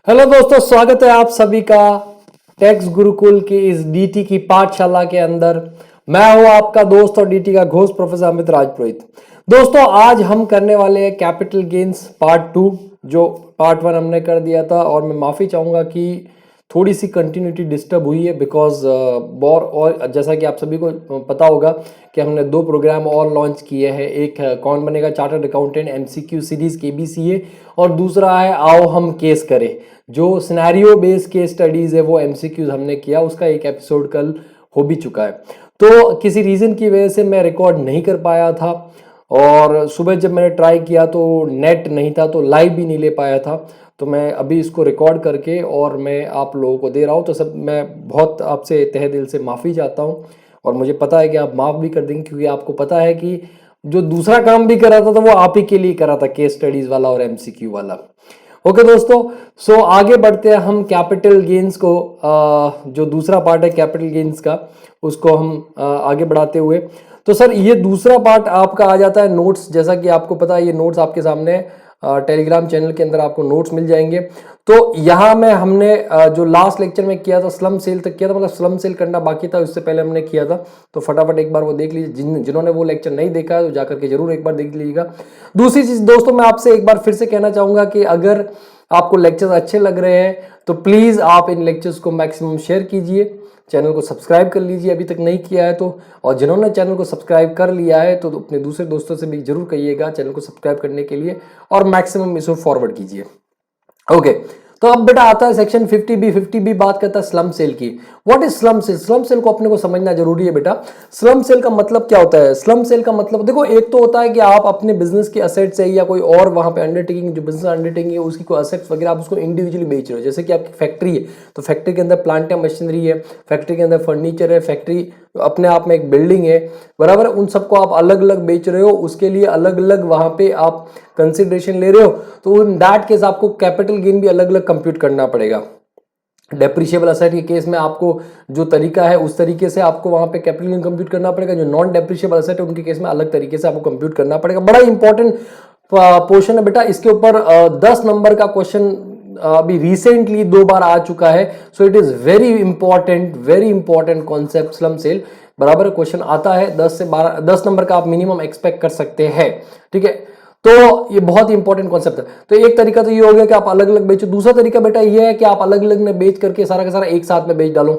Hello दोस्तों, स्वागत है आप सभी का टैक्स गुरुकुल की इस डीटी की पाठशाला के अंदर। मैं हूं आपका दोस्त और डीटी का घोष प्रोफेसर अमित राजपुरोहित। दोस्तों, आज हम करने वाले हैं कैपिटल गेन्स पार्ट 2, जो पार्ट 1 हमने कर दिया था। और मैं माफ़ी चाहूँगा कि थोड़ी सी कंटिन्यूटी डिस्टर्ब हुई है बिकॉज और जैसा कि आप सभी को पता होगा कि हमने 2 प्रोग्राम और लॉन्च किए हैं। एक है कौन बनेगा chartered accountant MCQ series KBCA, और दूसरा है आओ हम केस करें, जो सिनेरियो बेस्ड केस स्टडीज है वो एमसीक्यूज हमने किया। उसका एक एपिसोड कल हो भी चुका है। तो किसी रीज़न की वजह से मैं रिकॉर्ड नहीं कर पाया था, और सुबह जब मैंने ट्राई किया तो नेट नहीं था, तो लाइव भी नहीं ले पाया था। तो मैं अभी इसको रिकॉर्ड करके और मैं आप लोगों को दे रहा हूँ। तो सब मैं बहुत आपसे तहे दिल से माफ़ी चाहता हूँ, और मुझे पता है कि आप माफ़ भी कर देंगे, क्योंकि आपको पता है कि जो दूसरा काम भी कर रहा था तो वो आप ही के लिए कर रहा था, केस स्टडीज़ वाला और एमसीक्यू वाला। ओके दोस्तों, सो आगे बढ़ते हैं हम कैपिटल गेन्स को। जो दूसरा पार्ट है कैपिटल गेन्स का, उसको हम आगे बढ़ाते हुए। तो सर, ये दूसरा पार्ट आपका आ जाता है नोट्स। जैसा कि आपको पता है, ये नोट्स आपके सामने टेलीग्राम चैनल के अंदर आपको नोट्स मिल जाएंगे। तो यहाँ में हमने जो लास्ट लेक्चर में किया था स्लम सेल तक किया था, मतलब स्लम सेल करना बाकी था, उससे पहले हमने किया था। तो फटाफट एक बार वो देख लीजिए, जिन्होंने वो लेक्चर नहीं देखा है तो जाकर के जरूर एक बार देख लीजिएगा। दूसरी चीज दोस्तों, मैं आपसे एक बार फिर से कहना चाहूंगा कि अगर आपको लेक्चर्स अच्छे लग रहे हैं तो प्लीज आप इन लेक्चर्स को मैक्सिमम शेयर कीजिए। चैनल को सब्सक्राइब कर लीजिए अभी तक नहीं किया है तो, और जिन्होंने चैनल को सब्सक्राइब कर लिया है तो अपने दूसरे दोस्तों से भी जरूर कहिएगा चैनल को सब्सक्राइब करने के लिए, और मैक्सिमम इसको फॉरवर्ड कीजिए। ओके, तो अब बेटा आता है सेक्शन 50B। 50B बात करता है स्लम सेल की। What is slump sale? Slump sale को अपने को समझना जरूरी है बेटा। स्लम सेल का मतलब क्या होता है? स्लम सेल का मतलब देखो, एक तो होता है कि आप अपने बिजनेस के असेट्स है या कोई और वहां पे अंडरटेकिंग, जो बिजनेस अंडरटेकिंग है उसकी कोई असेट्स वगैरह आप उसको इंडिविजुअली बेच रहे हो। जैसे कि आपकी फैक्ट्री है तो फैक्ट्री के अंदर प्लांट या मशीनरी है, फैक्ट्री के अंदर फर्नीचर है, फैक्ट्री अपने आप में एक बिल्डिंग है, बराबर। उन सबको आप अलग अलग बेच रहे हो, उसके लिए अलग अलग वहां पे आप कंसिडरेशन ले रहे हो। तो इन दैट केस आपको कैपिटल गेन भी अलग अलग कंप्यूट करना पड़ेगा। डेप्रिशिएबल असेट के केस में आपको जो तरीका है उस तरीके से आपको वहां पे कैपिटल गेन कंप्यूट करना पड़ेगा। जो नॉन डेप्रिशिएबल असेट है उनके केस में अलग तरीके से आपको कंप्यूट करना पड़ेगा। बड़ा इंपॉर्टेंट पोर्शन है बेटा। इसके ऊपर 10 नंबर का क्वेश्चन अभी रिसेंटली 2 बार आ चुका है। So it is very important concept slump sale. बराबर क्वेश्चन आता है 10 से 12, 10 नंबर का आप मिनिमम एक्सपेक्ट कर सकते हैं। ठीक है, तो ये बहुत ही इंपॉर्टेंट कॉन्सेप्ट है। तो एक तरीका तो ये हो गया कि आप अलग अलग बेचो। दूसरा तरीका बेटा ये है कि आप अलग अलग में बेच करके सारा का सारा एक साथ में बेच डालो,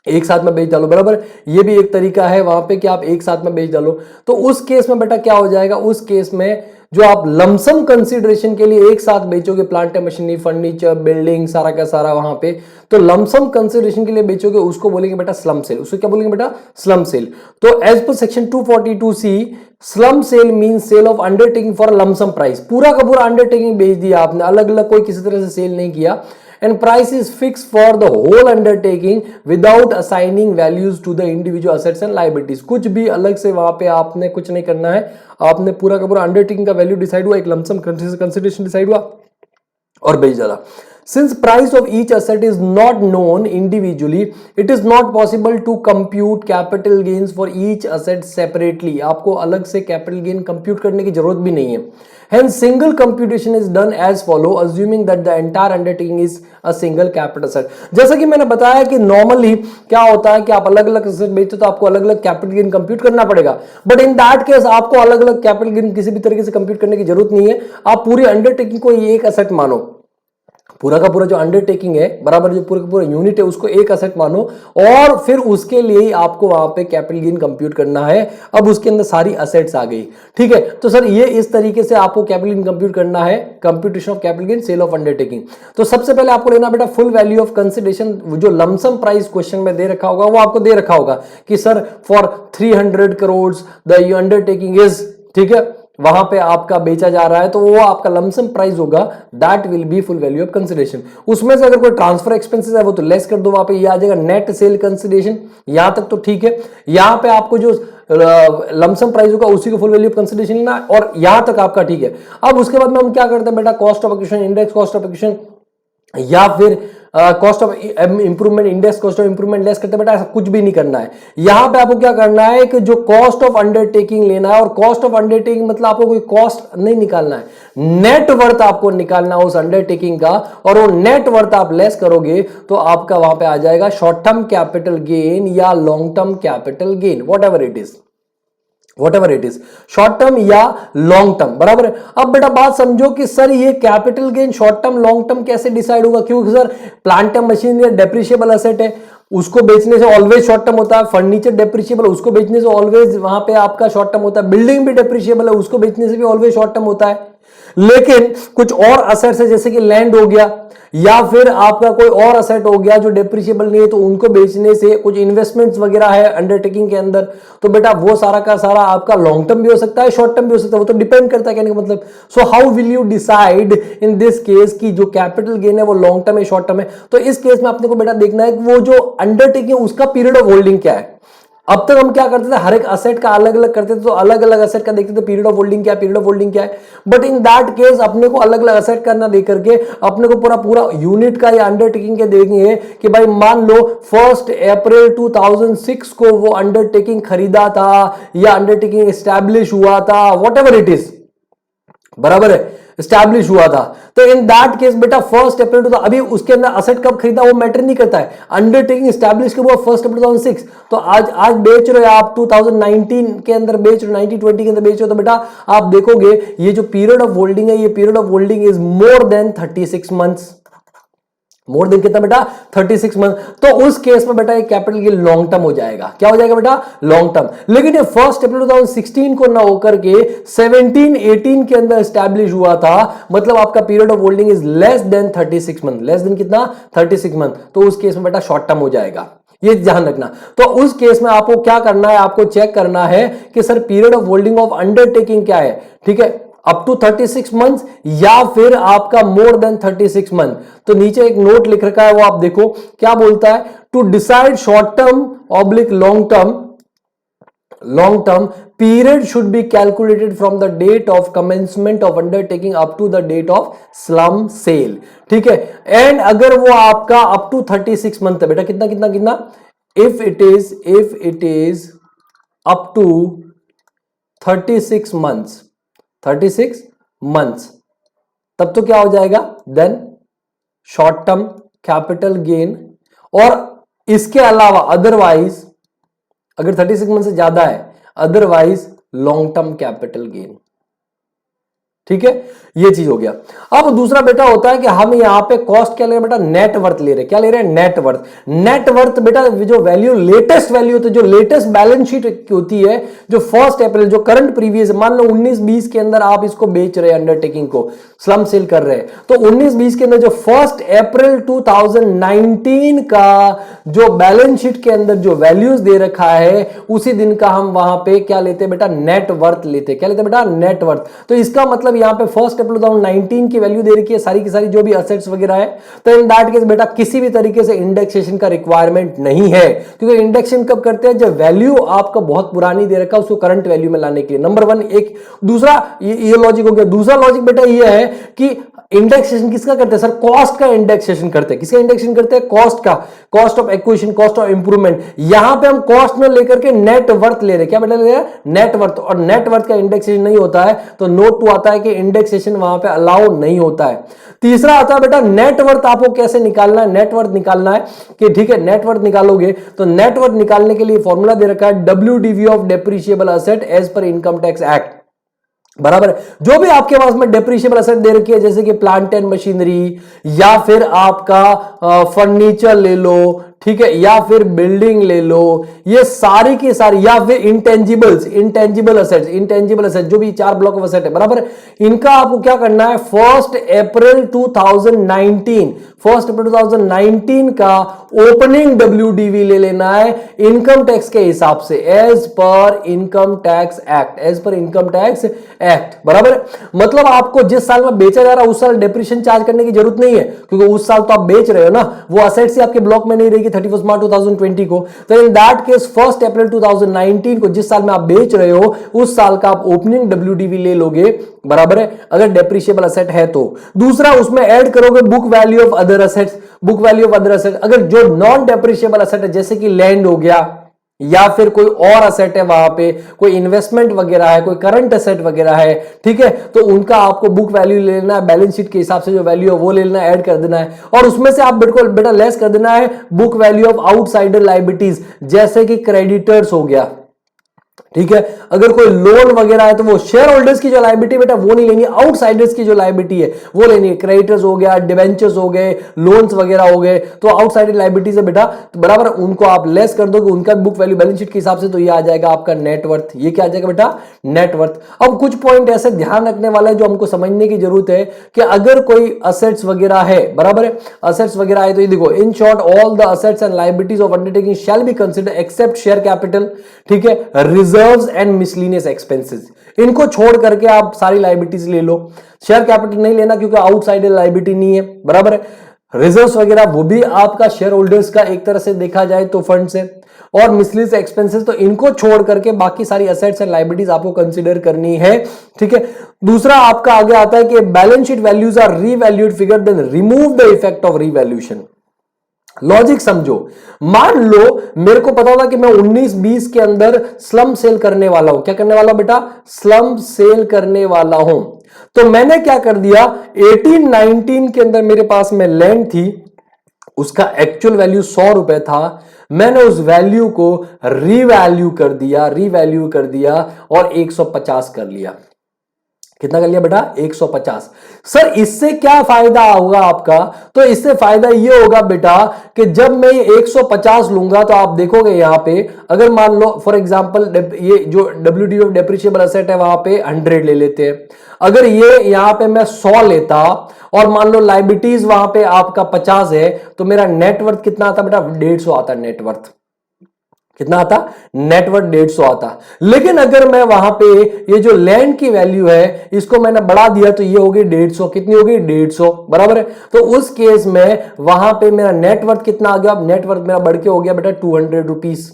एक साथ में बेच डालो, बराबर। ये भी एक तरीका है वहां पे कि आप एक साथ में बेच डालो। तो उस केस में बेटा क्या हो जाएगा, उस केस में जो आप लमसम कंसीडरेशन के लिए एक साथ बेचोगे, plant and machinery, furniture, building, सारा का सारा वहां पे, तो लमसम कंसीडरेशन के लिए बेचोगे, उसको बोलेंगे बेटा स्लम सेल। उसको क्या बोलेंगे बेटा? Slump sale. तो एज पर section 242C, slump sale mean sale of undertaking for lump sum price. पूरा का पूरा अंडरटेकिंग बेच दिया आपने, अलग अलग कोई किसी तरह से सेल नहीं किया। And price is fixed for the whole undertaking without assigning values to the individual assets and liabilities। कुछ भी अलग से वहां पे आपने कुछ नहीं करना है। आपने पूरा का पूरा अंडरटेकिंग का वैल्यू डिसाइड हुआ, एक लमसम कंसिडरेशन डिसाइड हुआ और बेच डाला। Since price of each asset is not known individually, it is not possible to compute capital gains for each asset separately। आपको अलग से capital gain compute करने की जरूरत भी नहीं है। Hence, single computation is done as follow, assuming that the entire undertaking is a single capital asset। जैसा कि मैंने बताया कि नॉर्मली क्या होता है कि आप अलग अलग asset बेचते हो तो आपको अलग अलग capital gain compute करना पड़ेगा। बट इन दैट केस आपको अलग अलग capital gain किसी भी तरीके से compute करने की जरूरत नहीं है। आप पूरी undertaking को एक asset मानो, पूरा का पूरा जो अंडरटेकिंग है, बराबर, जो पूरा का पूरा यूनिट है, उसको एक असेट मानो, और फिर उसके लिए ही आपको वहां पे कैपिटल गेन कंप्यूट करना है। अब उसके अंदर सारी असेट्स आ गई। ठीक है, तो सर ये इस तरीके से आपको कैपिटल गेन कंप्यूट करना है, computation of capital gain, sale of undertaking. तो सबसे पहले आपको लेना बेटा फुल वैल्यू ऑफ कंसिडरेशन। जो लमसम प्राइस क्वेश्चन में दे रखा होगा वो आपको दे रखा होगा कि sir for 300 crore the undertaking is, ठीक है, वहां पे आपका बेचा जा रहा है, तो वो आपका लमसम प्राइस होगा, that will be full value of consideration. उसमें से अगर कोई ट्रांसफर एक्सपेंसेस है वो तो लेस कर दो, वहां पे ये आ जाएगा नेट सेल कंसिडरेशन। यहां तक तो ठीक है। यहां पे आपको जो लमसम प्राइस होगा उसी को फुल वैल्यू ऑफ कंसिडरेशन लेना, और यहां तक आपका ठीक है। अब उसके बाद में हम क्या करते हैं बेटा, cost of acquisition, index cost of acquisition, या फिर cost of improvement index, cost of improvement less करते बेटा, ऐसा कुछ भी नहीं करना है। यहां पे आपको क्या करना है कि जो कॉस्ट ऑफ अंडरटेकिंग लेना है, और कॉस्ट ऑफ अंडरटेकिंग मतलब आपको कोई कॉस्ट नहीं निकालना है, नेट वर्थ आपको निकालना है उस अंडरटेकिंग का, और वो नेट वर्थ आप लेस करोगे तो आपका वहां पे आ जाएगा शॉर्ट टर्म कैपिटल गेन या long term capital gain, what ever it is, short term या लॉन्ग टर्म, बराबर है। अब बेटा बात समझो कि सर ये capital gain short term long term कैसे डिसाइड होगा, क्योंकि sir plant and machinery depreciable asset है, उसको बेचने से ऑलवेज शॉर्ट टर्म होता है, फर्नीचर डेप्रिशिएबल, उसको बेचने से ऑलवेज वहां पे आपका शॉर्ट टर्म होता है, बिल्डिंग भी डेप्रिशिएबल है, उसको बेचने से भी ऑलवेज शॉर्ट टर्म होता है। लेकिन कुछ और असेट्स है जैसे कि लैंड हो गया या फिर आपका कोई और असेट हो गया जो डेप्रिशिएबल नहीं है, तो उनको बेचने से, कुछ इन्वेस्टमेंट्स वगैरह है अंडरटेकिंग के अंदर, तो बेटा वो सारा का सारा आपका लॉन्ग टर्म भी हो सकता है, शॉर्ट टर्म भी हो सकता है, वो तो डिपेंड करता है कहने का मतलब। So how will you decide in this case कि जो कैपिटल गेन है वो लॉन्ग टर्म है शॉर्ट टर्म है। तो इस केस में आपने को बेटा देखना है कि वो जो अंडरटेकिंग उसका पीरियड ऑफ होल्डिंग क्या है। अब तक हम क्या करते थे, हर एक असेट का अलग अलग करते थे, तो अलग अलग असेट का देखते थे पीरियड ऑफ होल्डिंग क्या है, पीरियड ऑफ होल्डिंग क्या है। बट इन दैट केस अपने को अलग अलग असेट करना दे करके अपने को पूरा पूरा यूनिट का या अंडरटेकिंग के देंगे कि भाई मान लो 1 अप्रैल 2006 को वो अंडरटेकिंग खरीदा था या अंडरटेकिंग एस्टैब्लिश हुआ था, वॉट एवर इट इज, बराबर है, स्टैब्लिश हुआ था। तो इन दैट केस बेटा 1 अप्रैल तो अभी उसके अंदर असेट कब खरीदा वो मैटर नहीं करता है, अंडरटेकिंग स्टैब्लिश कब हुआ 1 अप्रैल 2006, तो आज बेच रहे हो आप 2019 के अंदर बेच रहे हो, 1920 के अंदर बेच रहे हो, तो बेटा आप देखोगे ये जो पीरियड ऑफ होल्डिंग है, ये period of holding is more than 36 months, more than कितना बेटा 36 मंथ। तो उस केस में बेटा ये कैपिटल गेन लॉन्ग टर्म हो जाएगा, क्या हो जाएगा बेटा लॉन्ग टर्म। लेकिन ये 1 अप्रैल 2016 को ना होकर के 17-18 के अंदर एस्टैब्लिश हुआ था, मतलब आपका period of holding is less then 36 month, less than कितना 36 मंथ, तो उस केस में बेटा शॉर्ट टर्म हो जाएगा, ये ध्यान रखना। तो उस केस में आपको क्या करना है, आपको चेक करना है कि sir period of holding of undertaking क्या है, ठीक है, अप टू 36 मंथ्स या फिर आपका मोर देन 36 मंथ। तो नीचे एक नोट लिख रखा है, वो आप देखो क्या बोलता है, to decide short term oblique long term period should be calculated from the date of commencement of undertaking up to the date of slump sale, ठीक है। एंड अगर वो आपका अप टू 36 मंथ है बेटा, कितना कितना कितना, if it is up to 36 months, तब तो क्या हो जाएगा, then short term capital gain. और इसके अलावा अदरवाइज अगर 36 मंथ से ज्यादा है, otherwise long term capital gain, ठीक है, ये चीज हो गया। अब दूसरा बेटा होता है कि हम यहां पे कॉस्ट क्या ले रहे हैं बेटा, नेट वर्थ ले रहे हैं, क्या ले रहे हैं, नेट वर्थ। नेट वर्थ बेटा जो वैल्यू, लेटेस्ट वैल्यू होती है, जो लेटेस्ट बैलेंस शीट होती है, जो 1 अप्रैल, जो करंट प्रीवियस, मान लो 19-20 के अंदर आप इसको बेच रहे हैं, अंडरटेकिंग को स्लम सेल कर रहे हैं, तो 19-20 के अंदर जो 1 अप्रैल 2019 का जो बैलेंस शीट के अंदर जो वैल्यूज दे रखा है, उसी दिन का हम वहां पे क्या लेते हैं बेटा, नेट वर्थ लेते हैं, क्या लेते हैं बेटा, नेट वर्थ। तो इसका मतलब यहां पे 1 अप्रैल 2019 की वैल्यू दे रखी है, सारी की सारी जो भी असेट्स वगैरह है, तो इन दैट केस बेटा किसी भी तरीके से इंडेक्सेशन का रिक्वायरमेंट नहीं है, क्योंकि इंडेक्सेशन कब करते हैं, जब वैल्यू आपका बहुत पुरानी दे रखा है उसको करंट वैल्यू में लाने के लिए, नंबर 1। एक दूसरा ये लॉजिक हो गया। दूसरा लॉजिक बेटा ये है कि इंडेक्सेशन किसका करते हैं सर, कॉस्ट का इंडेक्सेशन करते हैं। किसका इंडेक्सेशन करते हैं, कॉस्ट का, cost of acquisition, cost of improvement. यहां पे हम कॉस्ट में लेकर के नेट वर्थ ले रहे, क्या बेटा ले रहे हैं, नेट वर्थ। और नेट वर्थ का इंडेक्सेशन नहीं होता है, तो नोट 2 आता है कि इंडेक्सेशन वहां पे अलाउ नहीं होता है। तीसरा आता है बेटा नेटवर्थ, आपको कैसे निकालना है, नेटवर्थ निकालना है कि ठीक है, नेटवर्थ निकालोगे तो नेटवर्थ निकालने के लिए फॉर्मूला दे रखा है WDV of depreciable asset as पर इनकम टैक्स एक्ट, बराबर है। जो भी आपके पास में डेप्रिशिएबल एसेट दे रखी है, जैसे कि प्लांट एंड मशीनरी या फिर आपका फर्नीचर ले लो, ठीक है, या फिर बिल्डिंग ले लो, ये सारी की सारी, या फिर इंटेंजिबल असेट जो भी 4 ब्लॉक ऑफ असेट है, बराबर है, इनका आपको क्या करना है, 1 अप्रैल 2019 का ओपनिंग WDV ले लेना है इनकम टैक्स के हिसाब से, as per income tax act, बराबर है। मतलब आपको जिस साल में बेचा जा रहा है उस साल डेप्रिसिएशन चार्ज करने की जरूरत नहीं है, क्योंकि उस साल तो आप बेच रहे हो ना, वो असेट्स ही आपके ब्लॉक में नहीं रहेगी, 31 मार्च 2020 को, तो इन दैट केस 1 अप्रैल 2019 को, जिस साल में आप बेच रहे हो उस साल का आप ओपनिंग WDV ले लोगे, बराबर है, अगर डेप्रिशिएबल असेट है तो। दूसरा, उसमें ऐड करोगे book value of other assets. Book value of other asset, अगर जो नॉन डेप्रिशिएबल असेट है जैसे कि लैंड हो गया या फिर कोई और असेट है, वहां पे कोई इन्वेस्टमेंट वगैरह है, कोई करंट असेट वगैरह है, ठीक है, तो उनका आपको बुक वैल्यू ले लेना है, बैलेंस शीट के हिसाब से जो वैल्यू है वो ले लेना है, ऐड कर देना है, और उसमें से आप बिल्कुल बेटा लेस कर देना है book value of outsider liabilities, जैसे कि क्रेडिटर्स हो गया, ठीक है। अगर कोई लोन वगैरह है तो वो शेयर होल्डर्स की जो लायबिलिटी बेटा वो नहीं लेनी है, आउटसाइडर्स की जो लायबिलिटी है वो लेनी है। क्रेडिटर्स हो गया, डिवेंचर्स हो गए, लोन्स वगैरह हो गए, तो आउटसाइडर लायबिलिटीज है बेटा, तो बराबर उनको आप लेस कर दोगे, उनका बुक वैल्यू बैलेंस शीट के हिसाब से, तो ये आ जाएगा आपका नेटवर्थ। ये क्या आ जाएगा बेटा? नेटवर्थ। अब कुछ पॉइंट ऐसे ध्यान रखने वाला है जो हमको समझने की जरूरत है कि अगर कोई असेट्स वगैरह है, बराबर है, असेट्स वगैरह है, तो ये देखो, in short all the assets and liabilities of undertaking shall be consider except share capital, ठीक है, रिजर्व्स एंड मिसलेनियस एक्सपेंसेस, इनको छोड़ करके आप सारी लायबिलिटीज ले लो। शेयर कैपिटल नहीं लेना क्योंकि आउटसाइडर लायबिलिटी नहीं है, बराबर है। रिजर्व्स वगैरह वो भी आपका शेयर होल्डर्स का एक तरह से देखा जाए तो फंड से, और मिसलेनियस एक्सपेंसेस, तो इनको छोड़ करके बाकी सारी असेट्स एंड लायबिलिटीज आपको कंसीडर करनी है, ठीक है। दूसरा आपका आगे आता है कि balance sheet values are revalued figure, then remove the effect of revaluation. Logic समझो, मान लो मेरे को पता था कि मैं 19-20 के अंदर स्लम सेल करने वाला हूं। क्या करने वाला बेटा? स्लम सेल करने वाला हूं। तो मैंने क्या कर दिया, 18-19 के अंदर मेरे पास में लैंड थी, उसका एक्चुअल वैल्यू 100 रुपए था, मैंने उस वैल्यू को रीवैल्यू कर दिया और 150 कर लिया। कितना कर लिया बेटा? 150। सर इससे क्या फायदा होगा आपका? तो इससे फायदा ये होगा बेटा कि जब मैं ये 150 लूंगा तो आप देखोगे यहां पे, अगर मान लो फॉर एग्जांपल ये जो WDV ऑफ डेप्रिशिएबल एसेट है वहां पे 100 ले लेते हैं, अगर ये यहां पे मैं 100 लेता और मान लो लायबिलिटीज वहां पे आपका 50 है, तो मेरा नेटवर्थ कितना आता बेटा? 150 आता नेटवर्थ। कितना आता? नेटवर्थ 150 आता। लेकिन अगर मैं वहां पे ये जो लैंड की वैल्यू है इसको मैंने बढ़ा दिया तो ये होगी 150। कितनी होगी? 150, बराबर है। तो उस केस में वहां पे मेरा नेटवर्थ कितना आ गया? अब नेटवर्थ मेरा बढ़ के हो गया बेटा 200 रुपीज।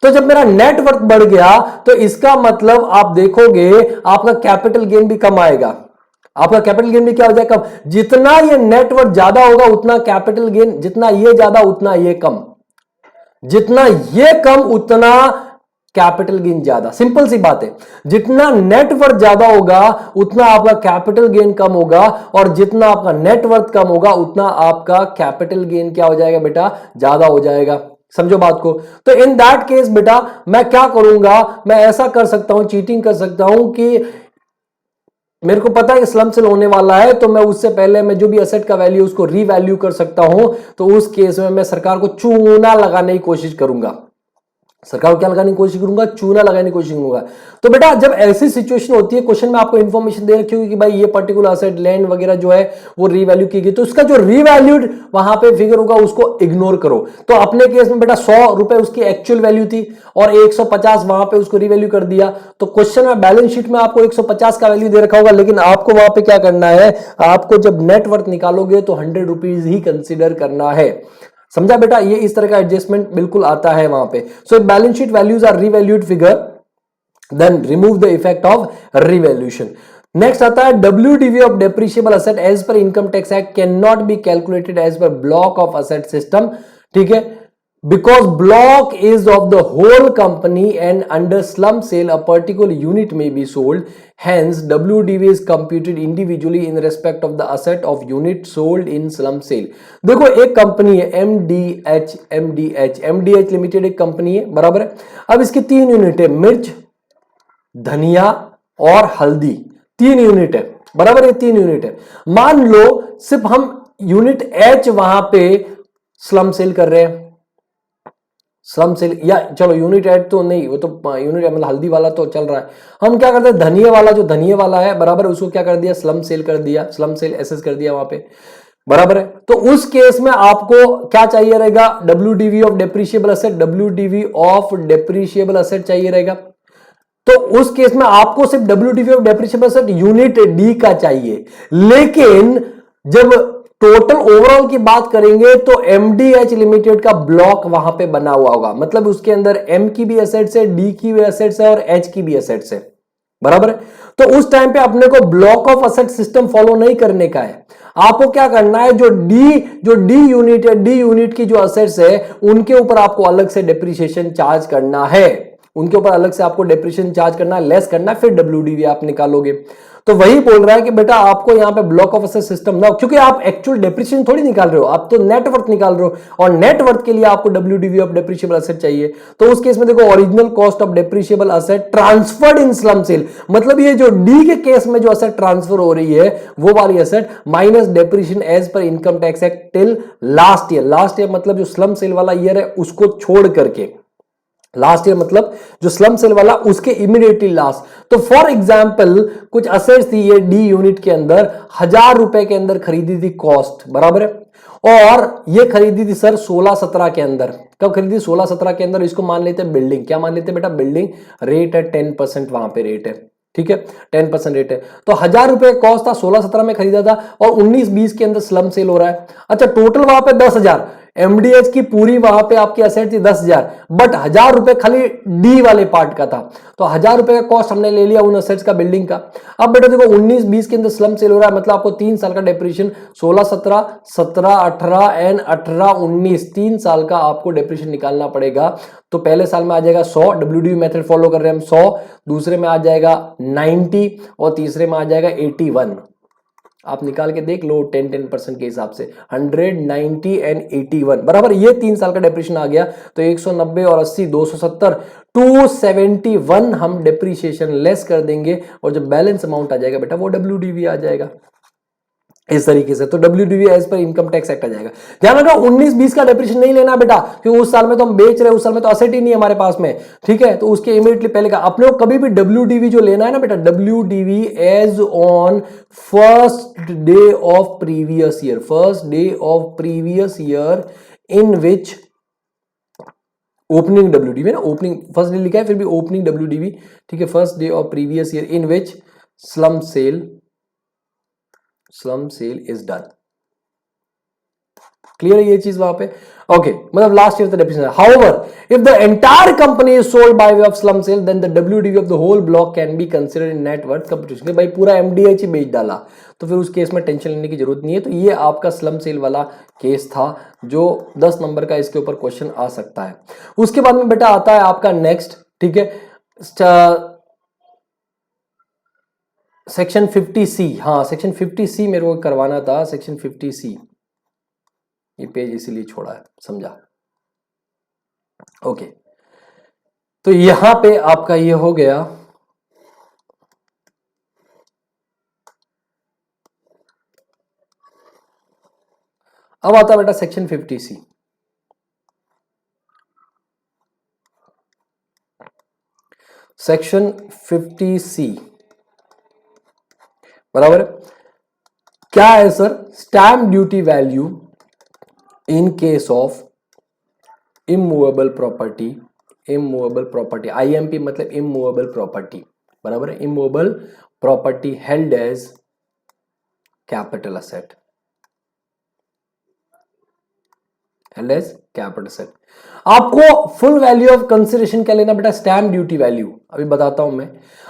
तो जब मेरा नेटवर्थ बढ़ गया तो इसका मतलब आप देखोगे आपका कैपिटल गेन भी कम आएगा। आपका कैपिटल गेन भी क्या हो जाएगा? कम। जितना ये नेटवर्थ ज्यादा होगा उतना कैपिटल गेन, जितना ये ज्यादा उतना ये कम, जितना ये कम उतना कैपिटल गेन ज्यादा। सिंपल सी बात है, जितना नेटवर्थ ज्यादा होगा उतना आपका कैपिटल गेन कम होगा, और जितना आपका नेटवर्थ कम होगा उतना आपका कैपिटल गेन क्या हो जाएगा बेटा? ज्यादा हो जाएगा। समझो बात को। तो इन दैट केस बेटा मैं क्या करूंगा, मैं ऐसा कर सकता हूं, चीटिंग कर सकता हूं कि मेरे को पता है कि स्लम सेल होने वाला है, तो मैं उससे पहले मैं जो भी एसेट का वैल्यू उसको रीवैल्यू कर सकता हूं। तो उस केस में मैं सरकार को चूना लगाने की कोशिश करूंगा। सरकार को क्या लगाने की कोशिश करूंगा? चूना लगाने की कोशिश करूंगा। तो बेटा जब ऐसी सिचुएशन होती है, क्वेश्चन में आपको इंफॉर्मेशन दे रखी होगी कि भाई ये पर्टिकुलर असेट लैंड वगैरह जो है वो रीवैल्यू की गई, तो उसका जो रीवैल्यूड वहां पे फिगर होगा उसको इग्नोर करो। तो अपने केस में बेटा 100 रुपए उसकी एक्चुअल वैल्यू थी और 150 वहां पे उसको रीवैल्यू कर दिया। तो क्वेश्चन में बैलेंस शीट में आपको 150 का वैल्यू दे रखा होगा, लेकिन आपको वहां पे क्या करना है, आपको जब नेटवर्थ निकालोगे तो 100 रुपीज ही कंसिडर करना है। समझा बेटा? ये इस तरह का एडजस्टमेंट बिल्कुल आता है वहां पे। So balance sheet values are revalued figure, then remove the effect of revaluation. Next आता है WDV of depreciable asset as पर income tax act cannot be calculated as per block of asset system, ठीक है, because block is of the whole company and under slum sale a particular unit may be sold, hence WDV is computed individually in respect of the asset of unit sold in slum sale। देखो एक company है MDH limited, एक company है, बराबर है। अब इसकी 3 unit है, मिर्च, धनिया और हल्दी, 3 यूनिट है, बराबर है, 3 यूनिट है। मान लो सिर्फ हम यूनिट H वहां पे स्लम सेल कर रहे हैं, स्लम सेल, या चलो यूनिट एड तो नहीं, वो तो यूनिट मतलब हल्दी वाला तो चल रहा है। हम क्या करते हैं, धनिया वाला, जो धनिया वाला है, बराबर, उसको क्या कर दिया? स्लम सेल कर दिया, स्लम सेल एसेस कर दिया वहां पे, बराबर है। तो उस केस में आपको क्या चाहिए रहेगा? WDV of depreciable asset, WDV of depreciable asset चाहिए रहेगा। तो उस केस में आपको सिर्फ WDV of depreciable asset unit D का चाहिए। लेकिन जब टोटल ओवरऑल की बात करेंगे तो एमडीएच लिमिटेड का ब्लॉक वहां पे बना हुआ होगा, मतलब उसके अंदर एम की भी एसेट्स है, डी की भी एसेट्स है और एच की भी एसेट्स है, बराबर है। तो उस टाइम पे अपने को block of asset system follow नहीं करने का है। आपको क्या करना है, जो डी यूनिट है, डी यूनिट की जो एसेट्स है उनके ऊपर आपको अलग से डेप्रिसिएशन चार्ज करना है, उनके ऊपर अलग से आपको डेप्रिसिएशन चार्ज करना है, लेस करना है, फिर डब्ल्यूडीवी आप निकालोगे। तो वही बोल रहा है कि बेटा आपको यहां पे ब्लॉक ऑफ एसेट सिस्टम ना, क्योंकि आप एक्चुअल डेप्रिसिएशन थोड़ी निकाल रहे हो, आप तो नेटवर्थ निकाल रहे हो, और नेटवर्थ के लिए आपको डब्ल्यूडीवी ऑफ डेप्रिशिएबल एसेट चाहिए। तो उस केस में देखो, original cost of depreciable asset transferred in slump sale, मतलब ये जो डी के केस में जो एसेट ट्रांसफर हो रही है वो वाली एसेट माइनस डेप्रिसिएशन एज पर income tax act till last year. Last year मतलब जो स्लम सेल वाला ईयर है उसको छोड़ करके, लास्ट ईयर मतलब जो स्लम सेल वाला उसके इमीडिएटली लास्ट। तो फॉर एग्जांपल कुछ असेट्स थी ये डी यूनिट के अंदर, 1000 रुपए के अंदर खरीदी थी कॉस्ट, बराबर है, और ये खरीदी थी सर 16-17 के अंदर। कब खरीदी? 16-17 के अंदर। इसको मान लेते हैं बिल्डिंग, क्या मान लेते हैं बेटा? बिल्डिंग। रेट है 10%, वहां पे रेट है, ठीक है, 10% रेट है। तो 1000 रुपए कॉस्ट था, 16-17 में खरीदा था, और 19-20 के अंदर स्लम सेल हो रहा है। अच्छा, टोटल वहां पे 10,000, एमडीएच की पूरी वहां पे आपकी असेट थी 10,000, बट 1000 रुपए खाली डी वाले पार्ट का था। तो 1000 रुपए का कॉस्ट हमने ले लिया उन असेट्स का, बिल्डिंग का। अब बेटा देखो 19-20 के अंदर स्लम सेल हो रहा है, मतलब आपको 3 साल का डेप्रिसिएशन, 16-17, 17-18 एंड 18-19, 3 साल का आपको डेप्रिसिएशन निकालना पड़ेगा। तो पहले साल में आ जाएगा 100, डब्ल्यूडीवी मेथड फॉलो कर रहे हैं हम, 100, दूसरे में आ जाएगा 90 और तीसरे में आ जाएगा 81। आप निकाल के देख लो 10% के हिसाब से, 100, 90 एंड 81, बराबर। ये 3 साल का डेप्रिसिएशन आ गया। तो 190 और 80, 270, 271 हम डेप्रिसिएशन लेस कर देंगे, और जब बैलेंस अमाउंट आ जाएगा बेटा वो डब्ल्यूडीवी आ जाएगा, इस तरीके से। तो डब्ल्यूडीवी एज पर इनकम टैक्स एक्ट आ जाएगा। ध्यान रखना 19-20 का डेप्रिसिएशन नहीं लेना बेटा, क्योंकि उस साल में तो हम बेच रहे हैं, उस साल में तो असेट ही नहीं है हमारे पास में, ठीक है। तो उसके इमीडिएटली पहले का अपने को कभी भी डब्ल्यूडीवी जो लेना है ना बेटा, WDV as on first day of previous year, first day of previous year in which opening WDV ना, ओपनिंग फर्स्ट डे लिखा है फिर भी ओपनिंग डब्ल्यूडीवी, ठीक है, first day of previous year in which slump sale is done. Clear है ये चीज वहां पे? ओके, मतलब last year depreciation. However if the entire company is sold by way of slump sale, then the WDV of the whole block can be considered in net worth computation. भाई पूरा एमडीएच ही बेच डाला, तो फिर उस केस में tension लेने की जरूरत नहीं है। तो ये आपका स्लम सेल वाला केस था, जो 10 नंबर का इसके ऊपर क्वेश्चन आ सकता है। उसके बाद में बेटा आता है आपका नेक्स्ट, ठीक है, सेक्शन 50C। हाँ, सेक्शन 50C मेरे को करवाना था, सेक्शन 50C, ये पेज इसीलिए छोड़ा है, समझा? ओके, तो यहां पे आपका ये हो गया। अब आता है बेटा सेक्शन 50C। सेक्शन 50C, बराबर। क्या है sir? Stamp duty value in case of immovable property, immovable property, IMP मतलब इमूवेबल प्रॉपर्टी, बराबर है, immovable property held as capital asset, held as capital asset. आपको फुल वैल्यू ऑफ कंसिडरेशन क्या लेना बेटा? स्टैम्प ड्यूटी वैल्यू, अभी बताता हूं मैं।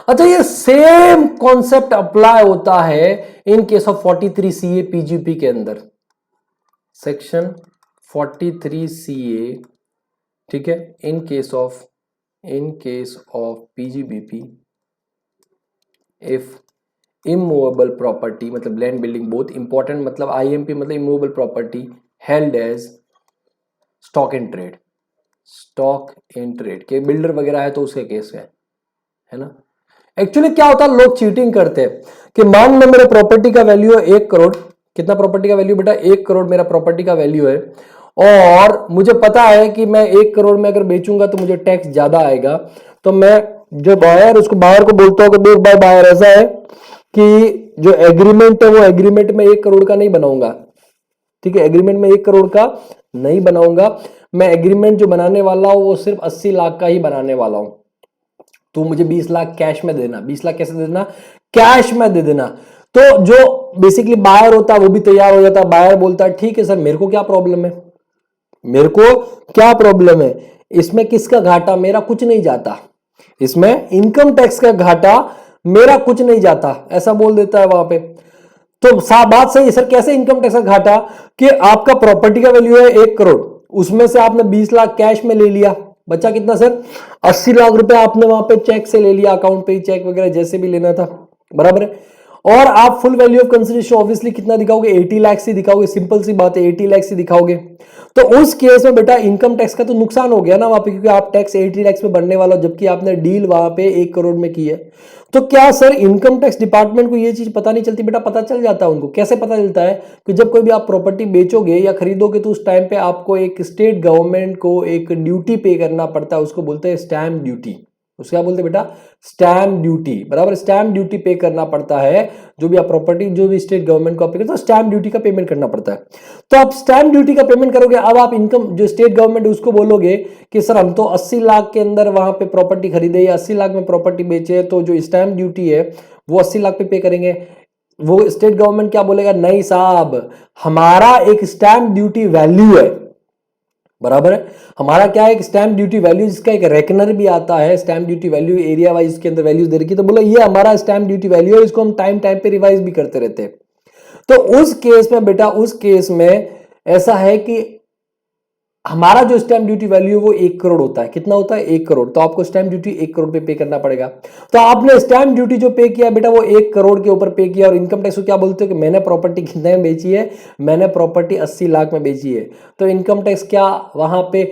अच्छा, ये सेम कॉन्सेप्ट अप्लाई होता है in case of 43CA PGP के अंदर, सेक्शन 43CA, ठीक है, in case of PGBP, if immovable property मतलब लैंड बिल्डिंग बोथ इंपॉर्टेंट, मतलब आईएमपी मतलब immovable property held as stock in trade, stock in trade के बिल्डर वगैरह है तो उसके केस है ना। एक्चुअली क्या होता है, लोग चीटिंग करते हैं कि मान लो मेरे प्रॉपर्टी का वैल्यू है 1 करोड़, कितना प्रॉपर्टी का वैल्यू बेटा? 1 करोड़ मेरा प्रॉपर्टी का वैल्यू है, और मुझे पता है कि मैं 1 करोड़ में अगर बेचूंगा तो मुझे टैक्स ज्यादा आएगा। तो मैं जो बायर, उसको बायर को बोलता हूं कि देख भाई बायर, ऐसा है कि जो एग्रीमेंट है वो एग्रीमेंट में 1 करोड़ का नहीं बनाऊंगा, ठीक है, एग्रीमेंट में 1 करोड़ का नहीं बनाऊंगा, मैं एग्रीमेंट जो बनाने वाला हूं वो सिर्फ 80 लाख का ही बनाने वाला हूं। तो मुझे 20 लाख कैश में देना, 20 लाख कैसे देना? कैश में दे देना। तो जो बेसिकली बायर होता है वो भी तैयार हो जाता है। बायर बोलता है ठीक है सर, मेरे को क्या प्रॉब्लम है, मेरे को क्या प्रॉब्लम है, इसमें किसका घाटा, मेरा कुछ नहीं जाता, इसमें इनकम टैक्स का घाटा मेरा कुछ नहीं जाता, ऐसा बोल देता है वहां पे। तो बात सही है सर, कैसे इनकम टैक्स का घाटा, कि आपका प्रॉपर्टी का वैल्यू है 1 करोड़, उसमें से आपने 20 लाख कैश में ले लिया, बचा कितना सर, 80 लाख रुपए आपने वहां पे चेक से ले लिया, अकाउंट पे ही चेक वगैरह जैसे भी लेना था, बराबर है। और आप full value of consideration obviously कितना दिखाओगे, 80 लाख से दिखाओगे, सिंपल सी बात है 80 लाख से दिखाओगे। तो उस केस में बेटा इनकम टैक्स का तो नुकसान हो गया ना वहां पे, क्योंकि आप टैक्स 80 लाख में भरने वाला, जबकि आपने डील वहां पे 1 करोड़ में की है। तो क्या सर इनकम टैक्स डिपार्टमेंट को ये चीज पता नहीं चलती, बेटा पता चल जाता है उनको। कैसे पता चलता है, कि जब कोई भी आप प्रॉपर्टी बेचोगे या खरीदोगे तो उस टाइम पे आपको एक स्टेट गवर्नमेंट को एक ड्यूटी पे करना पड़ता है, उसको बोलते हैं स्टैम्प ड्यूटी। उसको क्या बोलते हैं बेटा, स्टैम्प ड्यूटी, बराबर। स्टैम्प ड्यूटी पे करना पड़ता है, जो भी आप प्रॉपर्टी, जो भी स्टेट गवर्नमेंट को आप पे करते हो, स्टैम्प ड्यूटी का पेमेंट करना पड़ता है। तो आप स्टैम्प ड्यूटी का पेमेंट करोगे, अब आप इनकम जो स्टेट गवर्नमेंट है उसको बोलोगे कि सर हम तो 80 लाख के अंदर वहां पे प्रॉपर्टी खरीदे या 80 लाख में प्रॉपर्टी बेचे, तो जो स्टैम्प ड्यूटी है वो 80 लाख पे करेंगे। वो स्टेट गवर्नमेंट क्या बोलेगा, नहीं साहब, हमारा एक स्टैम्प ड्यूटी वैल्यू है, बराबर है। हमारा क्या है, एक स्टैम्प ड्यूटी वैल्यू, जिसका एक रेकनर भी आता है, stamp duty value area wise के अंदर वैल्यूज दे रखी, तो बोलो ये हमारा स्टैम्प ड्यूटी वैल्यू है, इसको हम टाइम टाइम पे रिवाइज भी करते रहते हैं। तो उस केस में बेटा, उस केस में ऐसा है कि हमारा जो स्टैम्प ड्यूटी वैल्यू है वो 1 करोड़ होता है। कितना होता है, 1 करोड़। तो आपको स्टैम्प ड्यूटी 1 करोड़ पे करना पड़ेगा। तो आपने स्टैम्प ड्यूटी जो पे किया बेटा वो 1 करोड़ के ऊपर पे किया, और इनकम टैक्स को क्या बोलते हो, कि मैंने प्रॉपर्टी कितने में बेची है, मैंने प्रॉपर्टी 80 लाख में बेची है। तो इनकम टैक्स क्या वहां पे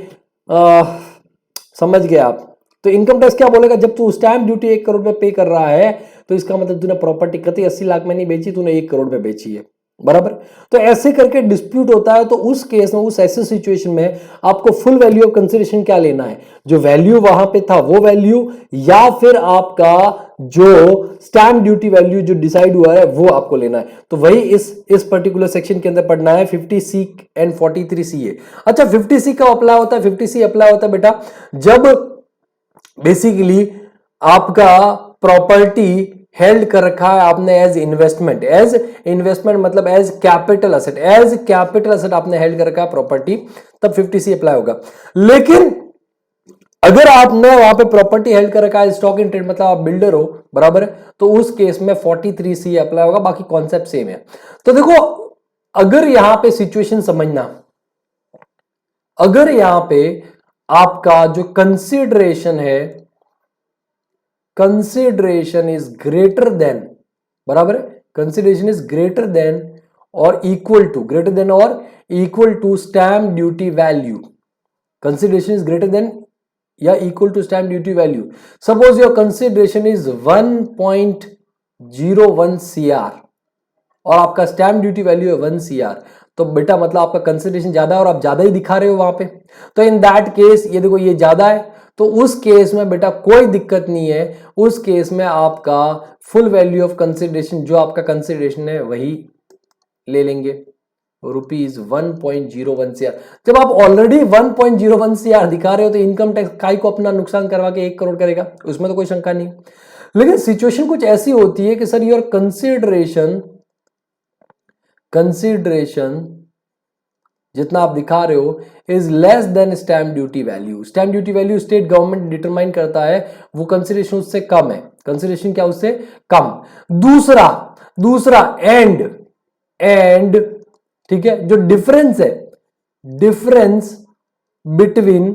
समझ गए आप। तो इनकम टैक्स क्या बोलेगा, जब तू स्टैम्प ड्यूटी 1 करोड़ में पे कर रहा है, तो इसका मतलब तूने प्रॉपर्टी कतई 80 लाख में नहीं बेची, तूने 1 करोड़ में बेची है, बराबर। तो ऐसे करके डिस्प्यूट होता है। तो उस केस में, उस ऐसे सिचुएशन में आपको फुल वैल्यू ऑफ कंसिडरेशन क्या लेना है, जो वैल्यू वहां पे था वो वैल्यू, या फिर आपका जो स्टैम्प ड्यूटी वैल्यू जो डिसाइड हुआ है वो आपको लेना है। तो वही इस पर्टिकुलर सेक्शन के अंदर पढ़ना है, 50C एंड 43C है। अच्छा, 50C का अप्लाई होता है, 50C अप्लाई होता है बेटा जब बेसिकली आपका प्रॉपर्टी हेल्ड कर रखा है आपने एज इन्वेस्टमेंट, मतलब एज कैपिटल एसेट आपने हेल्ड कर रखा है प्रॉपर्टी, तब 50C अप्लाई होगा। लेकिन अगर आपने वहां पे प्रॉपर्टी हेल्ड कर रखा है स्टॉक इन ट्रेड, मतलब आप बिल्डर हो, बराबर है, तो उस केस में 43C अप्लाई होगा। बाकी कॉन्सेप्ट सेम है। तो देखो, अगर यहां पे सिचुएशन समझना, अगर यहां पे आपका जो कंसिडरेशन है, कंसिडरेशन इज ग्रेटर देन, बराबर है, कंसिडरेशन इज ग्रेटर देन और equal to, stamp duty value, consideration is greater than या equal to stamp duty value. Suppose your consideration is 1.01 CR और आपका स्टैम्प ड्यूटी वैल्यू है 1 CR, तो बेटा मतलब आपका कंसिडरेशन ज्यादा है और आप ज्यादा ही दिखा रहे हो वहां पे। तो इन दैट केस, ये देखो ये ज्यादा है, तो उस केस में बेटा कोई दिक्कत नहीं है। उस केस में आपका फुल वैल्यू ऑफ कंसिडरेशन, जो आपका कंसिडरेशन है वही ले लेंगे, ₹1.01 CR। जब आप ऑलरेडी 1.01 CR दिखा रहे हो, तो इनकम टैक्स काय को अपना नुकसान करवा के 1 करोड़ करेगा, उसमें तो कोई शंका नहीं। लेकिन सिचुएशन कुछ ऐसी होती है कि सर योर कंसिडरेशन जितना आप दिखा रहे हो is less then stamp duty value. Stamp duty value state government determine करता है, वो कंसिडरेशन उससे कम है, कंसिडरेशन क्या उससे कम। दूसरा एंड ठीक है, जो डिफरेंस है, difference between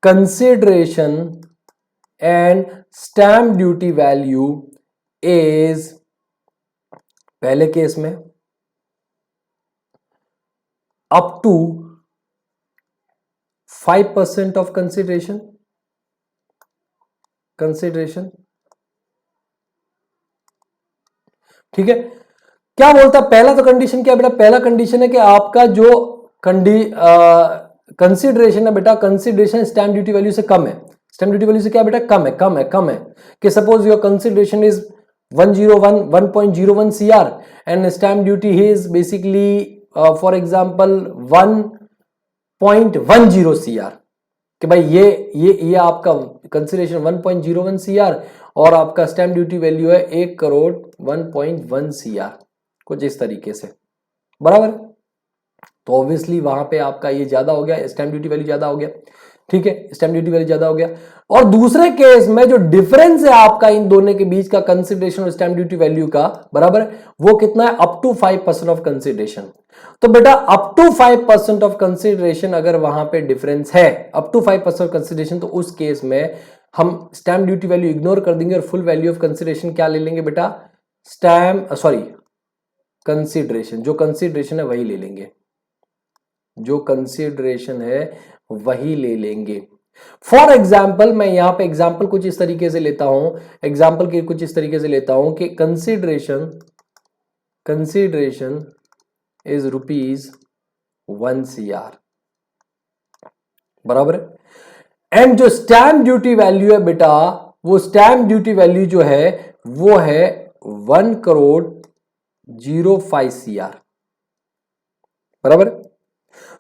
consideration and stamp duty value is, पहले केस में up to 5% of consideration, ठीक है। क्या बोलता है पहला, तो कंडीशन क्या है बेटा, पहला कंडीशन है कि आपका जो कंसिडरेशन है बेटा, कंसिडरेशन स्टैम्प ड्यूटी वैल्यू से कम है। स्टैम्प ड्यूटी वैल्यू से क्या बेटा, कम है कि suppose your consideration is 1.01 CR and stamp duty is basically for example 1.10 CR, कि भाई ये आपका कंसिडरेशन 1.01 CR और आपका स्टैंप ड्यूटी वैल्यू है 1 करोड़ 1.1 CR, कुछ इस तरीके से, बराबर। तो ऑब्वियसली वहां पे आपका ये ज्यादा हो गया, स्टैंप ड्यूटी वैल्यू ज्यादा हो गया, ठीक है, स्टैंप ड्यूटी वैल्यू ज्यादा हो गया। और दूसरे केस में जो डिफरेंस है आपका इन दोनों के बीच का कंसिडरेशन और स्टैंप ड्यूटी वैल्यू का, बराबर, वो कितना है, अप टू 5% ऑफ कंसिडरेशन। तो बेटा अप टू 5% ऑफ कंसिडरेशन अगर वहां पे डिफरेंस है, अप टू 5% कंसिडरेशन, तो उस केस में हम स्टैंप ड्यूटी वैल्यू इग्नोर कर देंगे और फुल वैल्यू ऑफ कंसिडरेशन क्या ले लेंगे बेटा, कंसिडरेशन, जो कंसिडरेशन है वही ले लेंगे, जो कंसिडरेशन है वही ले लेंगे। फॉर एग्जाम्पल मैं यहां पे एग्जाम्पल कुछ इस तरीके से लेता हूं, एग्जाम्पल के कुछ इस तरीके से लेता हूं कि कंसिडरेशन इज ₹1 CR, बराबर है। एंड जो स्टैंप ड्यूटी वैल्यू है बेटा, वो स्टैंप ड्यूटी वैल्यू जो है वो है 1 करोड़ 05 CR, बराबर।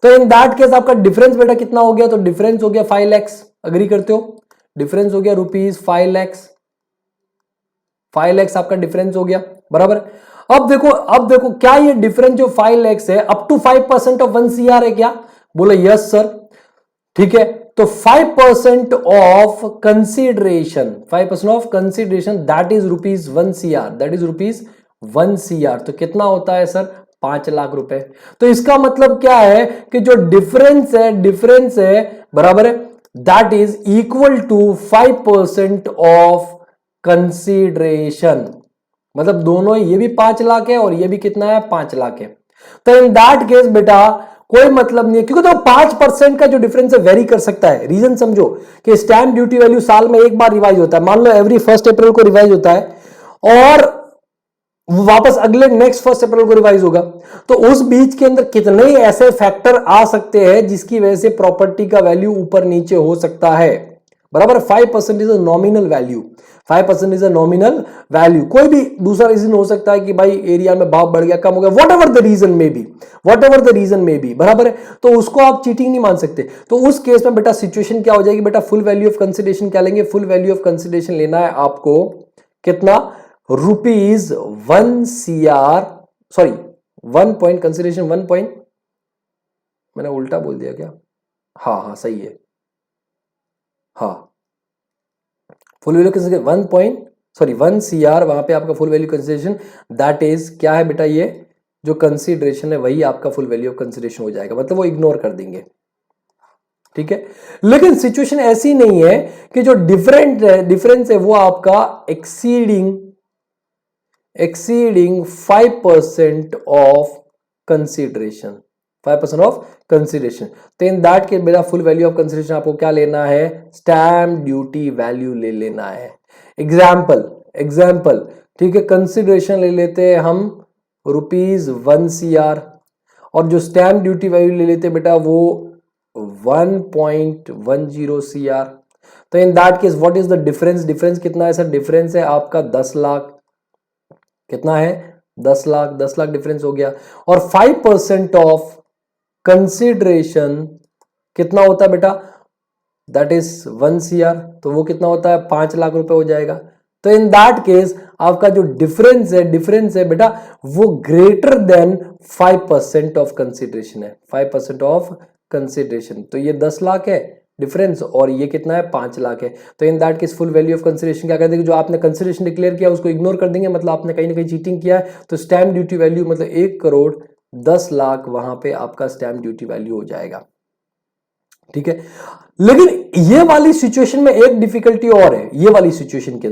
तो इन दैट केस आपका डिफरेंस बेटा कितना हो गया, तो डिफरेंस हो गया 5 लाख, अग्री करते हो, डिफरेंस हो गया ₹5 लाख, 5 लाख आपका डिफरेंस हो गया, बराबर। अब देखो क्या ये डिफरेंस जो 5 लाख है अप टू 5% ऑफ 1 CR है क्या, बोले यस सर, ठीक है। तो 5% of consideration, 5% of consideration that is ₹1 CR, that is ₹1 CR, तो कितना होता है सर, 5 लाख रुपए। तो इसका मतलब क्या है कि जो डिफरेंस है, बराबर है, that is equal to 5% of consideration, मतलब दोनों, ये भी 5 लाख है और ये भी कितना है, 5 लाख है। तो इन दैट केस बेटा कोई मतलब नहीं है, क्योंकि तो 5% का जो डिफरेंस है वेरी कर सकता है। रीजन समझो कि स्टैंप ड्यूटी वैल्यू साल में एक बार रिवाइज होता है, मान लो एवरी 1 अप्रैल को रिवाइज होता है और वापस अगले नेक्स्ट 1 अप्रैल को रिवाइज होगा, तो उस बीच के अंदर कितने ऐसे फैक्टर आ सकते हैं जिसकी वजह से प्रॉपर्टी का वैल्यू ऊपर नीचे हो सकता है, बराबर। 5% is a nominal value, 5% is a nominal value. कोई भी दूसरा रीजन हो सकता है कि भाई एरिया में भाव बढ़ गया, कम हो गया, वॉट एवर द रीजन में बी, बराबर है। तो उसको आप चीटिंग नहीं मान सकते। तो उस केस में बेटा सिचुएशन क्या हो जाएगी बेटा, फुल वैल्यू ऑफ कंसिडरेशन क्या लेंगे, फुल वैल्यू ऑफ कंसिडरेशन लेना है आपको कितना, ₹1 CR, sorry 1 point consideration, 1 point, मैंने उल्टा बोल दिया क्या, हाँ सही है, हाँ, फुल वैल्यू कंसिडरेशन 1 CR, वहां पे आपका full value consideration that is क्या है बेटा, ये जो कंसिडरेशन है वही आपका फुल वैल्यू ऑफ कंसिडरेशन हो जाएगा, मतलब वो इग्नोर कर देंगे, ठीक है। लेकिन सिचुएशन ऐसी नहीं है कि जो डिफरेंस है वो आपका exceeding 5% of consideration, 5% of consideration. तो इन दैट के मेरा फुल वैल्यू ऑफ कंसिडरेशन आपको क्या लेना है, स्टैम्प ड्यूटी वैल्यू ले लेना है। एग्जाम्पल, ठीक है, कंसिडरेशन ले लेते हैं हम ₹1 CR और जो स्टैम्प ड्यूटी वैल्यू ले लेते हैं बेटा वो 1.10 CR। तो in that case what is the difference कितना है सर, डिफरेंस है आपका 10 लाख, कितना है, 10 लाख डिफरेंस हो गया। और 5% ऑफ कंसिडरेशन कितना होता है बेटा, दैट इज 1 CR, तो वो कितना होता है, 5 लाख रुपए हो जाएगा। तो इन दैट केस आपका जो डिफरेंस है बेटा वो ग्रेटर देन 5% ऑफ कंसिडरेशन है, 5% ऑफ कंसिडरेशन। तो ये 10 लाख है डिफरेंस और ये कितना है, 5 लाख है। तो in that case full value of consideration क्या कर देंगे, जो आपने कंसिडरेशन डिक्लेयर किया उसको इग्नोर कर देंगे, मतलब आपने कहीं ना कहीं चीटिंग किया है। तो स्टैम्प ड्यूटी वैल्यू मतलब 1 करोड़ 10 लाख वहां पे आपका स्टैम्प ड्यूटी वैल्यू हो जाएगा, ठीक है। लेकिन ये वाली सिचुएशन में एक डिफिकल्टी और है, ये वाली सिचुएशन के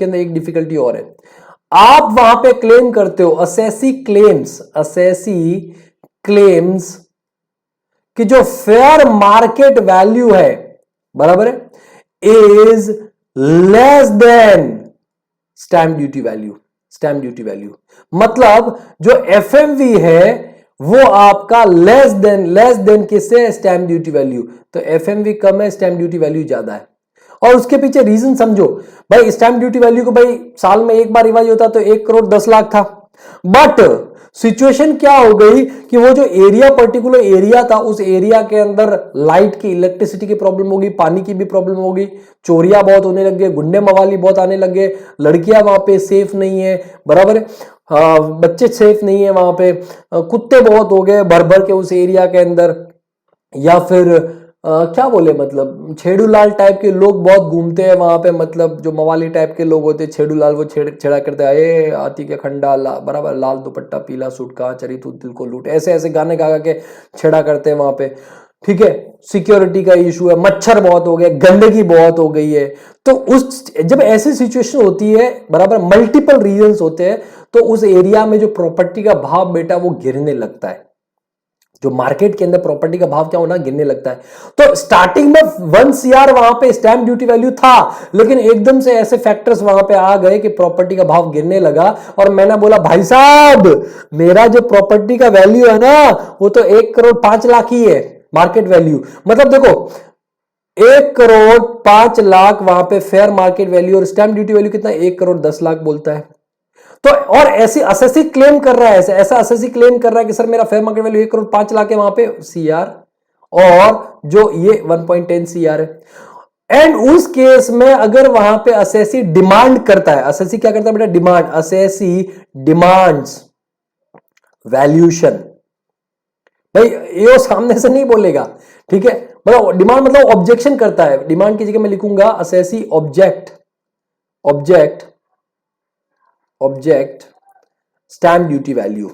अंदर एक डिफिकल्टी और है। आप वहां पे क्लेम करते हो असेसी क्लेम्स कि जो फेयर मार्केट वैल्यू है, बराबर है, is less then stamp duty value, मतलब जो एफएमवी है वो आपका लेस देन किससे, स्टैम्प ड्यूटी वैल्यू। तो एफएमवी कम है, स्टैम्प ड्यूटी वैल्यू ज्यादा है। और उसके पीछे रीजन समझो भाई, स्टैम्प ड्यूटी वैल्यू को भाई साल में एक बार रिवाइज होता तो 1 करोड़ 10 लाख था, बट सिचुएशन क्या हो गई कि वो जो एरिया, पर्टिकुलर एरिया था, उस एरिया के अंदर लाइट की, इलेक्ट्रिसिटी की प्रॉब्लम होगी, पानी की भी प्रॉब्लम होगी, चोरियां बहुत होने लग गए, गुंडे मवाली बहुत आने लग गए, लड़कियां वहां पे सेफ नहीं है, बराबर है, बच्चे सेफ नहीं है वहां पे, कुत्ते बहुत हो गए भर भर के उस एरिया के अंदर, या फिर क्या बोले, मतलब छेड़ूलाल टाइप के लोग बहुत घूमते हैं वहां पे, मतलब जो मवाली टाइप के लोग होते हैं छेड़ूलाल, वो छेड़ा करते हैं, ए आती के खंडा बराबर, लाल दुपट्टा पीला सूट का, चरी तू दिल को लूट, ऐसे ऐसे गाने गा के छेड़ा करते हैं वहां पे, ठीक है। सिक्योरिटी का इशू है, मच्छर बहुत हो गए, गंदगी बहुत हो गई है। तो उस जब ऐसी सिचुएशन होती है, बराबर, मल्टीपल रीजंस होते हैं, तो उस एरिया में जो प्रॉपर्टी का भाव बेटा वो गिरने लगता है, जो मार्केट के अंदर प्रॉपर्टी का भाव क्या होना, गिरने लगता है। तो स्टार्टिंग में 1 CR वहां पे स्टैंप ड्यूटी वैल्यू था, लेकिन एकदम से ऐसे फैक्टर्स वहां पे आ गए कि प्रॉपर्टी का भाव गिरने लगा, और मैंने बोला भाई साहब मेरा जो प्रॉपर्टी का वैल्यू है ना, वो तो 1,05,00,000 ही है मार्केट वैल्यू। मतलब देखो 1,05,00,000 वहां पे फेयर मार्केट वैल्यू, और स्टैंप ड्यूटी वैल्यू कितना, 1,10,00,000 बोलता है। तो और ऐसी असेसी क्लेम कर रहा है, ऐसा असेसी क्लेम कर रहा है कि सर मेरा फेयर मार्केट वैल्यू 1,05,00,000 है वहां पे CR, और जो ये 1.10 CR है। एंड उस केस में अगर वहां पे असेसी डिमांड करता है, असेसी क्या करता है बेटा, डिमांड, असेसी डिमांड्स वैल्यूएशन, भाई ये सामने से नहीं बोलेगा, ठीक है, मतलब डिमांड मतलब ऑब्जेक्शन करता है, डिमांड की जगह मैं लिखूंगा assessee object, object object stamp duty value.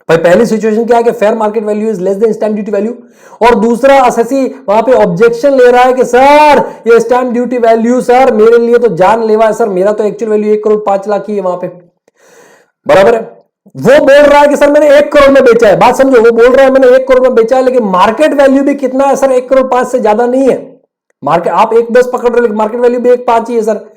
भाई पहली सिचुएशन क्या है कि fair market value is less than stamp duty value, और दूसरा असेसी वहां पे ऑब्जेक्शन ले रहा है कि सर ये स्टैंप ड्यूटी वैल्यू सर मेरे लिए तो जानलेवा है, सर मेरा तो एक्चुअल वैल्यू 1,05,00,000 की है वहां पे, बराबर है। वो बोल रहा है कि सर मैंने 1 करोड़ में बेचा है, बात समझो, वो बोल रहा है मैंने 1 करोड़ में बेचा है, लेकिन मार्केट वैल्यू भी कितना है सर, 1,05,00,000 से ज्यादा नहीं है मार्केट, आप 1,10 पकड़ रहे हो, मार्केट वैल्यू भी 1,05,00,000 ही है सर,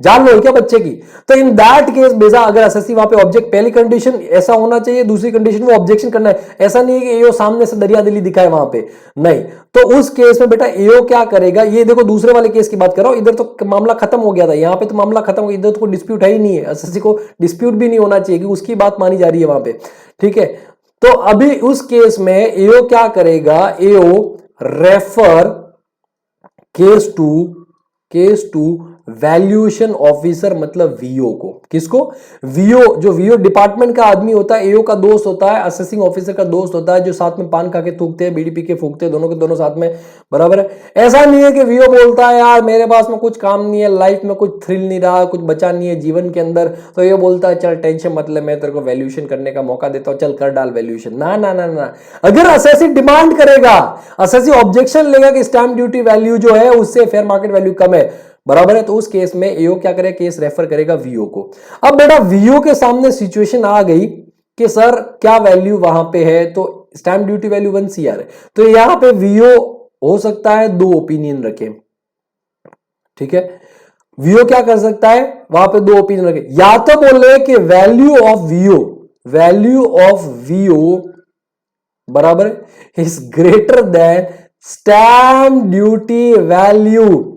जान लो क्या बच्चे की। तो इन दैट केस बेजा अगर असेसी वहां पे ऑब्जेक्ट, पहली कंडीशन ऐसा होना चाहिए, दूसरी कंडीशन वो ऑब्जेक्शन करना है, ऐसा नहीं है कि एओ सामने से दरिया दिली दिखाए वहां पे, नहीं। तो उस केस में बेटा एओ क्या करेगा, ये देखो दूसरे वाले केस की बात कर रहा हूं, इधर तो मामला खत्म हो गया था, यहां पे तो मामला खत्म हो गया, इधर तो कोई डिस्प्यूट है ही नहीं है, असेसी को डिस्प्यूट भी नहीं होना चाहिए कि उसकी बात मानी जा रही है वहां पे, ठीक है। तो अभी उस केस में एओ क्या करेगा, AO refer case to valuation officer, मतलब वीओ को, किसको, वीओ, जो वीओ डिपार्टमेंट का आदमी होता है, एओ का दोस्त होता है, असेसिंग ऑफिसर का दोस्त होता है, जो साथ में पान खा के थूकते हैं, बीड़ी पी के फूकते हैं, दोनों के दोनों साथ में, बराबर है। ऐसा नहीं है कि वीओ बोलता है यार मेरे पास में कुछ काम नहीं है, लाइफ में कुछ थ्रिल नहीं रहा, कुछ बचा नहीं है जीवन के अंदर, तो ये बोलता है चल टेंशन मतलब मैं तेरे को वैल्यूएशन करने का मौका देता हूं, चल कर डाल वैल्यूएशन, ना ना ना ना। अगर असेसी डिमांड करेगा, असेसी ऑब्जेक्शन लेगा कि स्टैंप ड्यूटी वैल्यू जो है उससे फेयर मार्केट वैल्यू कम है, बराबर है, तो उस केस में एओ क्या करेगा, केस रेफर करेगा वीओ को। अब बेटा वीओ के सामने सिचुएशन आ गई कि सर क्या वैल्यू वहां पे है, तो स्टैंप ड्यूटी वैल्यू 1 CR है, तो यहां पे वीओ हो सकता है 2 ओपिनियन रखे, ठीक है। वीओ क्या कर सकता है, वहां पे 2 ओपिनियन रखे, या तो बोले कि वैल्यू ऑफ वीओ बराबर is greater then stamp duty value.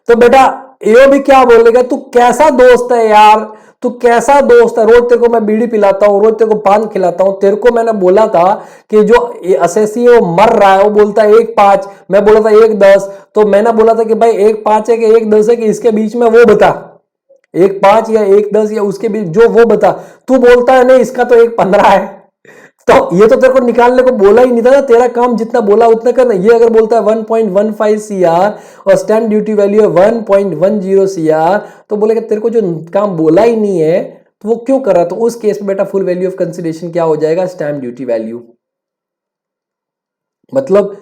तो बेटा एओ भी क्या बोलेगा, तू कैसा दोस्त है यार, तू कैसा दोस्त है, रोज तेरे को मैं बीड़ी पिलाता हूं, रोज तेरे को पान खिलाता हूं, तेरे को मैंने बोला था कि जो असेसी है वो मर रहा है, वो बोलता है 1,05,00,000, मैं बोला था 1,10,00,000, तो मैंने बोला था कि भाई 1,05,00,000 है कि 1,10,00,000 है कि इसके बीच में वो बता, 1,05,00,000 या 1,10,00,000 या उसके बीच जो वो बता, तू बोलता है नहीं इसका तो 1,15,00,000 है, तो ये तो तेरे को निकालने को बोला ही नहीं था ना, तेरा काम जितना बोला उतना करना। ये अगर बोलता है 1.15 CR और स्टैंप ड्यूटी वैल्यू है 1.10 CR, तो बोलेगा तेरे को जो काम बोला ही नहीं है तो वो क्यों कर रहा, तो उस केस में बेटा फुल वैल्यू ऑफ कंसिडरेशन क्या हो जाएगा, स्टैंप ड्यूटी वैल्यू। मतलब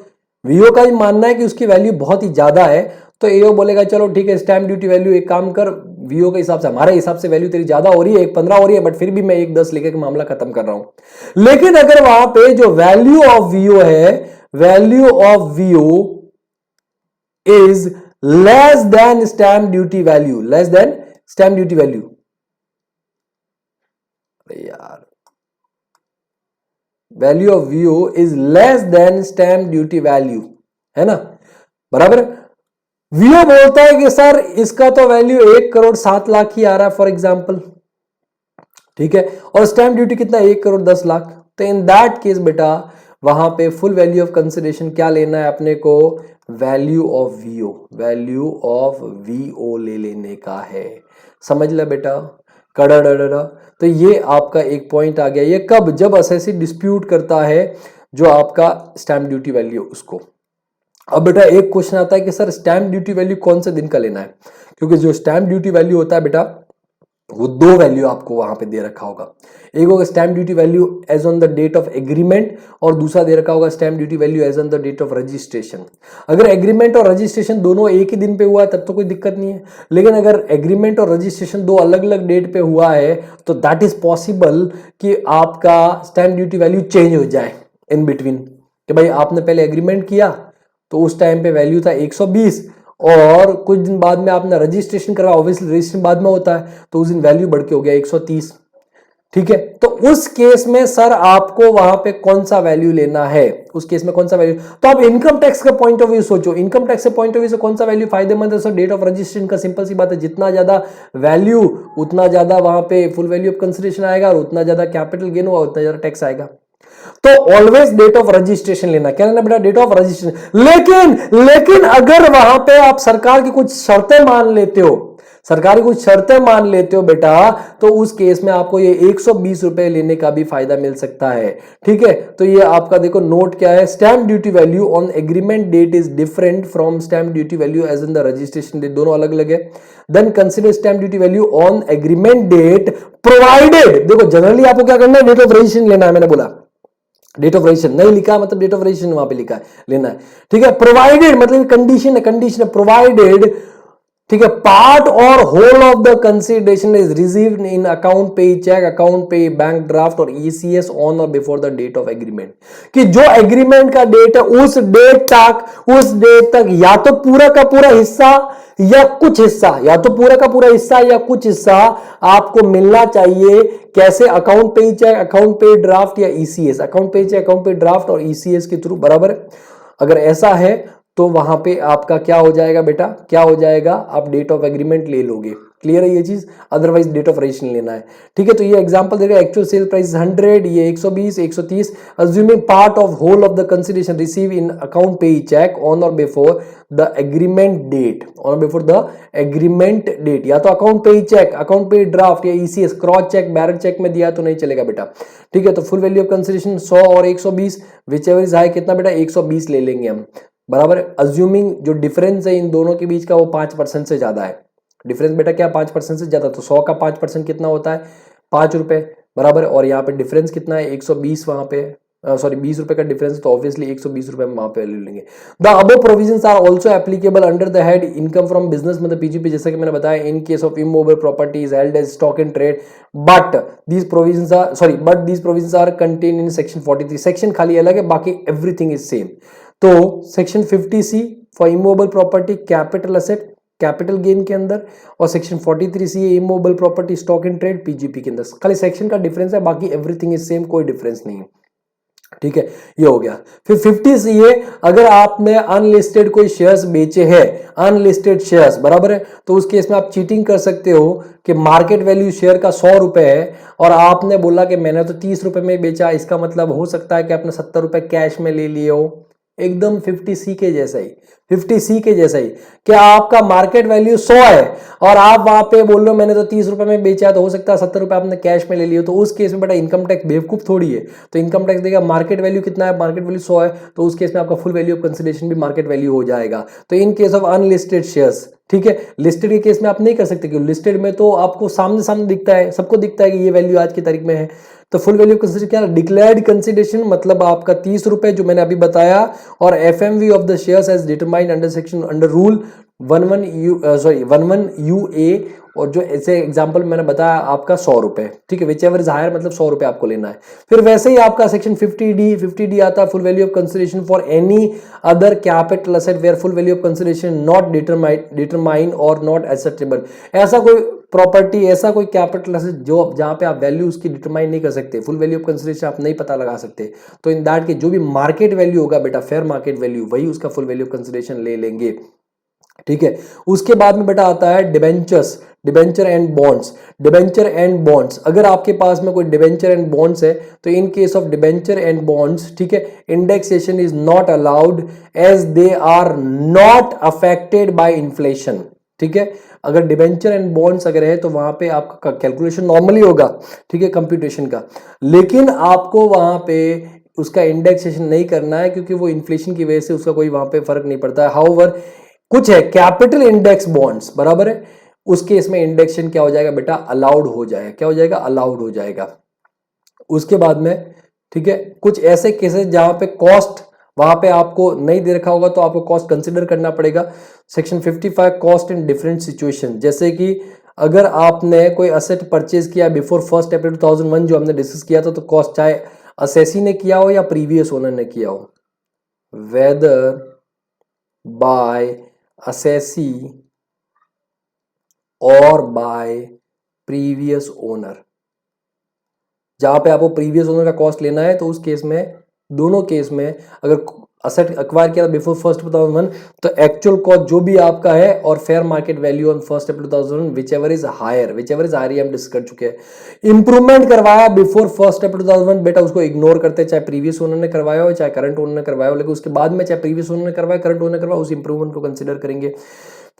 वीओ का ही मानना है कि उसकी वैल्यू बहुत ही ज्यादा है, तो एओ बोलेगा चलो ठीक है स्टैंप ड्यूटी वैल्यू एक काम कर, वीओ के हिसाब से, हमारे हिसाब से वैल्यू तेरी ज्यादा हो रही है, 1,15 हो रही है, बट फिर भी मैं 1,10 लेकर मामला खत्म कर रहा हूं। लेकिन अगर वहां पे जो वैल्यू ऑफ वीओ है, value of VO is less than stamp duty value, less than stamp duty value, यार value of VO is less than stamp duty value, है ना, बराबर। वीओ बोलता है कि सर इसका तो वैल्यू 1,07,00,000 ही आ रहा है फॉर एग्जाम्पल, ठीक है। और स्टैंप ड्यूटी कितना, 1,10,00,000। तो इन दैट केस बेटा वहां पे फुल वैल्यू ऑफ कंसिडरेशन क्या लेना है अपने को, value of VO, value of VO ले लेने का है। समझ ले बेटा, कड़ा। तो ये आपका एक पॉइंट आ गया। ये कब, जब असेसी डिस्प्यूट करता है जो आपका स्टैंप ड्यूटी वैल्यू उसको। अब बेटा एक क्वेश्चन आता है कि सर स्टैंप ड्यूटी वैल्यू कौन से दिन का लेना है, क्योंकि जो स्टैंप ड्यूटी वैल्यू होता है बेटा वो दो वैल्यू आपको वहां पे दे रखा होगा। एक होगा stamp duty value as on the date of agreement, और दूसरा दे रखा होगा stamp duty value as on the date of registration. अगर एग्रीमेंट और रजिस्ट्रेशन दोनों एक ही दिन पे हुआ है तब तो कोई दिक्कत नहीं है, लेकिन अगर एग्रीमेंट और रजिस्ट्रेशन दो अलग अलग डेट पे हुआ है तो दैट इज पॉसिबल कि आपका स्टैंप ड्यूटी वैल्यू चेंज हो जाए इन बिटवीन, कि भाई आपने पहले एग्रीमेंट किया तो उस टाइम पे वैल्यू था 120, और कुछ दिन बाद में आपने रजिस्ट्रेशन करवाया, ऑब्वियसली रजिस्ट्रेशन बाद में होता है, तो उस दिन वैल्यू बढ़ के हो गया 130। ठीक है, तो उस केस में सर आपको वहां पे कौन सा वैल्यू लेना है, उस केस में कौन सा वैल्यू। तो आप इनकम टैक्स का पॉइंट ऑफ व्यू सोचो, इनकम टैक्स के पॉइंट ऑफ व्यू से कौन सा वैल्यू फायदेमंद है। सर डेट ऑफ रजिस्ट्रेशन का, सिंपल सी बात है, जितना ज्यादा वैल्यू उतना ज्यादा वहां पे फुल वैल्यू ऑफ कंसिडरेशन आएगा, और उतना ज्यादा कैपिटल गेन होगा उतना ज्यादा टैक्स आएगा। तो ऑलवेज डेट ऑफ रजिस्ट्रेशन लेना, क्या लेना बेटा, डेट ऑफ रजिस्ट्रेशन। लेकिन अगर वहां पे आप सरकार की कुछ शर्तें मान लेते हो, सरकार की कुछ शर्तें मान लेते हो बेटा, तो उस केस में आपको ये 120 रुपए लेने का भी फायदा मिल सकता है। ठीक है, तो ये आपका देखो नोट क्या है, stamp duty value on agreement date is different from stamp duty value as in the registration date, दोनों अलग अलग है। Then consider stamp duty value on agreement date provided, देखो जनरली आपको क्या करना है, डेट ऑफ रजिस्ट्रेशन लेना है, मैंने बोला डेट ऑफ रजिस्ट्रेशन नहीं लिखा मतलब डेट ऑफ रजिस्ट्रेशन वहां पे लिखा है, लेना है। ठीक है, प्रोवाइडेड मतलब कंडीशन है, कंडीशन है प्रोवाइडेड। ठीक है, part or whole of the consideration is received in account payee cheque, account payee bank draft or ECS on or before the date of agreement, कि जो एग्रीमेंट का डेट है उस डेट तक या तो पूरा का पूरा हिस्सा या कुछ हिस्सा, या तो पूरा का पूरा हिस्सा या कुछ हिस्सा आपको मिलना चाहिए। कैसे, account payee cheque, account payee draft या ECS, account payee cheque, account payee draft or ECS के थ्रू, बराबर है। अगर ऐसा है तो वहां पे आपका क्या हो जाएगा बेटा, क्या हो जाएगा, आप डेट ऑफ एग्रीमेंट ले लोगे। क्लियर है ये चीज, अदरवाइज डेट ऑफ रजिस्ट्रेशन लेना है। ठीक है, तो ये एग्जांपल देगा, एक्चुअल सेल प्राइस 100, ये 120, 130, assuming part of whole of the consideration receive in account payee cheque on or before the agreement date, on before the agreement date, या तो account payee cheque, account payee draft या ECS, cross cheque, balance cheque में दिया तो नहीं चलेगा बेटा। ठीक है, तो फुल वैल्यू ऑफ कंसिडरेशन 100 और 120, विच एवर इज हाई, कितना बेटा 120 ले लेंगे हम, बराबर है। अज्यूमिंग जो डिफरेंस है इन दोनों के बीच का वो 5% से ज्यादा है, डिफरेंस बेटा क्या 5% से ज्यादा, तो 100 का 5% कितना होता है, 5 रुपए, बराबर। और यहाँ पे डिफरेंस कितना है 120, वहां पे सॉरी 20 रुपए का डिफरेंस, तो ऑब्वियसली 120 रुपए हम वहां पे ले लेंगे। The above provisions are also applicable under the head income from business, मतलब पीजीपी, जैसा कि मैंने बताया, in case of immovable properties held as stock in trade, but these provisions are contain in section 43, section खाली अलग है, बाकी everything is same. तो section 50C for immovable property capital asset, capital gain के अंदर, और section 43C immovable property stock in trade PGP के अंदर, खाली सेक्शन का डिफरेंस है, बाकी एवरीथिंग इज सेम, कोई डिफरेंस नहीं है। ठीक है, ये हो गया। फिर 50C है, अगर आपने अनलिस्टेड कोई शेयर्स बेचे हैं, अनलिस्टेड शेयर्स, बराबर है, तो उस केस में आप चीटिंग कर सकते हो कि मार्केट वैल्यू शेयर का 100 रुपए है और आपने बोला कि मैंने तो 30 रुपए में बेचा, इसका मतलब हो सकता है कि आपने 70 रुपए कैश में ले लिए हो, एकदम 50C के जैसा ही, 50C के जैसा ही। क्या आपका मार्केट वैल्यू 100 है और आप वहां पे बोल रहे हो मैंने तो 30 रुपए में बेचा, तो हो सकता है 70 रुपए आपने कैश में ले लियो, तो उस केस में बेटा इनकम टैक्स बेवकूफ थोड़ी है, तो इनकम टैक्स देगा मार्केट वैल्यू कितना है, मार्केट वैल्यू 100 है, तो उस केस में आपका फुल वैल्यू ऑफ कंसिडरेशन भी मार्केट वैल्यू हो जाएगा। तो in case of unlisted shares, ठीक है, लिस्टेड के केस में आप नहीं कर सकते, क्योंकि लिस्टेड में तो आपको सामने सामने दिखता है, सबको दिखता है कि ये वैल्यू आज की तारीख में है। तो फुल वैल्यू कंसिडरेशन क्या है, डिक्लेयर्ड कंसिडरेशन, मतलब आपका 30 रुपए जो मैंने अभी बताया, और FMV of the shares as determined under section under rule 11UA, और जो ऐसे एग्जांपल मैंने बताया आपका 100 रुपए, ठीक है, विच एवर इज हायर मतलब 100 रुपए आपको लेना है। फिर वैसे ही आपका सेक्शन 50D आता है, full value of consideration for any other capital asset where full value of consideration not determine or not ascertainable, ऐसा कोई प्रॉपर्टी, ऐसा कोई कैपिटल असेट जो जहां पे आप वैल्यू उसकी डिटरमाइन नहीं कर सकते, फुल वैल्यू ऑफ कंसिडरेशन आप नहीं पता लगा सकते, तो इन दैट के जो भी मार्केट वैल्यू होगा बेटा, फेयर मार्केट वैल्यू, वही उसका फुल वैल्यू ऑफ कंसिडरेशन ले लेंगे। ठीक है, उसके बाद में बेटा आता है debentures. Debenture and bonds, debenture and bonds, अगर आपके पास में कोई डिबेंचर एंड बॉन्ड्स है तो in case of debenture and bonds, ठीक है, indexation is not allowed as they are not affected by inflation, ठीक है। अगर डिबेंचर एंड बॉन्ड्स अगर है तो वहां पे आपका कैलकुलेशन नॉर्मली होगा, ठीक है, कंप्यूटेशन का, लेकिन आपको वहां पे उसका इंडेक्सेशन नहीं करना है क्योंकि वो इन्फ्लेशन की वजह से उसका कोई वहां पे फर्क नहीं पड़ता है। हाउएवर कुछ है कैपिटल इंडेक्स बॉन्ड्स, बराबर है, उस केस में इंडेक्सेशन क्या हो जाएगा बेटा, अलाउड हो जाएगा, क्या हो जाएगा, अलाउड हो जाएगा। उसके बाद में, ठीक है, कुछ ऐसे केसेस जहां पे कॉस्ट वहां पे आपको नहीं दे रखा होगा तो आपको कॉस्ट कंसिडर करना पड़ेगा। Section 55 cost in different situation, जैसे कि अगर आपने कोई असेट परचेज किया बिफोर 1 अप्रैल 2001 जो हमने डिस्कस किया था, तो कॉस्ट चाहे असेसी ने किया हो या प्रीवियस ओनर ने किया हो, वेदर बाय असेसी और बाय प्रीवियस ओनर, जहां पे आपको प्रीवियस ओनर का कॉस्ट लेना है तो उस केस में, दोनों केस में अगर असेट एक्वायर किया बिफोर 1 अप्रैल 2001 तो एक्चुअल कॉस्ट जो भी आपका है और fair market value on 1 April 2001 whichever is higher, whichever is higher हम डिस्कस कर चुके हैं। इंप्रूवमेंट करवाया बिफोर 1 अप्रैल 2001 बेटा उसको इग्नोर करते हैं, चाहे प्रीवियस ओनर ने करवाया हो चाहे करंट ओनर ने करवाया हो, लेकिन उसके बाद में चाहे प्रीवियस ओनर ने करवाया करंट ओनर ने करवाया उस इंप्रूवमेंट को कंसिडर करेंगे।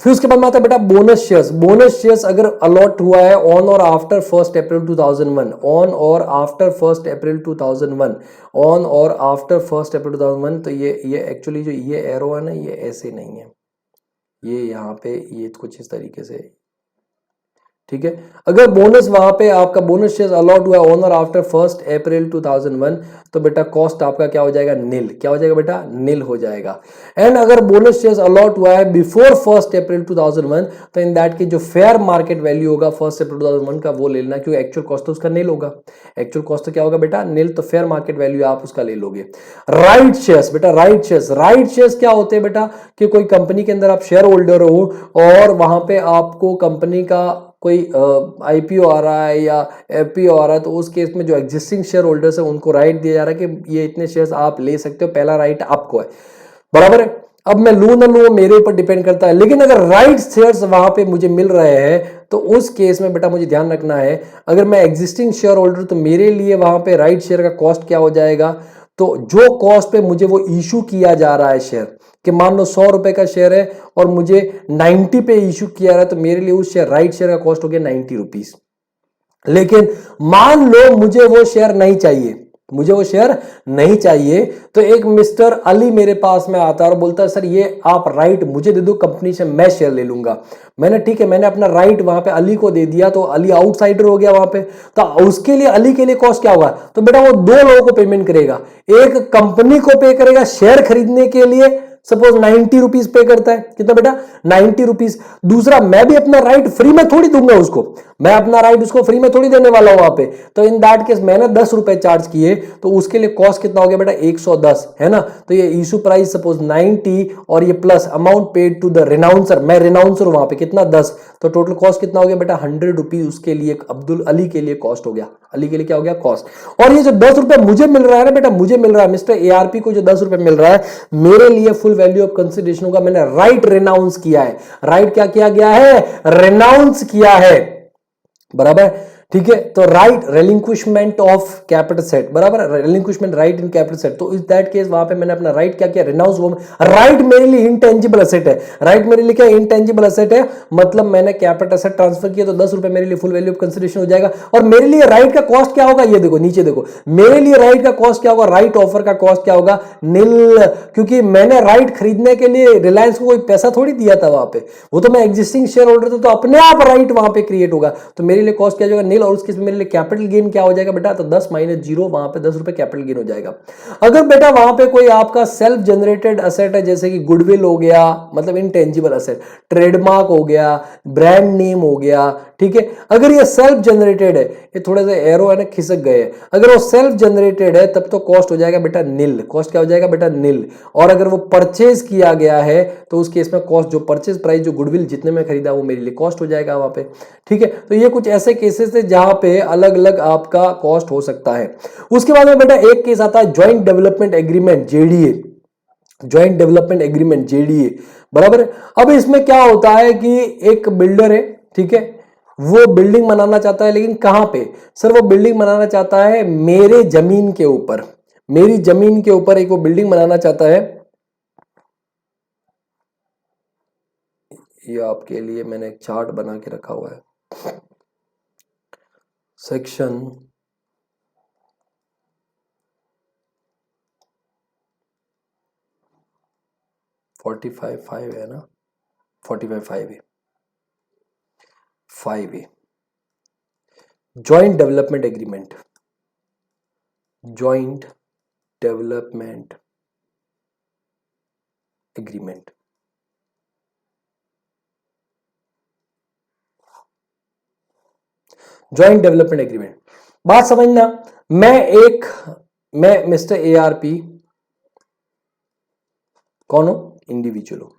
फिर उसके बाद में आता है बेटा बोनस शेयर्स, बोनस शेयर्स अगर अलॉट हुआ है ऑन और आफ्टर 1 अप्रैल 2001, ऑन और आफ्टर 1 अप्रैल 2001, ऑन और आफ्टर 1 अप्रैल 2001, तो ये एक्चुअली जो ये एरो है ना ये ऐसे नहीं है, ये यहाँ पे ये कुछ इस तरीके से, ठीक है। अगर बोनस वहां पे आपका बोनस शेयर्स अलॉट हुआ ऑन और आफ्टर 1 अप्रैल 2001 तो बेटा कॉस्ट आपका क्या हो जाएगा, नील, क्या हो जाएगा बेटा, नील हो जाएगा। एंड अगर बोनस शेयर्स अलॉट हुआ है बिफोर 1 अप्रैल 2001 तो इन दैट की जो फेयर मार्केट वैल्यू होगा 1 अप्रैल 2001 का वो ले लेना, क्योंकि एक्चुअल कॉस्ट तो उसका नील होगा, एक्चुअल कॉस्ट तो क्या होगा बेटा, नील, तो फेयर मार्केट वैल्यू आप उसका ले लोगे। राइट शेयर्स बेटा, राइट शेयर्स, राइट शेयर्स क्या होते हैं बेटा कि कोई कंपनी के अंदर आप शेयर होल्डर हो और वहां पे आपको कंपनी का कोई आईपीओ आ रहा है या एफपीओ आ रहा है तो उस केस में जो एग्जिस्टिंग शेयर होल्डर्स है उनको राइट दिया जा रहा है कि ये इतने शेयर्स आप ले सकते हो, पहला राइट आपको है, बराबर है। अब मैं लू ना लू मेरे ऊपर डिपेंड करता है, लेकिन अगर राइट शेयर्स वहां पे मुझे मिल रहे हैं तो उस केस में बेटा मुझे ध्यान रखना है, अगर मैं एग्जिस्टिंग शेयर होल्डर तो मेरे लिए वहां पे राइट शेयर का कॉस्ट क्या हो जाएगा, तो जो कॉस्ट पे मुझे वो इशू किया जा रहा है शेयर, कि मान लो 100 रुपए का शेयर है और मुझे 90 पे इशू किया रहा है तो मेरे लिए उस शेयर राइट शेयर का कॉस्ट हो गया 90 रुपीस। लेकिन मान लो मुझे वो शेयर नहीं चाहिए, मुझे वो शेयर नहीं चाहिए, तो एक मिस्टर अली मेरे पास में आता है और बोलता है सर ये आप राइट मुझे दे दो, कंपनी से मैं शेयर ले लूंगा। मैंने ठीक है, मैंने अपना राइट वहां पे अली को दे दिया तो अली आउटसाइडर हो गया वहां पे, तो उसके लिए अली के लिए कॉस्ट क्या होगा, तो बेटा वो दो लोगों को पेमेंट करेगा, एक कंपनी को पे करेगा शेयर खरीदने के लिए, सपोज 90 रुपीज पे करता है, कितना बेटा 90 रुपीज। दूसरा मैं भी अपना राइट फ्री में थोड़ी दूंगा उसको, मैं अपना राइट उसको फ्री में थोड़ी देने वाला हूं वहां पे, तो इन दैट केस मैंने 10 रुपए चार्ज किए तो उसके लिए कॉस्ट कितना हो गया बेटा 110, है ना। तो ये इशू प्राइस सपोज 90 और ये plus amount paid to the renouncer, मैं रिनाउंसर वहां पे कितना 10, तो टोटल कॉस्ट कितना हो गया बेटा 100 रुपीज उसके लिए, अब्दुल अली के लिए कॉस्ट हो गया, अली के लिए क्या हो गया कॉस्ट। और ये जो 10 रुपए मुझे मिल रहा है ना बेटा, मुझे मिल रहा है मिस्टर एआरपी को जो 10 रुपए मिल रहा है मेरे लिए फुल वैल्यू ऑफ कंसिडरेशन होगा, मैंने राइट रिनाउंस किया है, राइट क्या किया गया है, रिनाउंस किया है, बराबर, ठीक है। तो राइट रिलिंक्विशमेंट ऑफ कैपिटल सेट, बराबर, रिलिंक्विशमेंट राइट इन कैपिटल सेट, तो इस दैट केस वहां पे मैंने अपना राइट क्या किया, रिनाउंस। वो राइट मेरे लिए इंटेंजिबल एसेट है, राइट मेरे लिए क्या इंटेंजिबल एसेट है, मतलब मैंने कैपिटल एसेट ट्रांसफर किया तो 10 रुपए मेरे लिए फुल वैल्यू ऑफ कंसिडरेशन हो जाएगा। और मेरे लिए राइट का कॉस्ट क्या होगा, ये देखो नीचे देखो, मेरे लिए राइट का कॉस्ट क्या होगा, राइट ऑफर का कॉस्ट क्या होगा, नील, क्योंकि मैंने राइट खरीदने के लिए रिलायंस को कोई पैसा थोड़ी दिया था वहां पे, वो तो मैं एग्जिस्टिंग शेयर होल्डर था, तो अपने आप राइट वहां पे क्रिएट होगा, तो मेरे लिए कॉस्ट क्या होगा नील, और उसके मेरे लिए कैपिटल गेन क्या हो जाएगा बेटा, तो 10 माइनस 0, वहां पे 10 रुपए कैपिटल गेन हो जाएगा। अगर बेटा वहां पे कोई आपका सेल्फ जनरेटेड एसेट है, जैसे कि गुडविल हो गया, मतलब इनटेंजिबल एसेट, ट्रेडमार्क हो गया, ब्रांड नेम हो गया, ठीक है, अगर ये सेल्फ जनरेटेड है, ये थोड़े से एरो है ना खिसक गए, अगर वो सेल्फ जनरेटेड है तब तो कॉस्ट हो जाएगा बेटा नील, कॉस्ट क्या हो जाएगा बेटा नील। और अगर वो परचेज किया गया है तो उस केस में कॉस्ट, जो परचेज प्राइस जो गुडविल जितने में खरीदा वो मेरे लिए कॉस्ट हो जाएगा वहां पे, ठीक है। तो ये कुछ ऐसे केसेस है जहां पे अलग अलग आपका कॉस्ट हो सकता है। उसके बाद में बेटा एक केस आता है joint development agreement, JDA, joint development agreement JDA, बराबर है। अब इसमें क्या होता है कि एक बिल्डर है, ठीक है, वो बिल्डिंग बनाना चाहता है, लेकिन कहां पे सर? वो बिल्डिंग बनाना चाहता है मेरे जमीन के ऊपर, मेरी जमीन के ऊपर एक वो बिल्डिंग बनाना चाहता है। ये आपके लिए मैंने एक चार्ट बना के रखा हुआ है। सेक्शन 45(5) है ना, 45(5) 5A, joint development agreement, joint development agreement. Joint development agreement, बात समझना। मैं मिस्टर ARP कौन हो? इंडिविजुअल हो।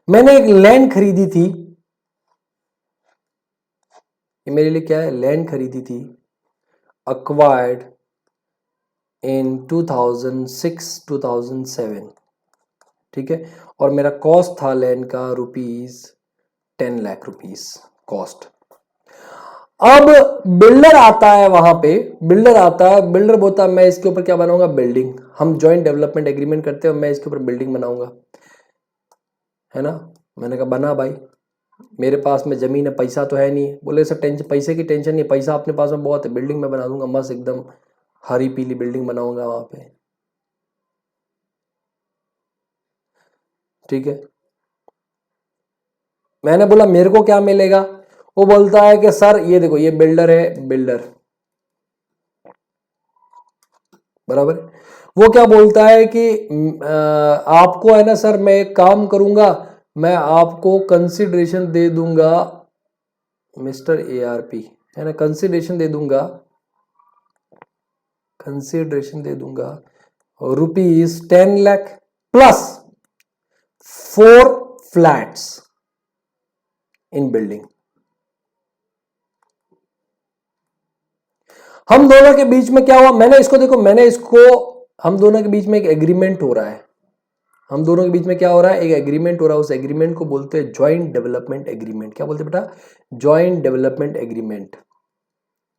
मैंने एक लैंड खरीदी थी, ये मेरे लिए क्या है? लैंड खरीदी थी, अक्वायर्ड इन 2006-2007, ठीक है। और मेरा कॉस्ट था लैंड का ₹10 लाख कॉस्ट। अब बिल्डर आता है, वहां पे बिल्डर आता है, बिल्डर बोलता है मैं इसके ऊपर क्या बनाऊंगा? बिल्डिंग। हम जॉइंट डेवलपमेंट एग्रीमेंट करते हैं, मैं इसके ऊपर बिल्डिंग बनाऊंगा, है ना। मैंने कहा बना भाई, मेरे पास में जमीन है, पैसा तो है नहीं। बोले सर टेंशन, पैसे की टेंशन नहीं, पैसा अपने पास में बहुत है, बिल्डिंग में बना दूंगा मस्त एकदम, हरी पीली बिल्डिंग बनाऊंगा वहां पे, ठीक है। मैंने बोला मेरे को क्या मिलेगा? वो बोलता है कि सर ये देखो, ये बिल्डर है, बिल्डर बराबर है। वो क्या बोलता है कि आपको है ना सर, मैं एक काम करूंगा, मैं आपको कंसिडरेशन दे दूंगा मिस्टर ARP, है ना, कंसिडरेशन दे दूंगा, कंसिडरेशन दे दूंगा ₹10 लाख प्लस 4 फ्लैट्स इन बिल्डिंग। हम दोनों के बीच में क्या हुआ? मैंने इसको देखो, हम दोनों के बीच में एक एग्रीमेंट हो रहा है, हम दोनों के बीच में क्या हो रहा है? एक एग्रीमेंट हो रहा है। उस एग्रीमेंट को बोलते हैं जॉइंट डेवलपमेंट एग्रीमेंट। क्या बोलते हैं बेटा? Joint development agreement,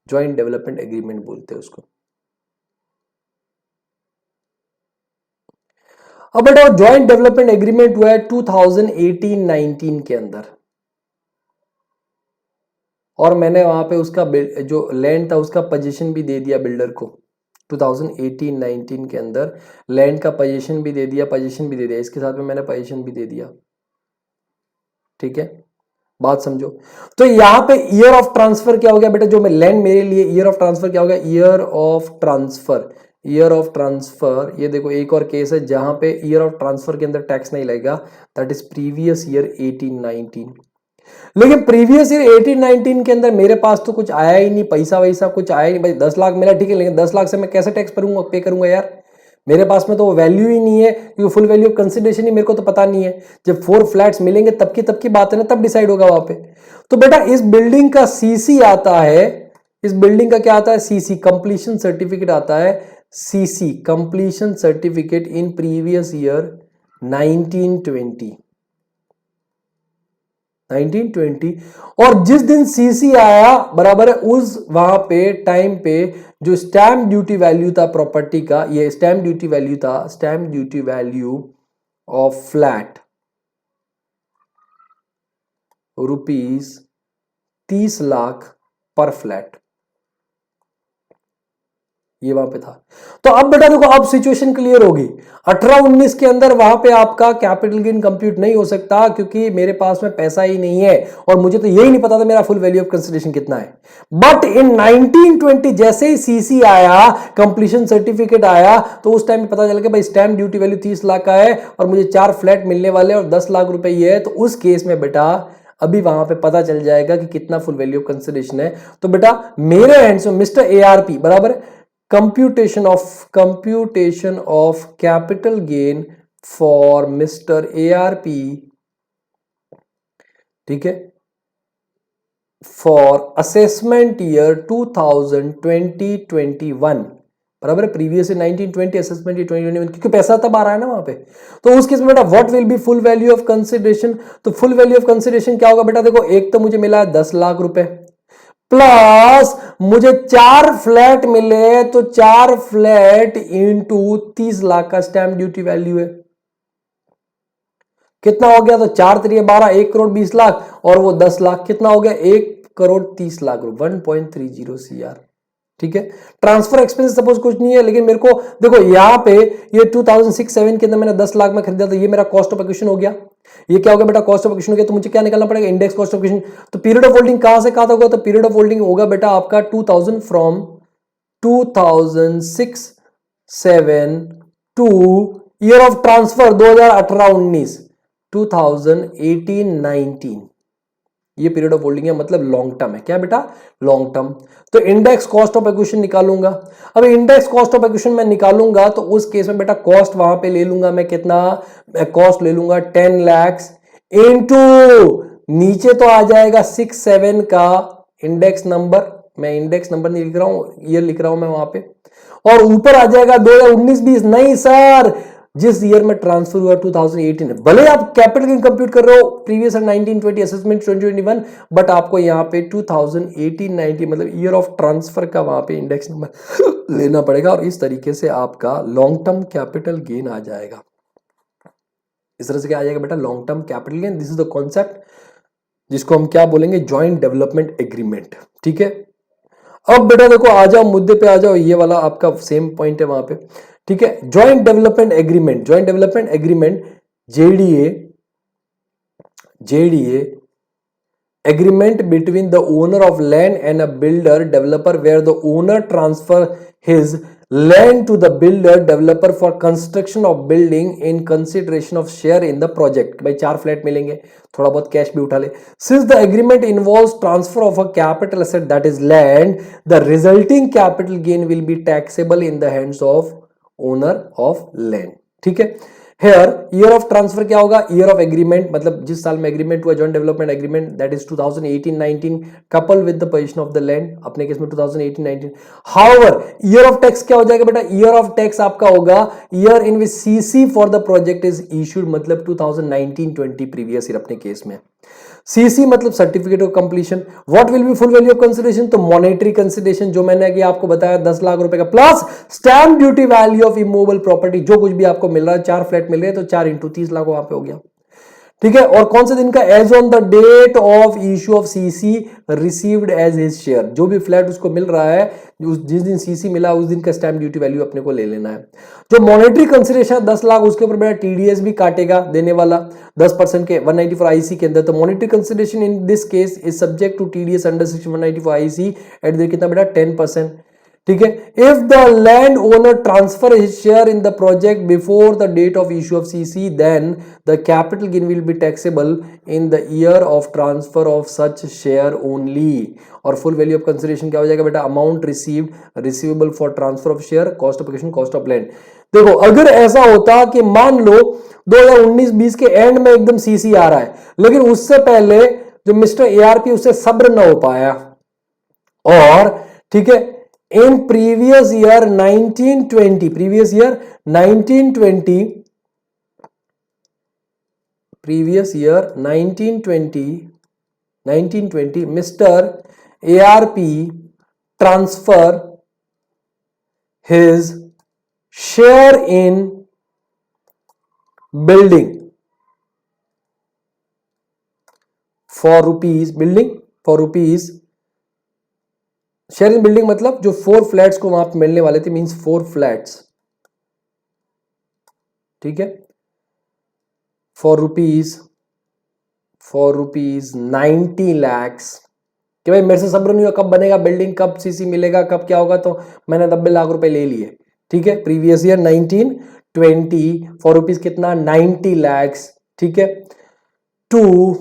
joint development agreement बोलते हैं उसको। अब बेटा जॉइंट डेवलपमेंट एग्रीमेंट हुआ है 2018-19 के अंदर, और मैंने वहां पे उसका जो लैंड था उसका पोजीशन भी दे दिया बिल्डर को। 2018-19 के अंदर लैंड का पोजीशन भी दे दिया, पोजीशन भी दे दिया, इसके साथ में मैंने पोजीशन भी दे दिया, ठीक है। बात समझो। तो यहां पे ईयर ऑफ ट्रांसफर क्या हो गया बेटा? जो मैं लैंड मेरे लिए ईयर ऑफ ट्रांसफर क्या हो गया? Year of transfer, year of transfer. ये देखो एक और केस है जहां पे ईयर ऑफ ट्रांसफर के अंदर टैक्स नहीं लगेगा, दैट इज प्रीवियस ईयर 18-19। लेकिन प्रीवियस ईयर 18-19 के अंदर मेरे पास तो कुछ आया ही नहीं, पैसा वैसा कुछ आया ही नहीं भाई। 10 लाख मिला, ठीक है, लेकिन 10 लाख से मैं कैसे टैक्स पे करूंगा यार? मेरे पास में तो वैल्यू ही नहीं है, क्योंकि फुल वैल्यू ऑफ कंसिडरेशन ही मेरे को तो पता नहीं है। जब 4 फ्लैट्स मिलेंगे तब की बात है ना, तब डिसाइड होगा वहां पे। तो बेटा इस बिल्डिंग का CC आता है, इस बिल्डिंग का क्या आता है? CC, कंप्लीशन सर्टिफिकेट आता है। CC, completion certificate in previous year 1920, 1920। और जिस दिन CC आया बराबर है, उस वहां पे टाइम पे जो स्टैंप ड्यूटी वैल्यू था प्रॉपर्टी का, ये स्टैंप ड्यूटी वैल्यू था, stamp duty value of flat ₹30 lakh पर फ्लैट, ये वहां पे था। तो अब बेटा देखो, अब सिचुएशन क्लियर होगी। 18-19 के अंदर वहां पे आपका कैपिटल गेन कंप्यूट नहीं हो सकता, क्योंकि मेरे पास में पैसा ही नहीं है, और मुझे तो यही नहीं पता था मेरा फुल वैल्यू ऑफ कंसिडरेशन कितना है। बट इन 1920 जैसे ही CC आया, कंप्लीशन सर्टिफिकेट आया, तो उस टाइम में पता चल गया भाई स्टैंप ड्यूटी वैल्यू 30 लाख का है, और मुझे 4 फ्लैट मिलने वाले और 10 लाख रुपए ये है। तो उस केस में बेटा अभी वहां पे पता चल जाएगा कि कितना फुल वैल्यू ऑफ कंसिडरेशन है। तो बेटा मेरे हैंड्स में मिस्टर ARP बराबर computation of capital gain for Mr. ARP, ठीक है, for assessment year 2020-21, बराबर है। प्रीवियस 1920 असेसमेंट 2021, क्योंकि पैसा तब आ रहा है ना वहां पे। तो उस केस में बेटा what will B full value of consideration, तो फुल वैल्यू ऑफ कंसिडरेशन क्या होगा बेटा, देखो एक तो मुझे मिला है 10 लाख रुपए, प्लस मुझे 4 फ्लैट मिले, तो 4 फ्लैट इंटू 30 लाख का स्टैंप ड्यूटी वैल्यू है। कितना हो गया, तो 4 3 12, 1 करोड़ 20 लाख, और वो 10 लाख, कितना हो गया, 1 करोड़ 30 लाख रुपए, 1.30 CR। ठीक है। ट्रांसफर एक्सपेंस सपोज कुछ नहीं है, लेकिन मेरे को देखो यहां पे ये 2006-7 के अंदर मैंने 10 लाख में खरीदा, तो ये मेरा कॉस्ट ऑफ एक्विजिशन हो गया। ये क्या हो गया बेटा, कॉस्ट ऑफ एक्विजिशन हो गया। तो मुझे क्या निकालना पड़ेगा, इंडेक्स कॉस्ट ऑफ एक्विजिशन। तो पीरियड ऑफ होल्डिंग कहां से कहां तक होगा, तो पीरियड ऑफ होल्डिंग होगा बेटा आपका 2000 from 2006-7 two year of transfer 2018-19, 2018-19, ये पीरियड ऑफ होल्डिंग है, मतलब लॉन्ग टर्म है। क्या बेटा, लॉन्ग टर्म। तो इंडेक्स कॉस्ट ऑफ एक्विजिशन निकालूंगा। अब इंडेक्स कॉस्ट ऑफ एक्विजिशन मैं निकालूंगा, तो उस केस में बेटा कॉस्ट वहां पे ले लूंगा मैं, कितना, मैं कॉस्ट ले लूंगा 10 लाख इंटू, नीचे तो आ जाएगा 6-7 का इंडेक्स नंबर, मैं इंडेक्स नंबर नहीं लिख रहा हूं, ईयर लिख रहा हूं मैं वहां पे, और ऊपर आ जाएगा 2019-20, नहीं सर, जिस ईयर में ट्रांसफर हुआ 2018, भले आप कैपिटल गेन कंप्यूट कर रहे हो प्रीवियस 1920 असेसमेंट 2021, बट आपको यहां पे 2018-19 मतलब ईयर ऑफ ट्रांसफर का वहां पे इंडेक्स नंबर लेना पड़ेगा, और इस तरीके से आपका लॉन्ग टर्म कैपिटल गेन आ जाएगा। इस तरह से क्या आ जाएगा बेटा, long term capital gain. This is the concept जिसको हम क्या बोलेंगे, जॉइंट डेवलपमेंट एग्रीमेंट। ठीक है। अब बेटा देखो आ जाओ मुद्दे पे आ जाओ, ये वाला आपका सेम पॉइंट है वहां पे। ठीक है। Joint development agreement, joint development agreement, JDA, JDA agreement between the owner of land and a builder developer where the owner transfer his land to the builder developer for construction of building in consideration of share in the project। भाई 4 flat मिलेंगे, थोड़ा बहुत cash भी उठा ले। Since the agreement involves transfer of a capital asset that is land, the resulting capital gain will be taxable in the hands of owner of land। ठीक है। Hair year of transfer क्या होगा, year of agreement, मतलब जिस साल में agreement हुआ joint development agreement, that is 2018-19 couple with the position of the land, अपने केस में 2018-19। हाउएवर ईयर ऑफ टैक्स क्या हो जाएगा बेटा, ईयर ऑफ टैक्स आपका होगा year in which CC for the project is issued, मतलब 2019-20 प्रीवियस ईयर अपने केस में। सीसी मतलब certificate of completion. What will B full value of consideration, तो मॉनेटरी कंसिडरेशन जो मैंने अभी आपको बताया 10 लाख रुपए का, plus stamp duty value of immovable property, जो कुछ भी आपको मिल रहा है, 4 फ्लैट मिल रहे हैं तो 4 इंटू 30 लाख वहां पे हो गया। ठीक है। और कौन से दिन का, as on the date of issue of CC received as his share, जो भी फ्लैट उसको मिल रहा है, जिस दिन सीसी मिला उस दिन का स्टैंप ड्यूटी वैल्यू अपने को ले लेना है। जो मॉनेटरी कंसिडरेशन 10 लाख, उसके ऊपर बेटा टीडीएस भी काटेगा देने वाला 10% के 194 आईसी के अंदर। तो monetary consideration in this case is subject to TDS under section 194 IC at the कितना बेटा 10%। ठीक है। If the land owner transfer his share in the project before the date of issue of CC, then the capital gain will be taxable in the year of transfer of such share only. और full value of consideration क्या हो जाएगा बेटा, amount received receivable for transfer of share, cost of acquisition, cost of land. देखो अगर ऐसा होता कि मान लो 2019-20 के एंड में एकदम सीसी आ रहा है, लेकिन उससे पहले जो मिस्टर एआरपी उससे सब्र ना हो पाया, और ठीक है in previous year 1920 previous year 1920 previous year 1920 Mr. ARP transfer his share in building for rupees, building for rupees, share in building मतलब जो 4 फ्लैट्स को वहां पे मिलने वाले थे, मींस 4 फ्लैट्स। ठीक है। फॉर रुपीज 90 लाख, कि भाई मेरे से सब्र नहीं हुआ, कब बनेगा बिल्डिंग, कब सीसी मिलेगा, कब क्या होगा, तो मैंने 90 लाख रुपए ले लिए। ठीक है। प्रीवियस ईयर 1920 फॉर रुपीज कितना 90 लाख। ठीक है। टू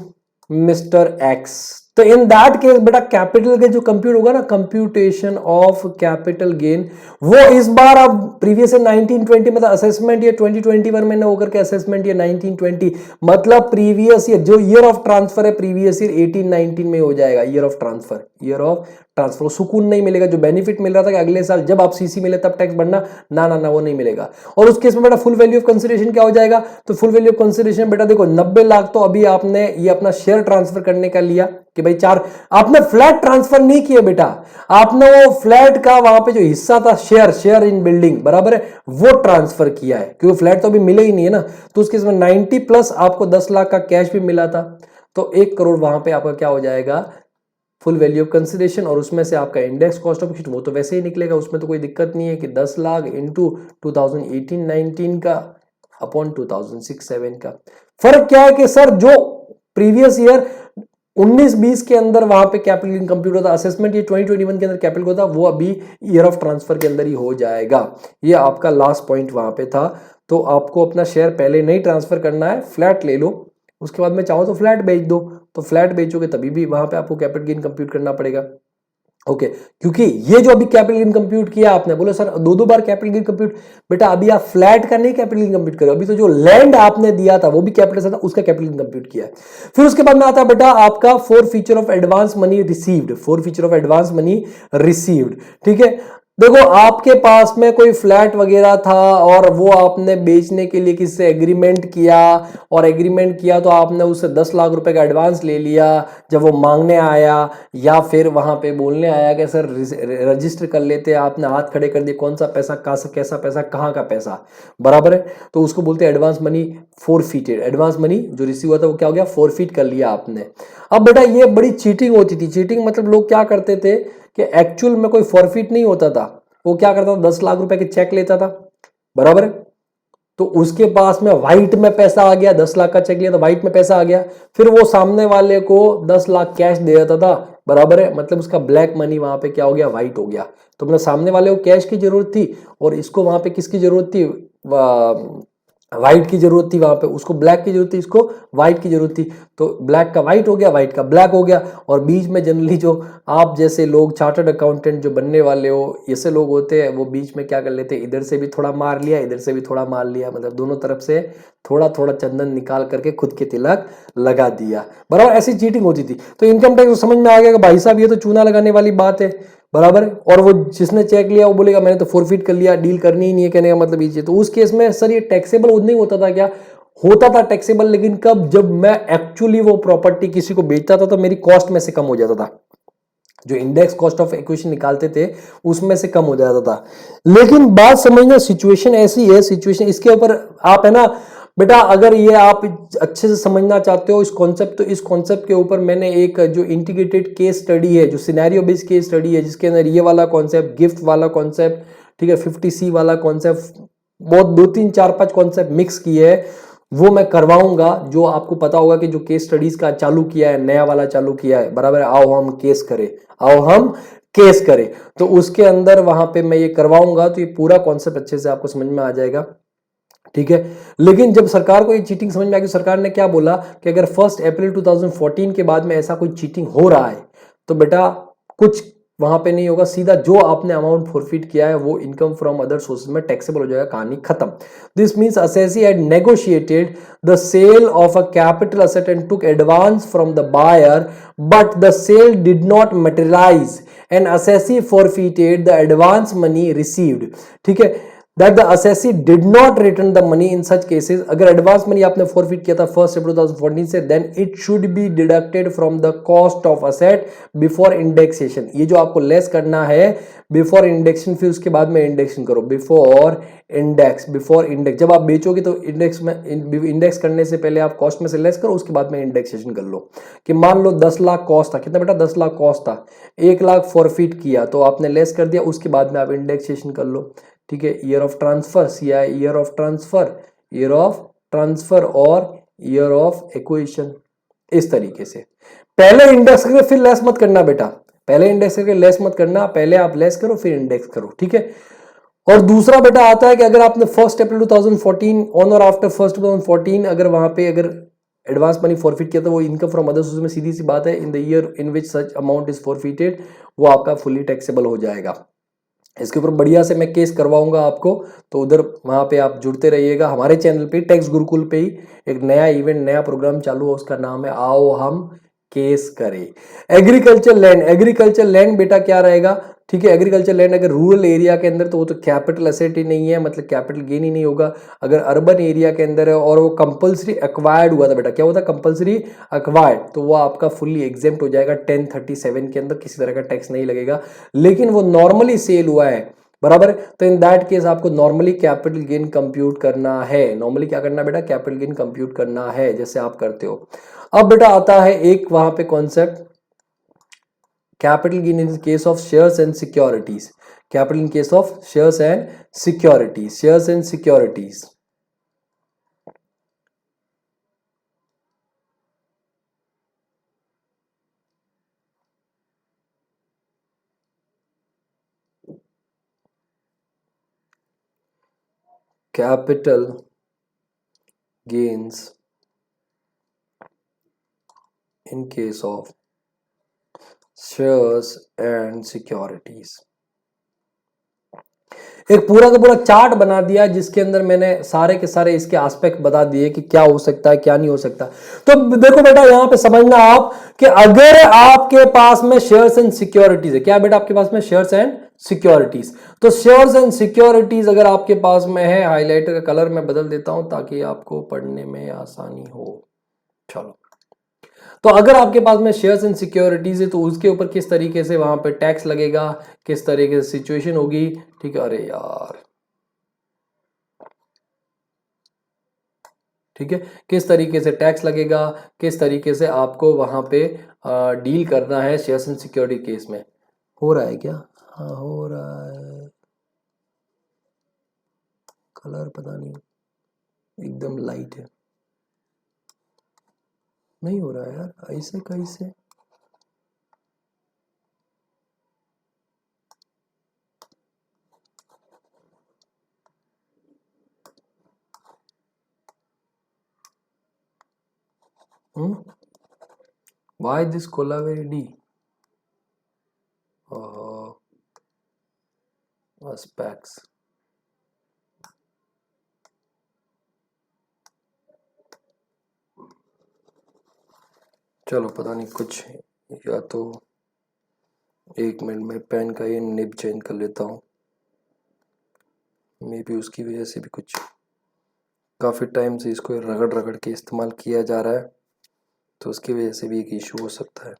मिस्टर एक्स, तो इन दैट केस बेटा कैपिटल गेन जो कंप्यूट होगा ना, कंप्यूटेशन ऑफ कैपिटल गेन, वो इस बार अब प्रीवियस ईयर 1920 मतलब असेसमेंट ईयर 2021 में ना होकर के असेसमेंट ईयर 1920 मतलब प्रीवियस ईयर जो ईयर ऑफ ट्रांसफर है प्रीवियस ईयर 18-19 में हो जाएगा। Year of transfer, year of transfer, सुकून नहीं मिलेगा। जो बेनिफिट मिल रहा था कि अगले साल जब आप सीसी मिले तब टैक्स बढ़ना, ना ना ना वो नहीं मिलेगा। और उस केस में बेटा फुल वैल्यू ऑफ कंसिडरेशन क्या हो जाएगा, तो फुल वैल्यू ऑफ कंसिडरेशन बेटा देखो 90 लाख तो अभी आपने ये अपना शेयर ट्रांसफर करने का लिया कि भाई 4, आपने फ्लैट ट्रांसफर नहीं किया बेटा, आपने वो फ्लैट का वहां पे जो हिस्सा था शेयर इन बिल्डिंग बराबर है वो ट्रांसफर किया है, क्योंकि फ्लैट तो अभी मिले ही नहीं है ना। तो उसके इसमें 90 प्लस आपको 10 लाख का कैश भी मिला था, तो 1 करोड़ वहां पे आपका क्या हो जाएगा, फुल वैल्यू ऑफ कंसिडरेशन। और उसमें से आपका इंडेक्स कॉस्ट ऑफ इक्विटी वो तो वैसे ही निकलेगा, उसमें तो कोई दिक्कत नहीं है कि 10 लाख इंटू 2018-19 का अपॉन 2006-07 का। फर्क क्या है कि सर जो प्रीवियस ईयर 19-20 के अंदर वहां पे कैपिटल गेन कंप्यूट होता, असेसमेंट ये 2021 के अंदर कैपिटल होता, वो अभी ईयर ऑफ ट्रांसफर के अंदर ही हो जाएगा। ये आपका लास्ट पॉइंट वहां पे था। तो आपको अपना शेयर पहले नहीं ट्रांसफर करना है, फ्लैट ले लो, उसके बाद में चाहो तो फ्लैट बेच दो, तो फ्लैट बेचोगे तभी भी वहां पे आपको कैपिटल गेन कंप्यूट करना पड़ेगा। ओके क्योंकि ये जो अभी कैपिटल गेन कंप्यूट किया आपने, बोलो सर 2-2 बार कैपिटल गेन कंप्यूट, बेटा अभी आप फ्लैट का नहीं कैपिटल गेन कंप्यूट करो, अभी तो जो लैंड आपने दिया था वो भी कैपिटल से था, उसका कैपिटल गेन कंप्यूट किया है। फिर उसके बाद में आता है बेटा आपका 4 feature of advance money received, 4 feature of advance money received. ठीक है, देखो आपके पास में कोई फ्लैट वगैरह था और वो आपने बेचने के लिए किससे एग्रीमेंट किया, और एग्रीमेंट किया तो आपने उससे 10 लाख रुपए का एडवांस ले लिया। जब वो मांगने आया या फिर वहां पे बोलने आया कि सर रजिस्टर कर लेते, आपने हाथ खड़े कर दिए, कौन सा पैसा, कैसा पैसा, कहाँ का पैसा, बराबर है, तो उसको बोलते हैं एडवांस मनी फोरफीटेड। एडवांस मनी जो रिसीव हुआ था वो क्या हो गया, फोरफीट कर लिया आपने। अब बेटा ये बड़ी चीटिंग होती थी। चीटिंग मतलब लोग क्या करते थे कि एक्चुअल में कोई फॉरफिट नहीं होता था, वो क्या करता था 10 लाख रुपए के चेक लेता था, बराबर है, तो उसके पास में व्हाइट में पैसा आ गया, 10 लाख का चेक लिया तो व्हाइट में पैसा आ गया, फिर वो सामने वाले को 10 लाख कैश दे देता था, बराबर है, मतलब उसका ब्लैक मनी वहां पे क्या हो गया, व्हाइट हो गया। तो मतलब सामने वाले को कैश की जरूरत थी और इसको वहां पे किसकी जरूरत थी, व्हाइट की जरूरत थी, वहां पे उसको ब्लैक की जरूरत थी, इसको व्हाइट की जरूरत थी, तो ब्लैक का व्हाइट हो गया, व्हाइट का ब्लैक हो गया। और बीच में जनरली जो आप जैसे लोग चार्टर्ड अकाउंटेंट जो बनने वाले हो ऐसे लोग होते हैं, वो बीच में क्या कर लेते हैं, इधर से भी थोड़ा मार लिया, इधर से भी थोड़ा मार लिया, मतलब दोनों तरफ से थोड़ा थोड़ा चंदन निकाल करके खुद के तिलक लगा दिया, बराबर, ऐसी चीटिंग होती थी। तो इनकम टैक्स समझ में आ गया कि भाई साहब ये तो चूना लगाने वाली बात है, बराबर है। और वो जिसने चेक लिया वो बोलेगा मैंने तो फोरफिट कर लिया, डील करनी ही नहीं है, कहने का मतलब ये। तो उस केस में सर ये टैक्सेबल नहीं होता था क्या, होता था टैक्सेबल, लेकिन कब, जब मैं एक्चुअली वो प्रॉपर्टी किसी को बेचता था तो मेरी कॉस्ट में से कम हो जाता था, जो इंडेक्स कॉस्ट ऑफ एक्विजिशन निकालते थे उसमें से कम हो जाता था। लेकिन बात समझना, सिचुएशन ऐसी है, सिचुएशन इसके ऊपर आप है ना बेटा, अगर ये आप अच्छे से समझना चाहते हो इस कॉन्सेप्ट, तो इस कॉन्सेप्ट के ऊपर मैंने एक जो इंटीग्रेटेड केस स्टडी है, जो सिनेरियो बेस्ड केस स्टडी है, जिसके अंदर ये वाला कॉन्सेप्ट, गिफ्ट वाला कॉन्सेप्ट, ठीक है, 50C वाला कॉन्सेप्ट, बहुत 2-3-4-5 कॉन्सेप्ट मिक्स किए है, वो मैं करवाऊंगा। जो आपको पता होगा कि जो केस स्टडीज का चालू किया है, नया वाला चालू किया है, बराबर, आओ हम केस करें, आओ हम केस करें, तो उसके अंदर वहां पे मैं ये करवाऊंगा, तो ये पूरा कॉन्सेप्ट अच्छे से आपको समझ में आ जाएगा, ठीक है। लेकिन जब सरकार को ये चीटिंग समझ में आ गई, सरकार ने क्या बोला कि अगर 1 अप्रैल 2014 के बाद में ऐसा कोई चीटिंग हो रहा है तो बेटा कुछ वहां पे नहीं होगा, सीधा जो आपने अमाउंट फॉरफिट किया है वो इनकम फ्रॉम अदर सोर्सेज में टैक्सेबल हो जाएगा, कहानी खत्म। This means assessee had negotiated the sale of a capital asset and took advance from the buyer, but the sale did not materialise and assessee forfeited the advance money received, ठीक है, that the assessee did not return the money in such cases। अगर advance money आपने forfeit किया था 1 अप्रैल 2014 से, then it should be deducted from the cost of asset before indexation। ये जो आपको लेस करना है बिफोर इंडेक्शन, फिर उसके बाद में इंडेक्शन करो, बिफोर इंडेक्स। जब आप बेचोगे तो इंडेक्स में, इंडेक्स करने से पहले आप कॉस्ट में से लेस करो, उसके बाद में इंडेक्सेशन कर लो। कि मान लो 10 लाख कॉस्ट था, कितना बेटा 10 लाख कॉस्ट था, 1 लाख फॉरफिट किया तो आपने लेस कर दिया, उसके बाद में आप इंडेक्सेशन कर लो, ठीक है। Year of transfer, CI year of transfer, year of transfer और ईयर ऑफ एक्विजिशन, इस तरीके से। पहले इंडेक्स करके फिर लेस मत करना बेटा, पहले इंडेक्स करके लेस मत करना, पहले आप लेस करो फिर इंडेक्स करो, ठीक है। और दूसरा बेटा आता है कि अगर आपने 1 अप्रैल 2014 ऑन और आफ्टर 1 2014 अगर वहां पे अगर एडवांस मनी फॉरफिट किया था, वो इनकम फ्रॉम अदर सोर्स में सीधी सी बात है इन the year in which such amount is forfeited, वो आपका फुली टैक्सेबल हो जाएगा। इसके ऊपर बढ़िया से मैं केस करवाऊंगा आपको, तो उधर वहां पे आप जुड़ते रहिएगा। हमारे चैनल पे टैक्स गुरुकुल पे ही एक नया इवेंट, नया प्रोग्राम चालू है, उसका नाम है आओ हम केस करें। एग्रीकल्चर लैंड, एग्रीकल्चर लैंड बेटा क्या रहेगा, ठीक है, एग्रीकल्चर लैंड अगर रूरल एरिया के अंदर तो वो तो कैपिटल एसेट ही नहीं है, मतलब कैपिटल गेन ही नहीं होगा। अगर अर्बन एरिया के अंदर है और वो कंपलसरी एक्वायर्ड हुआ था बेटा, क्या हुआ था, कंपलसरी एक्वायर्ड, तो वो आपका फुल्ली एग्जेम्प्ट हो जाएगा 1037 के अंदर, किसी तरह का टैक्स नहीं लगेगा। लेकिन वो नॉर्मली सेल हुआ है, बराबर, तो इन दैट केस आपको नॉर्मली कैपिटल गेन कंप्यूट करना है। नॉर्मली क्या करना है बेटा, कैपिटल गेन कंप्यूट करना है, जैसे आप करते हो। अब बेटा आता है एक वहां पे concept, capital gain in case of shares and securities, capital in case of shares and securities, shares and securities. Capital gains in case of shares and securities। एक पूरा का पूरा चार्ट बना दिया जिसके अंदर मैंने सारे के सारे इसके एस्पेक्ट बता दिए कि क्या हो सकता है क्या नहीं हो सकता। तो देखो बेटा यहां पे समझना आप कि अगर आपके पास में शेयर्स एंड सिक्योरिटीज है, क्या बेटा आपके पास में शेयर्स एंड सिक्योरिटीज, तो शेयर्स एंड सिक्योरिटीज अगर आपके पास में है, हाईलाइटर का कलर मैं बदल देता हूं ताकि आपको पढ़ने में आसानी हो। चलो, तो अगर आपके पास में शेयर्स एंड सिक्योरिटीज है तो उसके ऊपर किस तरीके से वहां पे टैक्स लगेगा, किस तरीके से सिचुएशन होगी, ठीक है, अरे यार, ठीक है, किस तरीके से टैक्स लगेगा, किस तरीके से आपको वहां पे डील करना है शेयर्स एंड सिक्योरिटी केस में। हो रहा है क्या, हाँ हो रहा है, कलर पता नहीं एकदम लाइट है, नहीं हो रहा है यार, ऐसे कैसे, why this color very D, specs, चलो पता नहीं कुछ, या तो एक मिनट में पेन का ये निब चेंज कर लेता हूँ, मे बी उसकी वजह से भी कुछ, काफ़ी टाइम से इसको रगड़ रगड़ के इस्तेमाल किया जा रहा है तो उसकी वजह से भी एक इशू हो सकता है।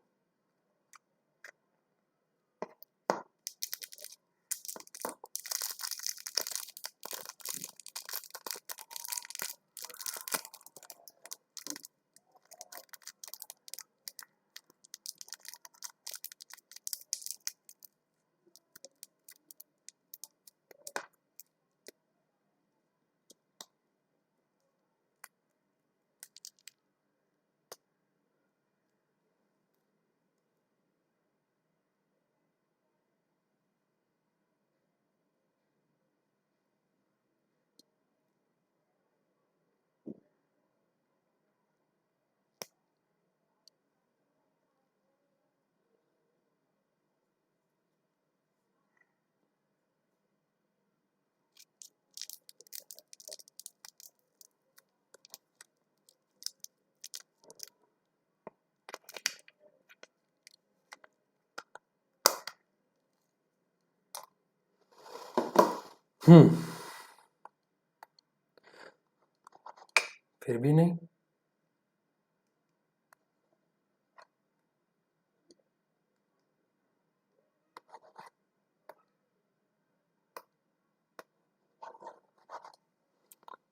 फिर भी नहीं,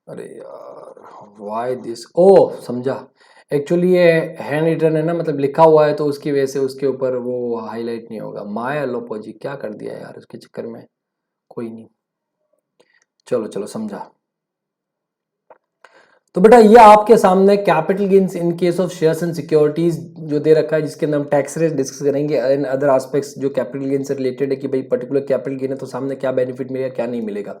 अरे यार वाई दिस, ओ समझा, एक्चुअली ये हैंड रिटन है ना, मतलब लिखा हुआ है तो उसकी वजह से उसके ऊपर वो हाईलाइट नहीं होगा। माय अलोपोजी, क्या कर दिया यार उसके चक्कर में, कोई नहीं, चलो चलो समझा। तो बेटा ये आपके सामने capital gains in case of shares and securities जो दे रखा है, जिसके अंदर हम टैक्स रेट डिस्कस करेंगे एंड अदर एस्पेक्ट्स जो कैपिटल गेन से रिलेटेड है कि भाई पर्टिकुलर कैपिटल गेन है तो सामने क्या बेनिफिट मिलेगा क्या नहीं मिलेगा।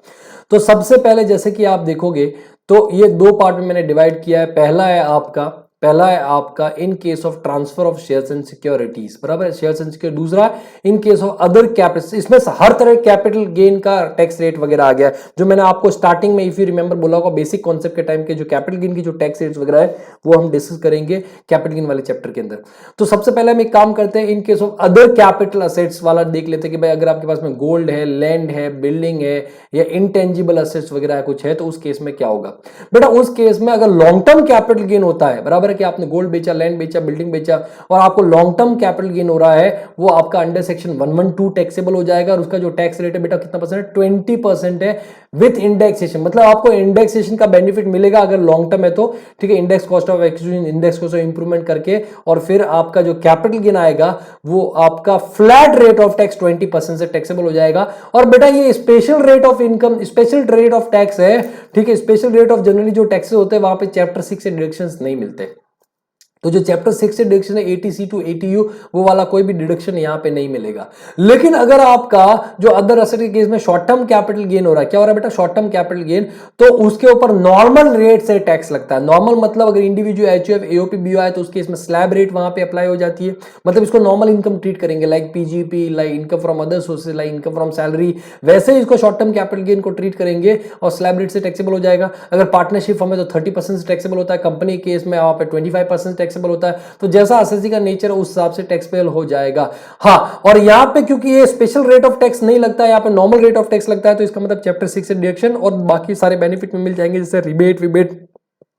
तो सबसे पहले जैसे कि आप देखोगे तो ये दो पार्ट में मैंने डिवाइड किया है। पहला है आपका पहला है आपका इन case of transfer of shares and securities, बराबर है, शेयर्स एंड सिक्योरिटी। दूसरा इन केस ऑफ अदर कैपिटल, इसमें हर तरह कैपिटल गेन का टैक्स रेट वगैरह आ गया, जो मैंने आपको स्टार्टिंग में इफ यू रिमेंबर बोला होगा बेसिक कॉन्सेप्ट के टाइम के, जो कैपिटल गेन की जो टैक्स रेट्स वगैरह है वो हम डिस्कस करेंगे कैपिटल गेन वाले चैप्टर के अंदर। तो सबसे पहले हम एक काम करते हैं, इन case of other capital assets वाला देख लेते हैं कि भाई अगर आपके पास में गोल्ड है, लैंड है, बिल्डिंग है या इंटेंजिबल असेट्स वगैरह कुछ है तो उस केस में क्या होगा। बेटा उस केस में अगर लॉन्ग टर्म कैपिटल गेन होता है, बराबर है कि आपने गोल्ड बेचा, लैंड बेचा, बिल्डिंग बेचा और आपको लॉन्ग टर्म कैपिटल गेन हो रहा है, वो आपका अंडर सेक्शन 112 टैक्सेबल हो जाएगा और उसका जो टैक्स रेट है बेटा कितना परसेंट है, 20% है विथ इंडेक्सेशन। मतलब आपको इंडेक्सेशन का बेनिफिट मिलेगा अगर लॉन्ग टर्म है तो, ठीक है, index cost of exchange, index cost of improvement करके, और फिर आपका जो कैपिटल गेन आएगा वो आपका फ्लैट रेट ऑफ टैक्स 20% से टैक्सेबल हो जाएगा। और बेटा ये special rate of income, special rate of tax है, ठीक है, स्पेशल रेट ऑफ जनरली जो टैक्सेस होते हैं वहां पे चैप्टर 6 से डिडक्शंस नहीं मिलते। तो जो चैप्टर 6 से डिडक्शन है एटीसी टू एटीयू, वो वाला कोई भी डिडक्शन यहां पे नहीं मिलेगा। लेकिन अगर आपका जो अदर असेट के केस में शॉर्ट टर्म कैपिटल गेन हो रहा है, क्या हो रहा है बेटा, शॉर्ट टर्म कैपिटल गेन, तो उसके ऊपर नॉर्मल रेट से टैक्स लगता है। नॉर्मल मतलब अगर इंडिविजुअल एचयूएफ एओपी बीओ है तो उसके इसमें स्लैब रेट वहां पे अप्लाई हो जाती है, मतलब इसको नॉर्मल इनकम ट्रीट करेंगे, like PGP, like income from other sources, like income from salary, वैसे ही इसको शॉर्ट टर्म कैपिटल गेन को ट्रीट करेंगे और स्लैब रेट से टैक्सेबल हो जाएगा। अगर पार्टनरशिप फॉर्म है तो 30% से टैक्सेबल होता है, कंपनी के केस में वहां पे 25% टैक्सेबल होता है। तो जैसा एसएससी का नेचर है उस हिसाब से टैक्स पेबल हो जाएगा। हाँ, और यहां पे क्योंकि ये स्पेशल रेट ऑफ टैक्स नहीं लगता है, यहां पे नॉर्मल रेट ऑफ टैक्स लगता है, तो इसका मतलब चैप्टर 6 से डिडक्शन और बाकी सारे बेनिफिट में मिल जाएंगे, जैसे रिबेट विबेट,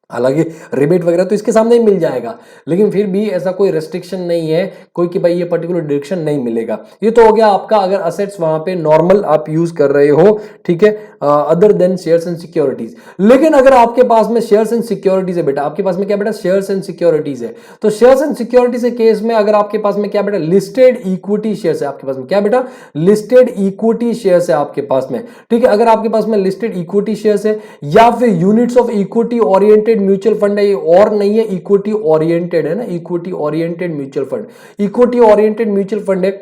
हालांकि रिबेट वगैरह तो इसके सामने ही मिल जाएगा, लेकिन फिर भी ऐसा कोई रेस्ट्रिक्शन नहीं है कोई कि भाई ये पर्टिकुलर डिडक्शन नहीं मिलेगा। ये तो हो गया आपका अगर असेट्स वहां पे नॉर्मल आप यूज कर रहे हो, ठीक है, other than shares and securities. लेकिन अगर आपके पास में शेयर्स एंड सिक्योरिटीज है बेटा, आपके पास में क्या बेटा, शेयर्स एंड सिक्योरिटीज है, तो शेयर्स एंड सिक्योरिटीज के केस में अगर आपके पास में क्या बेटा, लिस्टेड इक्विटी शेयर्स है आपके पास में, क्या बेटा, लिस्टेड इक्विटी शेयर्स है आपके पास में, ठीक है। अगर आपके पास में लिस्टेड इक्विटी शेयर्स है या फिर units of equity oriented mutual fund है, ये और नहीं है, इक्विटी ओरिएंटेड है ना, equity oriented mutual fund, equity oriented mutual fund है,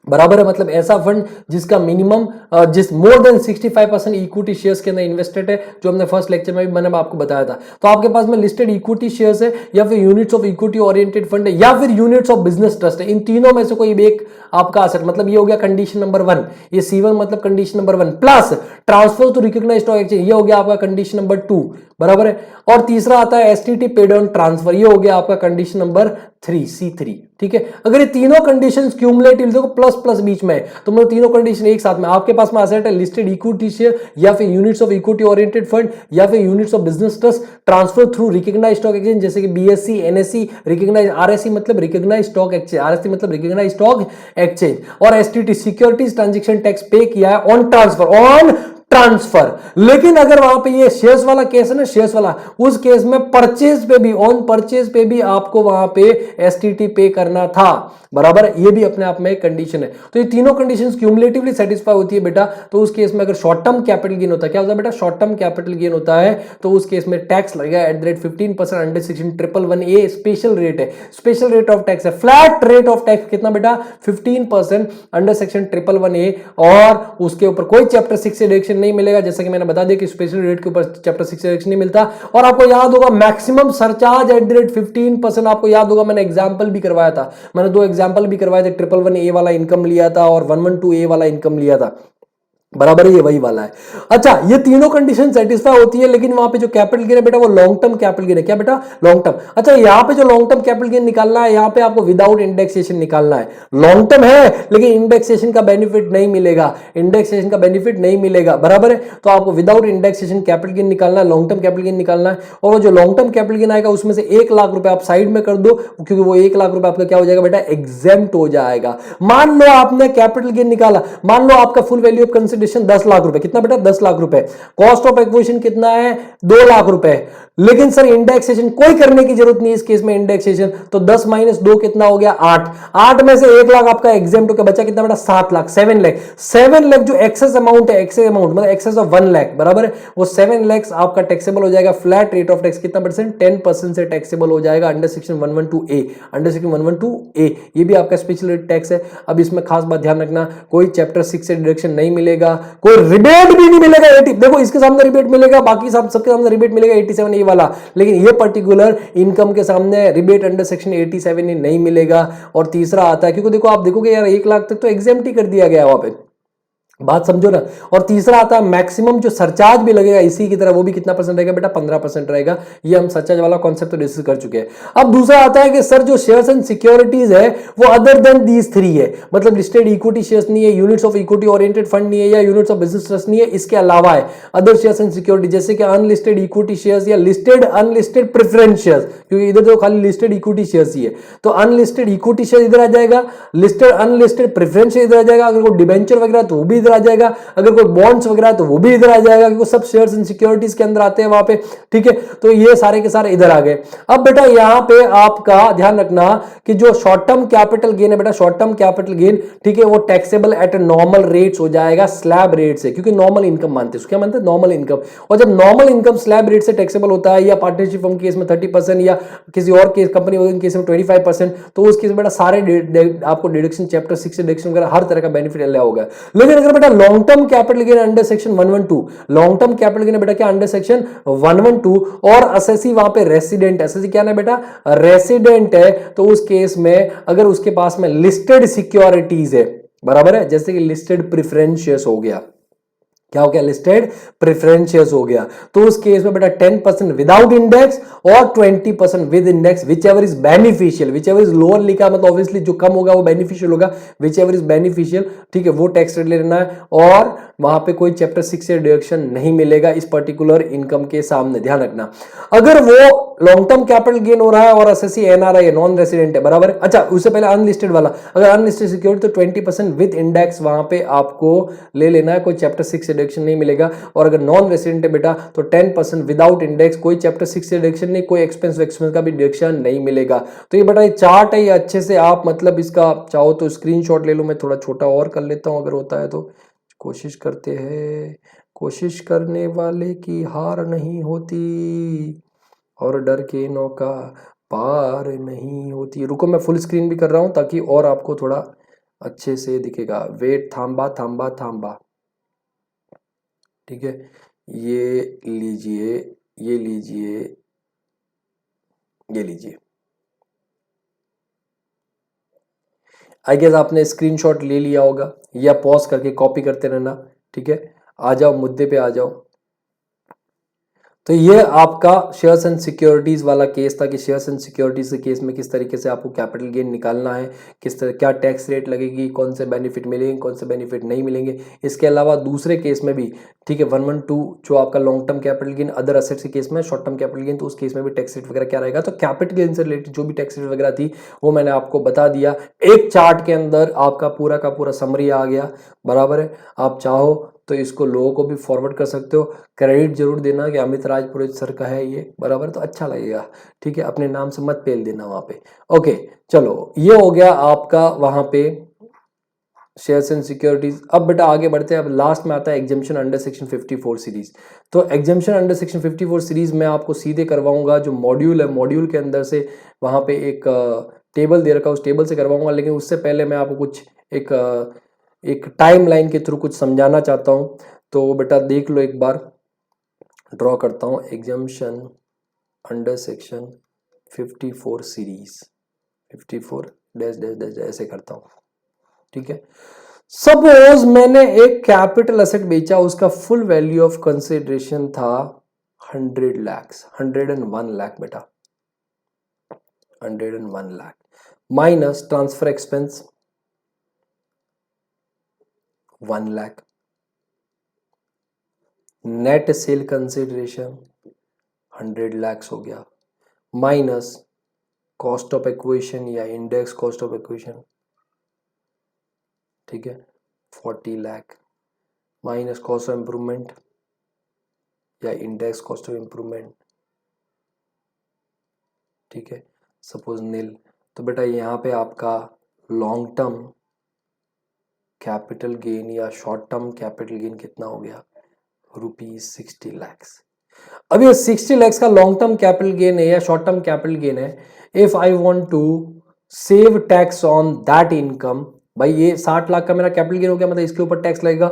बराबर है, मतलब ऐसा फंड जिसका मिनिमम जिस मोर देन 65% इक्विटी शेयर्स के अंदर इन्वेस्टेड है, जो हमने फर्स्ट लेक्चर में भी मैंने आपको बताया था। तो आपके पास में लिस्टेड इक्विटी शेयर्स है या फिर units of equity oriented fund है या फिर यूनिट्स ऑफ बिजनेस ट्रस्ट है, इन तीनों में से कोई एक आपका असेट, मतलब ये हो गया कंडीशन नंबर 1, ये C1 मतलब condition number 1 plus transfer to recognised stock exchange, ये हो गया आपका कंडीशन नंबर 2, बराबर है। और तीसरा आता है एसटीटी पेड ऑन ट्रांसफर, ये हो गया आपका कंडीशन नंबर 3 C3, ठीक है। अगर ये तीनों कंडीशंस क्यूमुलेटिव देखो प्लस प्लस बीच में है, तो मतलब तीनों कंडीशन एक साथ में आपके पास में असेट है लिस्टेड इक्विटी शेयर या फिर units of equity oriented fund या फिर units of business trust, transfer through recognised stock exchange जैसे कि बीएससी, एनएससी, रिकॉग्नाइज, आरएससी मतलब रिकॉग्नाइज्ड स्टॉक एक्सचेंज, आरएससी मतलब रिकॉग्नाइज्ड स्टॉक एक्सचेंज, और STT securities transaction tax pay किया है ऑन ट्रांसफर। लेकिन अगर वहां पे ये शेयर्स वाला केस है ना, शेयर्स वाला, उस केस में परचेज पे भी, ऑन परचेज पे भी आपको वहां पे एसटीटी पे करना था, बराबर, ये भी अपने आप में एक कंडीशन है। तो ये तीनों कंडीशंस क्यूमुलेटिवली सेटिस्फाई होती है बेटा, तो उस केस में अगर शॉर्ट टर्म कैपिटल गेन होता है, क्या होता है बेटा, शॉर्ट टर्म कैपिटल गेन होता है, तो उस केस में टैक्स लगेगा at the rate 15% under section 111A, special rate है, स्पेशल रेट ऑफ टैक्स है, फ्लैट रेट ऑफ टैक्स कितना बेटा, 15% अंडर सेक्शन 111A, और उसके ऊपर कोई चैप्टर 6 से डिडक्शन नहीं मिलेगा, जैसा कि मैंने बता दिया कि स्पेशल रेट के ऊपर चैप्टर 6 से डिडक्शन नहीं मिलता। और आपको याद होगा maximum surcharge at the rate 15%, आपको याद होगा मैंने एग्जांपल भी करवाया था, मैंने 2 एग्जांपल भी करवाए थे, 111A वाला इनकम लिया था और 112A वाला इनकम लिया था, बराबर है, ये वही वाला है। अच्छा, ये तीनों कंडीशन सेटिस्फाई होती है, लेकिन वहां पे जो कैपिटल गेन है बेटा वो लॉन्ग टर्म कैपिटल गेन है, क्या बेटा, लॉन्ग टर्म। अच्छा, यहाँ पे जो लॉन्ग टर्म कैपिटल गेन निकालना है, यहाँ पे आपको विदाउट इंडेक्सेशन निकालना है, लॉन्ग टर्म है लेकिन इंडेक्सेशन का बेनिफिट नहीं मिलेगा, इंडेक्सेशन का बेनिफिट नहीं मिलेगा, बराबर है। तो आपको विदाउट इंडेक्सेशन कैपिटल गेन निकालना है, लॉन्ग टर्म कैपिटल गेन निकालना है, और वो जो लॉन्ग टर्म कैपिटल गेन आएगा उसमें से 1 लाख रुपए आप साइड में कर दो, क्योंकि वो 1 लाख रुपए आपका क्या हो जाएगा बेटा, एग्जेम्प्ट हो जाएगा। मान लो आपने कैपिटल गेन निकाला, मान लो आपका full value of consideration 10 lakh रुपए, कितना बेटा, 10 लाख रुपए, कॉस्ट ऑफ एक्विजिशन कितना है, 2 लाख रुपए, लेकिन सर इंडेक्सेशन कोई करने की जरूरत नहीं इस केस में, इंडेक्सेशन तो 10 माइनस 2 कितना हो गया, 8 में से 1 लाख आपका एग्जेम्प्ट होकर बचा कितना बेटा, 7 लाख, 7 लाख जो एक्सेस अमाउंट है, एक्सेस अमाउंट मतलब एक्सेस ऑफ 1 लाख, बराबर है, वो 7 लाख आपका टैक्सेबल हो जाएगा, फ्लैट रेट ऑफ टैक्स कितना परसेंट, 10% से टैक्सेबल हो जाएगा under section 112A, under section 112A, ये भी आपका स्पेशल रेट टैक्स है। अब इसमें खास बात ध्यान रखना, कोई चैप्टर 6 से डिडक्शन नहीं मिलेगा, मिलेगा, कोई रिबेट भी नहीं मिलेगा। 80 देखो इसके सामने रिबेट मिलेगा, बाकी सब सबके सामने रिबेट मिलेगा 87 ये वाला, लेकिन ये पर्टिकुलर इनकम के सामने रिबेट अंडर सेक्शन 87 नहीं मिलेगा। और तीसरा आता है, क्योंकि देखो आप देखोगे यार 1 लाख तक तो एग्जेम्प्ट ही कर दिया गया वहां पे, बात समझो ना। और तीसरा आता है मैक्सिमम जो सरचार्ज भी लगेगा इसी की तरह, वो भी कितना परसेंट रहेगा बेटा, 15% रहेगा। ये हम सरचार्ज वाला कॉन्सेप्ट तो डिस्कस कर चुके हैं। अब दूसरा आता है कि सर जो शेयर्स एंड सिक्योरिटीज है वो अदर देन दीज 3 है, मतलब लिस्टेड इक्विटी शेयर्स नहीं है, units of equity oriented fund नहीं है, या यूनिट्स ऑफ बिजनेस ट्रस्ट नहीं है, इसके अलावा है अदर शेयर्स एंड सिक्योरिटी, जैसे कि अनलिस्टेड इक्विटी शेयर्स या लिस्टेड अनलिस्टेड प्रेफरेंस शेयर्स, क्योंकि इधर तो खाली लिस्टेड इक्विटी शेयर्स ही है, तो अनलिस्टेड इक्विटी शेयर इधर आ जाएगा, लिस्टेड अनलिस्टेड प्रेफरेंस शेयर इधर आ जाएगा, अगर कोई डिबेंचर वगैरह तो वो भी इधर आ जाएगा, अगर कोई बॉन्ड्स वगैरह तो वो भी इधर आ जाएगा, क्योंकि सब शेयर्स एंड सिक्योरिटीज के अंदर आते हैं वहां पे, ठीक है। तो ये सारे के सारे इधर आ गए। अब बेटा यहां पे आपका ध्यान रखना कि जो शॉर्ट टर्म कैपिटल गेन है बेटा, शॉर्ट टर्म कैपिटल गेन, ठीक है, वो टैक्सेबल एट नॉर्मल रेट्स हो जाएगा, स्लैब रेट से, क्योंकि नॉर्मल इनकम मानते हैं, क्या मानते हैं, नॉर्मल इनकम। और जब नॉर्मल इनकम स्लैब रेट से टैक्सेबल होता है, या पार्टनरशिप फर्म केस में 30% या किसी और केस कंपनी वगैरह केस में 25%, तो उस केस में बेटा सारे आपको डिडक्शन चैप्टर 6 से डिडक्शन वगैरह हर तरह का बेनिफिट अलाउ होगा। लेकिन अगर बेटा long term capital gain under section 112, long term capital gain बेटा क्या अंडर सेक्शन 112, और असेसी वहां पे रेसिडेंट, असेसी क्या है बेटा, रेसिडेंट है, तो उस केस में अगर उसके पास में लिस्टेड सिक्योरिटीज है, बराबर है, जैसे कि लिस्टेड प्रेफरेंस शेयर्स हो गया, क्या हो गया, लिस्टेड प्रेफरेंस शेयर्स हो गया, तो उस केस में बेटा 10% विदाउट इंडेक्स और 20% with index, which ever is beneficial, which ever is lower लिखा मतलब ऑब्वियसली जो कम होगा वो बेनिफिशियल होगा, विच एवर इज बेनिफिशियल, ठीक है, वो टैक्स रेट लेना है, और वहां पे कोई चैप्टर 6 से डिडक्शन नहीं मिलेगा इस पर्टिकुलर इनकम के सामने, ध्यान रखना। अगर वो लॉन्ग टर्म कैपिटल गेन हो रहा है और एसएससी एनआरआई है, नॉन रेसिडेंट है, बराबर है। अच्छा उससे पहले अनलिस्टेड वाला, अगर अनलिस्टेड सिक्योरिटी तो 20% विद इंडेक्स वहां पे आपको ले लेना है, कोई चैप्टर 6 से डिडक्शन नहीं मिलेगा। और अगर नॉन रेसिडेंट है बेटा तो 10% विदाउट इंडेक्स, कोई चैप्टर 6 से डिडक्शन नहीं, कोई एक्सपेंस का भी डिडक्शन नहीं मिलेगा। तो ये बेटा ये चार्ट है, ये अच्छे से आप मतलब इसका चाहो तो स्क्रीनशॉट ले लो, मैं थोड़ा छोटा और कर लेता हूं अगर होता है तो, कोशिश करते हैं, कोशिश करने वाले की हार नहीं होती और डर के नौका पार नहीं होती। रुको मैं फुल स्क्रीन भी कर रहा हूं ताकि और आपको थोड़ा अच्छे से दिखेगा। वेट, थांबा थांबा थांबा, ठीक है, ये लीजिए, ये लीजिए, ये लीजिए। आई गेस आपने स्क्रीनशॉट ले लिया होगा, या पॉज करके कॉपी करते रहना, ठीक है। आ जाओ मुद्दे पे आ जाओ। तो ये आपका शेयर्स एंड सिक्योरिटीज वाला केस था कि शेयर्स एंड सिक्योरिटीज के केस में किस तरीके से आपको कैपिटल गेन निकालना है, किस तरह क्या टैक्स रेट लगेगी, कौन से बेनिफिट मिलेंगे, कौन से बेनिफिट नहीं मिलेंगे। इसके अलावा दूसरे केस में भी, ठीक है, 112 जो आपका long term capital gain other assets के केस में, शॉर्ट टर्म कैपिटल गेन, तो उस केस में भी टैक्स रेट वगैरह क्या रहेगा। तो कैपिटल गेन से रिलेटेड जो भी टैक्स रेट वगैरह थी वो मैंने आपको बता दिया, एक चार्ट के अंदर आपका पूरा का पूरा समरी आ गया, बराबर है। आप चाहो तो इसको लोगों को भी फॉरवर्ड कर सकते हो, क्रेडिट जरूर देना कि अमित राज पुरोहित सर का है ये, बराबर, तो अच्छा लगेगा, ठीक है, अपने नाम से मत पेल देना वहां पे। ओके चलो, ये हो गया आपका वहां पे शेयर्स एंड सिक्योरिटीज। अब बेटा आगे बढ़ते हैं, अब लास्ट में आता है एग्जाम्पशन अंडर सेक्शन 54 सीरीज। तो एग्जाम्पशन अंडर सेक्शन 54 सीरीज में आपको सीधे करवाऊंगा, जो मॉड्यूल है मॉड्यूल के अंदर से वहां पे एक टेबल दे रखा है, उस टेबल से करवाऊंगा। लेकिन उससे पहले मैं आपको कुछ एक टाइम लाइन के थ्रू कुछ समझाना चाहता हूं, तो बेटा देख लो एक बार, ड्रॉ करता हूं exemption under section 54 series, 54 dash dash dash ऐसे करता हूं, ठीक है। सपोज मैंने एक कैपिटल असेट बेचा, उसका फुल वैल्यू ऑफ कंसिडरेशन था 100 लाख, 101 लाख बेटा, 101 lakh minus transfer expense 1 lakh, net sale consideration 100 lakh हो गया, माइनस कॉस्ट ऑफ एक्विजिशन या इंडेक्स कॉस्ट ऑफ एक्विजिशन, ठीक है, 40 lakh, minus cost of improvement या इंडेक्स कॉस्ट ऑफ इंप्रूवमेंट, ठीक है, सपोज नील। तो बेटा यहाँ पे आपका लॉन्ग टर्म कैपिटल गेन या शॉर्ट टर्म कैपिटल गेन कितना हो गया, ₹60 लाख। अब ये 60 लाख का लॉन्ग टर्म कैपिटल गेन है या शॉर्ट टर्म कैपिटल गेन है, if I want to save tax on that income, भाई ये 60 लाख का मेरा कैपिटल गेन हो गया, मतलब इसके ऊपर टैक्स लगेगा,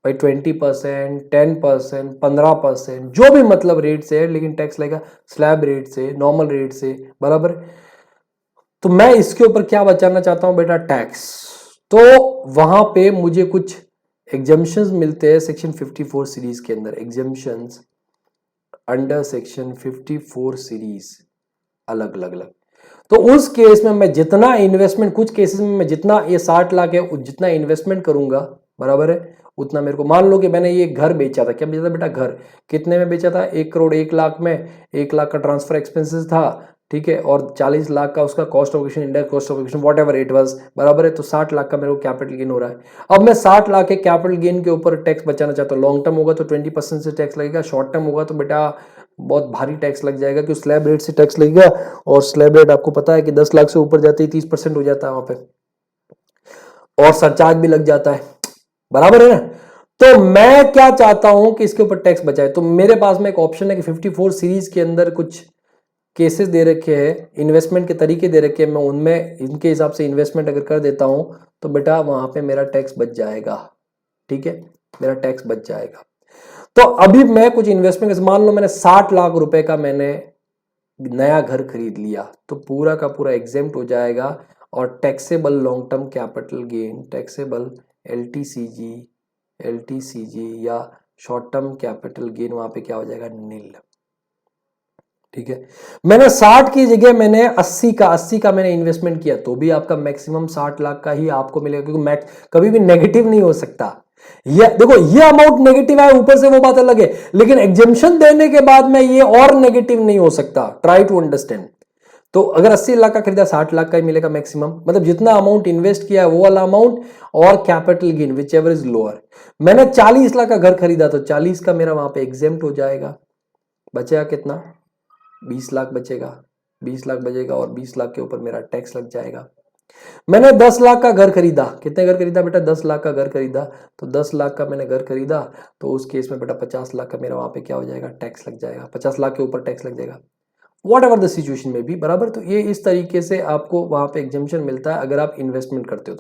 भाई 20%, 10%, 15%, जो भी मतलब रेट से है, लेकिन टैक्स लगेगा स्लैब रेट से, नॉर्मल रेट से, बराबर है। तो मैं इसके ऊपर क्या बचाना चाहता हूं बेटा, टैक्स। तो वहां पे मुझे कुछ एग्जम्पशंस मिलते हैं सेक्शन 54 सीरीज के अंदर, एग्जम्पशंस अंडर सेक्शन 54 सीरीज, अलग अलग अलग। तो उस केस में मैं जितना इन्वेस्टमेंट, कुछ केसेस में मैं जितना, ये 60 लाख है, जितना इन्वेस्टमेंट करूंगा, बराबर है, उतना मेरे को, मान लो कि मैंने ये घर बेचा था, क्या बेचा था बेटा, घर। कितने में बेचा था, 1 करोड़ 1 लाख में। 1 लाख का ट्रांसफर एक्सपेंसेस था, ठीक है, और 40 लाख का उसका cost of acquisition, indirect cost of acquisition, what ever it was, बराबर है। तो 60 लाख का मेरे को कैपिटल गेन हो रहा है। अब मैं 60 लाख के कैपिटल गेन के ऊपर टैक्स बचाना चाहता हूँ। लॉन्ग टर्म होगा तो 20% से टैक्स लगेगा, शॉर्ट टर्म होगा तो बेटा बहुत भारी टैक्स लग जाएगा, क्योंकि स्लैब रेट से टैक्स लगेगा, और स्लैब रेट आपको पता है कि 10 लाख से ऊपर जाते ही 30% हो जाता है वहां पे, और सरचार्ज भी लग जाता है, बराबर है ना। तो मैं क्या चाहता हूं कि इसके ऊपर टैक्स बचाए। तो मेरे पास में एक ऑप्शन है कि 54 सीरीज के अंदर कुछ केसेस दे रखे हैं, इन्वेस्टमेंट के तरीके दे रखे हैं, मैं उनमें इनके हिसाब से इन्वेस्टमेंट अगर कर देता हूं तो बेटा वहां पे मेरा टैक्स बच जाएगा, ठीक है, मेरा टैक्स बच जाएगा। तो अभी मैं कुछ इन्वेस्टमेंट, मान लो मैंने 60 लाख रुपए का मैंने नया घर खरीद लिया, तो पूरा का पूरा एग्जेम्प्ट हो जाएगा, और taxable long term capital gain, taxable LTCG, LTCG या शॉर्ट टर्म कैपिटल गेन वहां पे क्या हो जाएगा, नील, ठीक है। मैंने 60 की जगह मैंने 80 का मैंने इन्वेस्टमेंट किया, तो भी आपका मैक्सिमम 60 लाख का ही आपको मिलेगा, क्योंकि मैक्स कभी भी नेगेटिव नहीं हो सकता। ये देखो, ये अमाउंट नेगेटिव है, ऊपर से वो बात अलग है, लेकिन एग्जेम्पशन देने के बाद में ये और नेगेटिव नहीं हो सकता। Try to understand. तो अगर 80 लाख का खरीदा, 60 लाख का ही मिलेगा मैक्सिमम, मतलब जितना अमाउंट इन्वेस्ट किया है वो वाला अमाउंट, और capital gain which ever is lower. मैंने 40 लाख का घर खरीदा, तो 40 का मेरा वहां पे एग्जेम्प्ट हो जाएगा, बचेगा कितना, 20 लाख बचेगा, 20 लाख बचेगा, और 20 लाख के ऊपर मेरा टैक्स लग जाएगा। मैंने 10 लाख का घर खरीदा, कितने घर खरीदा बेटा, 10 लाख का घर खरीदा, तो 10 लाख का मैंने घर खरीदा, तो उस केस में बेटा 50 लाख का मेरा वहां पे क्या हो जाएगा, टैक्स लग जाएगा, 50 लाख के ऊपर टैक्स लग जाएगा, वॉट एवर द सिचुएशन में भी, बराबर। तो ये इस तरीके से आपको वहां पे एग्जेम्पशन मिलता है अगर आप इन्वेस्टमेंट करते हो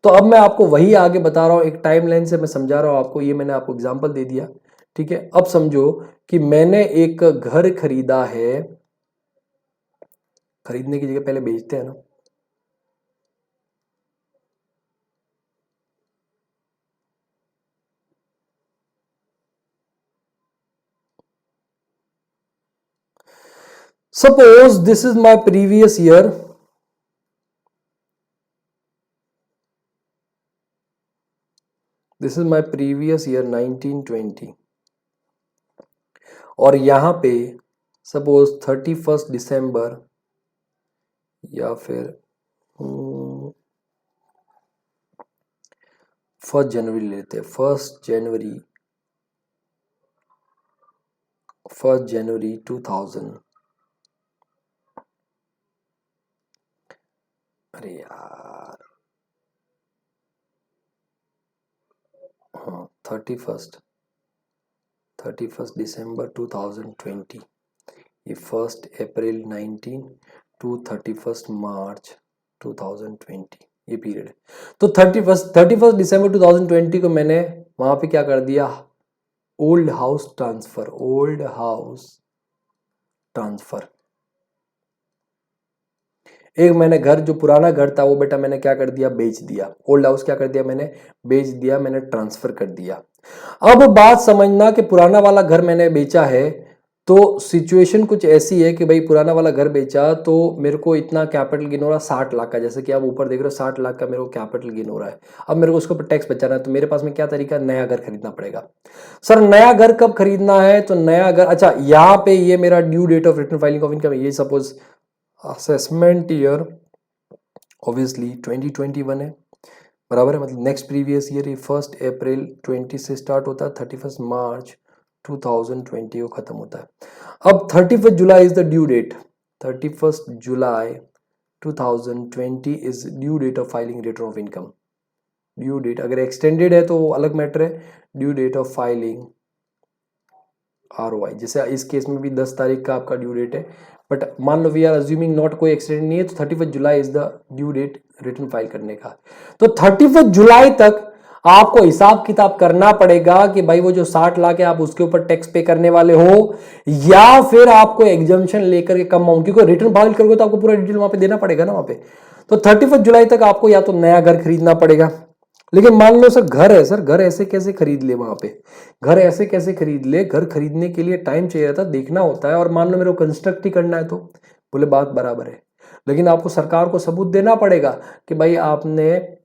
तो अब मैं आपको वही आगे बता रहा हूं, एक टाइम लाइन से मैं समझा रहा हूं आपको, ये मैंने आपको एग्जांपल दे दिया, ठीक है। अब समझो कि मैंने एक घर खरीदा है, खरीदने की जगह पहले बेचते हैं ना, suppose this is my previous year, this is my previous year 1920, और यहां पे सपोज 31 दिसंबर या फिर 1 जनवरी लेते हैं, 1 जनवरी 2000, अरे यार, हाँ, 31 दिसंबर 2020, ये 1 अप्रैल 19 टू 31 मार्च 2020, ये पीरियड है। तो 31 दिसंबर 2020 को मैंने वहां पे क्या कर दिया, old house transfer, old house transfer. एक मैंने घर, जो पुराना घर था वो बेटा मैंने क्या कर दिया, बेच दिया, ओल्ड हाउस क्या कर दिया मैंने, बेच दिया, मैंने ट्रांसफर कर दिया। अब बात समझना कि पुराना वाला घर मैंने बेचा है, तो सिचुएशन कुछ ऐसी है कि भाई पुराना वाला घर बेचा तो मेरे को इतना कैपिटल गेन हो रहा है 60 लाख का, जैसे कि आप ऊपर देख रहे हो 60 लाख का मेरे को कैपिटल गेन हो रहा है। अब मेरे को उसके ऊपर टैक्स बचाना है, तो मेरे पास में क्या तरीका, नया घर खरीदना पड़ेगा। सर नया घर कब खरीदना है, तो नया घर, अच्छा यहाँ पे ये मेरा due date of return filing of income, ये सपोज असेसमेंट ईयर ऑब्वियसली 2021 है, बराबर है, मतलब नेक्स्ट प्रीवियस ईयर, ये 1 अप्रैल 20 से स्टार्ट होता है, 31 मार्च 2020 को खत्म होता है। अब 31 July is the due date, 31 July 2020 is due date of filing return of income. Due date अगर एक्सटेंडेड है तो वो अलग मैटर है, due date of filing ROI, जैसे इस केस में भी 10 तारीख का आपका ड्यू डेट है, बट मान लो वी आर अज्यूमिंग नॉट कोई एक्सीडेंट नहीं है, तो 31 July is the due date return file करने का। तो 31 जुलाई तक आपको हिसाब किताब करना पड़ेगा कि भाई वो जो 60 लाख है आप उसके ऊपर टैक्स पे करने वाले हो या फिर आपको एग्जम्पशन लेकर के कम अमाउंट, क्योंकि रिटर्न फाइल करोगे तो आपको पूरा डिटेल वहां पे देना पड़ेगा ना वहां पे। तो 31 जुलाई तक आपको या तो नया घर खरीदना पड़ेगा। लेकिन मान लो सर घर है, सर घर ऐसे कैसे खरीद ले वहां पे, घर ऐसे कैसे खरीद ले, घर खरीदने के लिए टाइम चाहिए था, देखना होता है। और मान लो मेरे को कंस्ट्रक्ट ही करना है तो बोले बात बराबर है, लेकिन आपको सरकार को सबूत देना पड़ेगा कि भाई आपने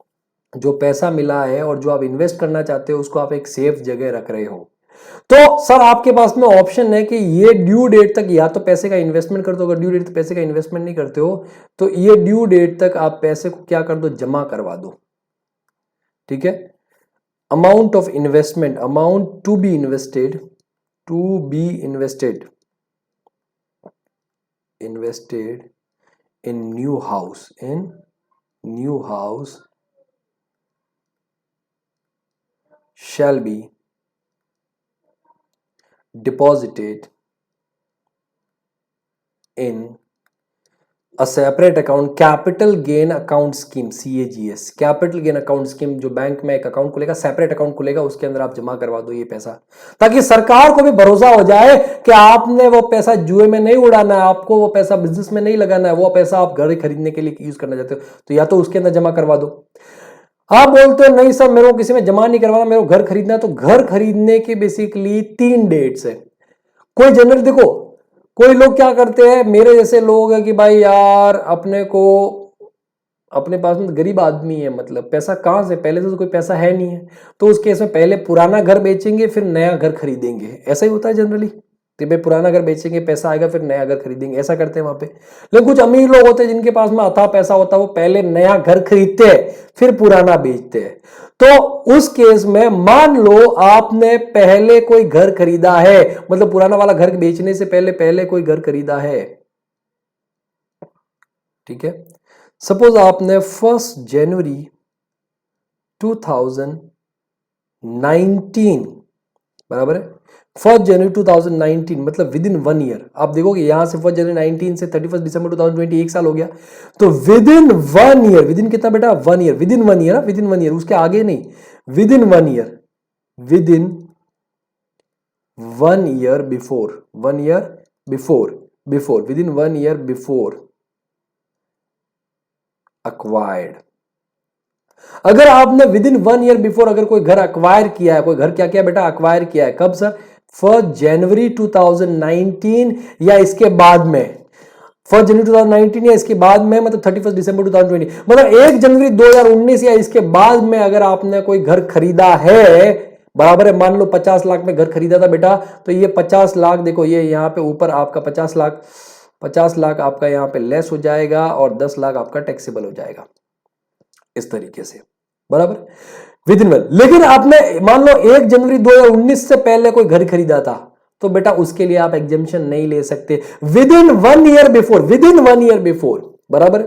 जो पैसा मिला है और जो आप इन्वेस्ट करना चाहते हो उसको आप एक सेफ जगह रख रहे हो। तो सर आपके पास में ऑप्शन है कि ये ड्यू डेट तक या तो पैसे का इन्वेस्टमेंट कर दो, अगर ड्यू डेट तक पैसे का इन्वेस्टमेंट नहीं करते हो तो ये ड्यू डेट तक आप पैसे को क्या कर दो, जमा करवा दो। ठीक है, amount of investment, amount to be invested, to be invested, invested in new house, in new house shall be deposited in a separate account, capital gain account scheme, CAGS, capital gain account scheme. जो bank में एक account खुलेगा, separate account खुलेगा, उसके अंदर आप जमा करवा दो ये पैसा, ताकि सरकार को भी भरोसा हो जाए कि आपने वो पैसा जुए में नहीं उड़ाना है, आपको वो पैसा बिजनेस में नहीं लगाना है, वो पैसा आप घर खरीदने के लिए यूज करना चाहते हो तो या तो उसके अंदर जमा करवा दो। आप बोलते हो नहीं सर मेरे को किसी में जमा नहीं करवाना, मेरे को घर खरीदना है, तो घर खरीदने के बेसिकली 3 डेट्स है। कोई जनरल देखो, कोई लोग क्या करते हैं, मेरे जैसे लोग हैं कि भाई यार अपने को, अपने पास में गरीब आदमी है, मतलब पैसा कहां से, पहले से तो कोई पैसा है नहीं है, तो उस केस में पहले पुराना घर बेचेंगे फिर नया घर खरीदेंगे, ऐसा ही होता है जनरली कि भाई पुराना घर बेचेंगे, पैसा आएगा फिर नया घर खरीदेंगे, ऐसा करते हैं वहां पे। लेकिन कुछ अमीर लोग होते हैं जिनके पास में अथाह पैसा होता है, वो पहले नया घर खरीदते हैं फिर पुराना बेचते हैं। तो उस केस में मान लो आपने पहले कोई घर खरीदा है, मतलब पुराना वाला घर बेचने से पहले पहले कोई घर खरीदा है, ठीक है। सपोज आपने 1 जनवरी 2019, बराबर है, 1 जनवरी 2019 मतलब विद इन 1 ईयर, आप देखोगे यहां से 1 जनवरी 19 से 31 दिसंबर 2020 एक साल हो गया, तो with in 1 year, with in कितना बेटा, 1 year, with in 1 year, with in 1 year, उसके आगे नहीं, with in 1 year, with in 1 year before, 1 year before, before, with in 1 year before acquired. अगर आपने विद इन 1 ईयर बिफोर अगर कोई घर अक्वायर किया है, कोई घर क्या किया बेटा, अक्वायर किया है, कब सर, 1 जनवरी 2019 या इसके बाद में, 1 जनवरी 2019 या इसके बाद में, मतलब 31 दिसंबर 2020, मतलब 1 जनवरी 2019 या इसके बाद में अगर आपने कोई घर खरीदा है, बराबर है, मान लो 50 लाख में घर खरीदा था बेटा, तो ये 50 लाख देखो, ये यहां पे ऊपर आपका 50 लाख, 50 लाख आपका यहां पे लेस हो जाएगा और 10 लाख आपका टैक्सेबल हो जाएगा, इस तरीके से, बराबर, विद इन 1। लेकिन आपने मान लो 1 जनवरी 2019 से पहले कोई घर खरीदा था, तो बेटा उसके लिए आप एग्जेम्पशन नहीं ले सकते, with in 1 year before, with in 1 year before, बराबर।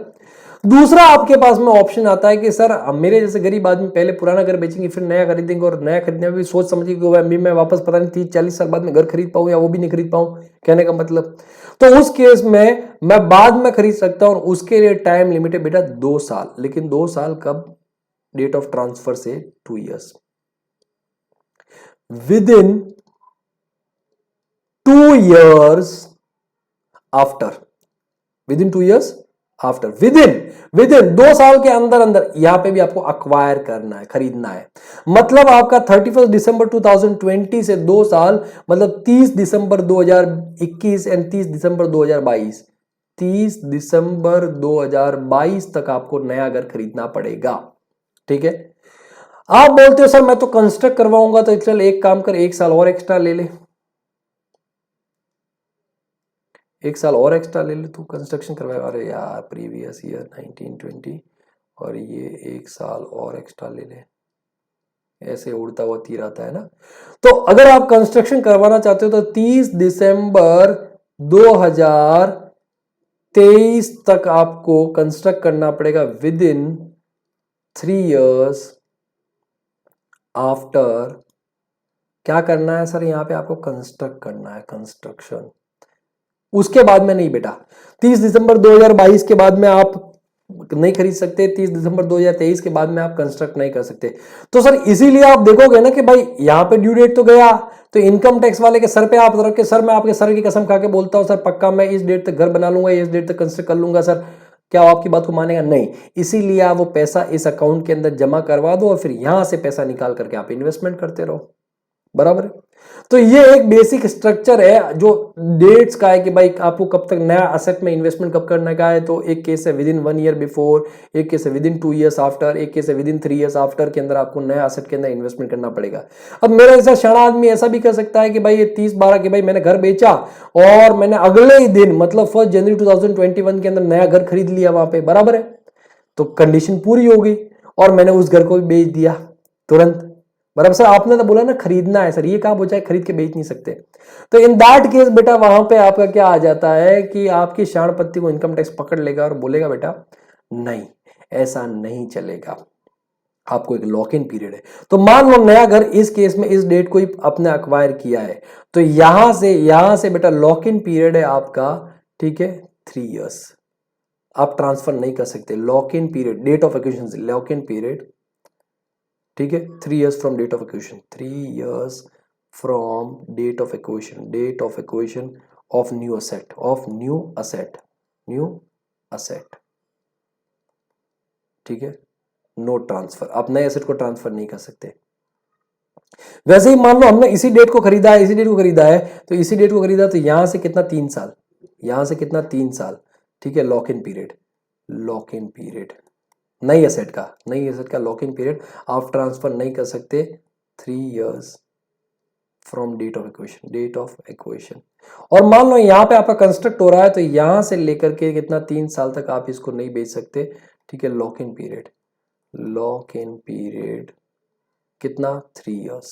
दूसरा आपके पास में ऑप्शन आता है कि सर मेरे जैसे गरीब आदमी पहले पुराना घर बेचेंगे फिर नया खरीदेंगे, और नया खरीदने में भी सोच समझ के मैं वापस पता नहीं 30-40 साल बाद में घर खरीद पाऊं या वो भी नहीं खरीद पाऊं, कहने का मतलब, तो उस केस में मैं बाद में खरीद सकता हूं, और उसके लिए टाइम लिमिट है बेटा 2 साल, लेकिन 2 साल कब, डेट ऑफ ट्रांसफर से 2 years, with in 2 years after, with in 2 years after, with in 2 साल के अंदर अंदर यहां पे भी आपको अक्वायर करना है, खरीदना है, मतलब आपका 31 दिसंबर 2020 से 2 साल, मतलब 30 दिसंबर 2021 एंड 30 दिसंबर 2022, 30 दिसंबर 2022 तक आपको नया घर खरीदना पड़ेगा, ठीक है। आप बोलते हो सर मैं तो कंस्ट्रक्ट करवाऊंगा, तो चल एक काम कर, 1 साल और एक्स्ट्रा ले ले, 1 साल और एक्स्ट्रा ले ले, तू कंस्ट्रक्शन करवाएगा, अरे यार प्रीवियस ईयर 1920 और ये 1 साल और एक्स्ट्रा ले ले, ऐसे उड़ता हुआ तीर आता है ना। तो अगर आप कंस्ट्रक्शन करवाना चाहते हो तो 30 दिसंबर 2023 तक आपको कंस्ट्रक्ट करना पड़ेगा, विद इन 3 इयर्स आफ्टर, क्या करना है सर, यहां पे आपको कंस्ट्रक्ट करना है, कंस्ट्रक्शन, उसके बाद में नहीं बेटा, 30 दिसंबर 2022 के बाद में आप नहीं खरीद सकते, 30 दिसंबर 2023 के बाद में आप कंस्ट्रक्ट नहीं कर सकते। तो सर इसीलिए आप देखोगे ना कि भाई यहाँ पे ड्यू डेट तो गया, तो इनकम टैक्स वाले के सर पे आप रख के, सर मैं आपके सर की कसम खा के बोलता हूँ सर पक्का मैं इस डेट तक घर बना लूंगा, इस डेट तक कंस्ट्रक्ट कर लूंगा सर, क्या आप आपकी बात को मानेगा? नहीं। इसीलिए आप वो पैसा इस अकाउंट के अंदर जमा करवा दो और फिर यहां से पैसा निकाल करके आप इन्वेस्टमेंट करते रहो, बराबर है। तो ये एक बेसिक स्ट्रक्चर है जो डेट्स का है कि भाई आपको कब तक नया असेट में इन्वेस्टमेंट कब करने का है। तो एक केस है विद इन 1 ईयर बिफोर, एक केस है विद इन 2 ईयर्स आफ्टर, एक केस है विद इन 3 ईयर्स आफ्टर के अंदर आपको नया असेट के अंदर इन्वेस्टमेंट करना पड़ेगा। अब मेरा जैसा शाना आदमी ऐसा भी कर सकता है कि भाई ये 30/12 के भाई मैंने घर बेचा और मैंने अगले ही दिन मतलब 1 जनवरी 2021 के अंदर नया घर खरीद लिया वहां पे, बराबर है। तो कंडीशन पूरी हो गई और मैंने उस घर को भी बेच दिया तुरंत, बराबर। सर आपने तो बोला ना खरीदना है, सर ये कहाँ बोला खरीद के बेच नहीं सकते। तो इन दैट केस बेटा वहां पे आपका क्या आ जाता है कि आपकी शाण पत्ती को इनकम टैक्स पकड़ लेगा और बोलेगा बेटा नहीं ऐसा नहीं चलेगा, आपको एक लॉक इन पीरियड है। तो मान लो नया घर इस केस में इस डेट को ही आपने अक्वायर किया है, तो यहां से बेटा लॉक इन पीरियड है आपका, ठीक है, 3 इयर्स। आप ट्रांसफर नहीं कर सकते। Lock in period, date of acquisition से लॉक इन पीरियड, ठीक है, 3 years from date of acquisition, 3 years from date of acquisition, date of acquisition of new asset, new asset, ठीक है। नो ट्रांसफर, आप नए एसेट को ट्रांसफर नहीं कर सकते। वैसे ही मान लो हमने इसी डेट को खरीदा है, इसी डेट को खरीदा है, तो इसी डेट को खरीदा तो यहां से कितना 3 साल, यहां से कितना 3 साल, ठीक है। Lock in period, lock in period नई एसेट का लॉक इन पीरियड, आप ट्रांसफर नहीं कर सकते 3 years from date of acquisition, date of acquisition. और मान लो यहाँ पे आपका कंस्ट्रक्ट हो रहा है तो यहां से लेकर के कितना 3 साल तक आप इसको नहीं बेच सकते, ठीक है। Lock in period, lock in period कितना 3 years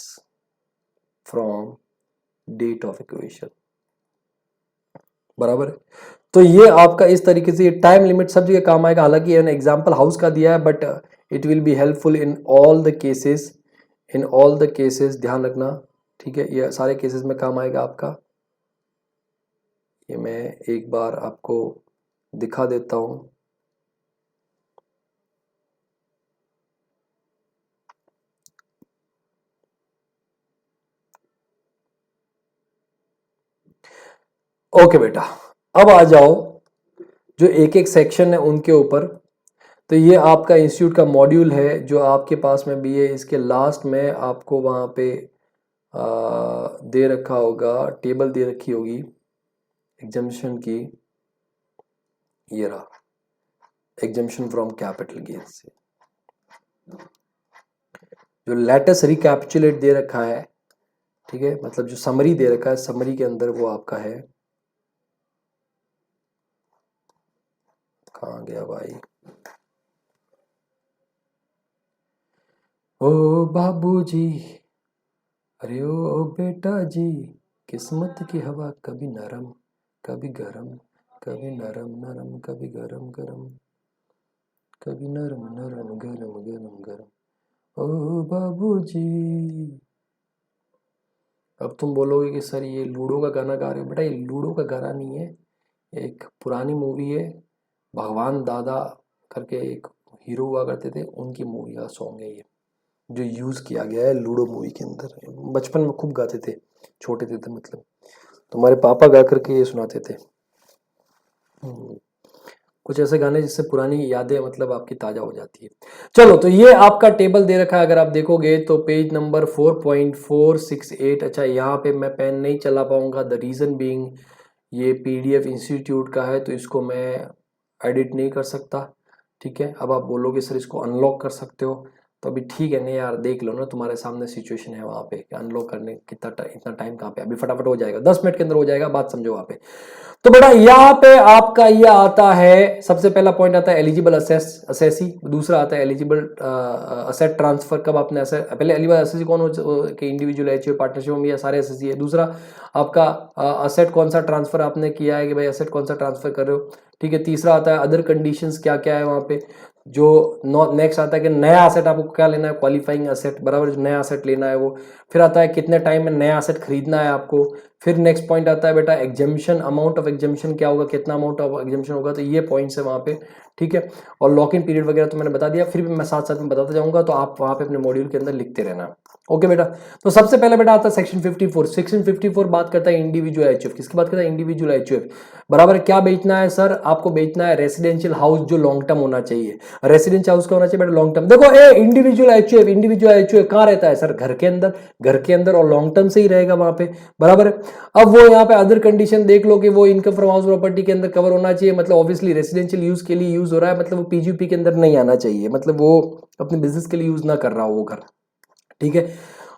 from date of acquisition, बराबर है। तो ये आपका इस तरीके से टाइम लिमिट सब जगह काम आएगा। हालांकि ये एग्जांपल हाउस का दिया है but it will be helpful in all the cases, in all the cases, ध्यान रखना, ठीक है। ये सारे केसेस में काम आएगा आपका। ये मैं एक बार आपको दिखा देता हूं। ओके बेटा, अब आ जाओ जो एक एक सेक्शन है उनके ऊपर। तो ये आपका इंस्टीट्यूट का मॉड्यूल है जो आपके पास में भी है। इसके लास्ट में आपको वहाँ पे दे रखा होगा, टेबल दे रखी होगी एग्जम्पशन की, ये रहा एग्जम्पशन फ्रॉम कैपिटल गेन्स से, जो लेटेस्ट रिकैपिचुलेट दे रखा है, ठीक है, मतलब जो समरी दे रखा है, समरी के अंदर वो आपका है, कहाँ गया भाई, ओ बाबूजी, अरे ओ बेटा जी, किस्मत की हवा कभी नरम कभी गरम, कभी नरम नरम कभी गरम गरम, कभी नरम नरम गरम गरम गरम, ओ बाबूजी। अब तुम बोलोगे कि सर ये लूडो का गाना गा रहे हो। बेटा ये लूडो का गाना नहीं है, एक पुरानी मूवी है, भगवान दादा करके एक हीरो हुआ करते थे, उनकी मूवी का सॉन्ग है ये, जो यूज़ किया गया है लूडो मूवी के अंदर। बचपन में खूब गाते थे, छोटे थे तो मतलब तुम्हारे पापा गा करके ये सुनाते थे। कुछ ऐसे गाने जिससे पुरानी यादें मतलब आपकी ताज़ा हो जाती है। चलो, तो ये आपका टेबल दे रखा है, अगर आप देखोगे तो पेज नंबर 4.468। अच्छा, यहाँ पे मैं पेन नहीं चला पाऊंगा, द रीज़न बीइंग ये PDF इंस्टीट्यूट का है तो इसको मैं एडिट नहीं कर सकता, ठीक है। अब आप बोलोगे सर इसको अनलॉक कर सकते हो, तो अभी ठीक है, नहीं यार देख लो ना, तुम्हारे सामने सिचुएशन है वहाँ पे, अनलॉक करने इतना टाइम कहाँ पे, अभी फटाफट हो जाएगा, 10 मिनट के अंदर हो जाएगा, बात समझो वहाँ पे। तो बेटा यहाँ पे आपका ये आता है, सबसे पहला पॉइंट आता है एलिजिबल असेसी, दूसरा आता है एलिजिबल असेट ट्रांसफर, कब आपने पहले एलिजिबल असेसी कौन हो कि इंडिविजुअल एचओ पार्टनरशिप में, या सारे असेसी है। दूसरा आपका असेट कौन सा ट्रांसफर आपने किया है कि भाई असेट कौन सा ट्रांसफर कर रहे हो, ठीक है। तीसरा आता है अदर कंडीशंस क्या क्या है वहाँ पे। जो नेक्स्ट आता है कि नया एसेट आपको क्या लेना है, क्वालिफाइंग एसेट, बराबर, जो नया एसेट लेना है वो। फिर आता है कितने टाइम में नया एसेट खरीदना है आपको। फिर नेक्स्ट पॉइंट आता है बेटा एग्जामिशन, अमाउंट ऑफ एग्जामिशन क्या होगा, कितना अमाउंट ऑफ एग्जामिशन होगा, तो ये पॉइंट्स है वहाँ पे, ठीक है। और लॉक इन पीरियड वगैरह तो मैंने बता दिया, फिर भी मैं साथ साथ में बताता जाऊंगा, तो आप वहाँ पे अपने मॉड्यूल के अंदर लिखते रहना। ओके बेटा, तो सबसे पहले बेटा आता है सेक्शन 54। सेक्शन 54 बात करता है इंडिविजुअल एचयूएफ। किसकी बात करता है, इंडिविजुअल एचयूएफ, बराबर। क्या बेचना है सर, आपको बेचना है रेसिडेंशियल हाउस जो लॉन्ग टर्म होना चाहिए। रेसिडेंशियल हाउस का होना चाहिए बेटा लॉन्ग टर्म। देखो ए इंडिविजुअल एचयूएफ, इंडिविजुअल एचयूएफ कहाँ रहता है सर, घर के अंदर, घर के अंदर, और लॉन्ग टर्म से ही रहेगा वहां पे, बराबर। अब वो यहाँ पे अदर कंडीशन देख लो कि वो इनकम फ्रॉम हाउस प्रॉपर्टी के अंदर कवर होना चाहिए, मतलब ऑब्वियसली रेसिडेंशियल यूज के लिए यूज हो रहा है, मतलब वो पीजीपी के अंदर नहीं आना चाहिए, मतलब वो अपने बिजनेस के लिए यूज ना कर रहा हो वो घर, ठीक है।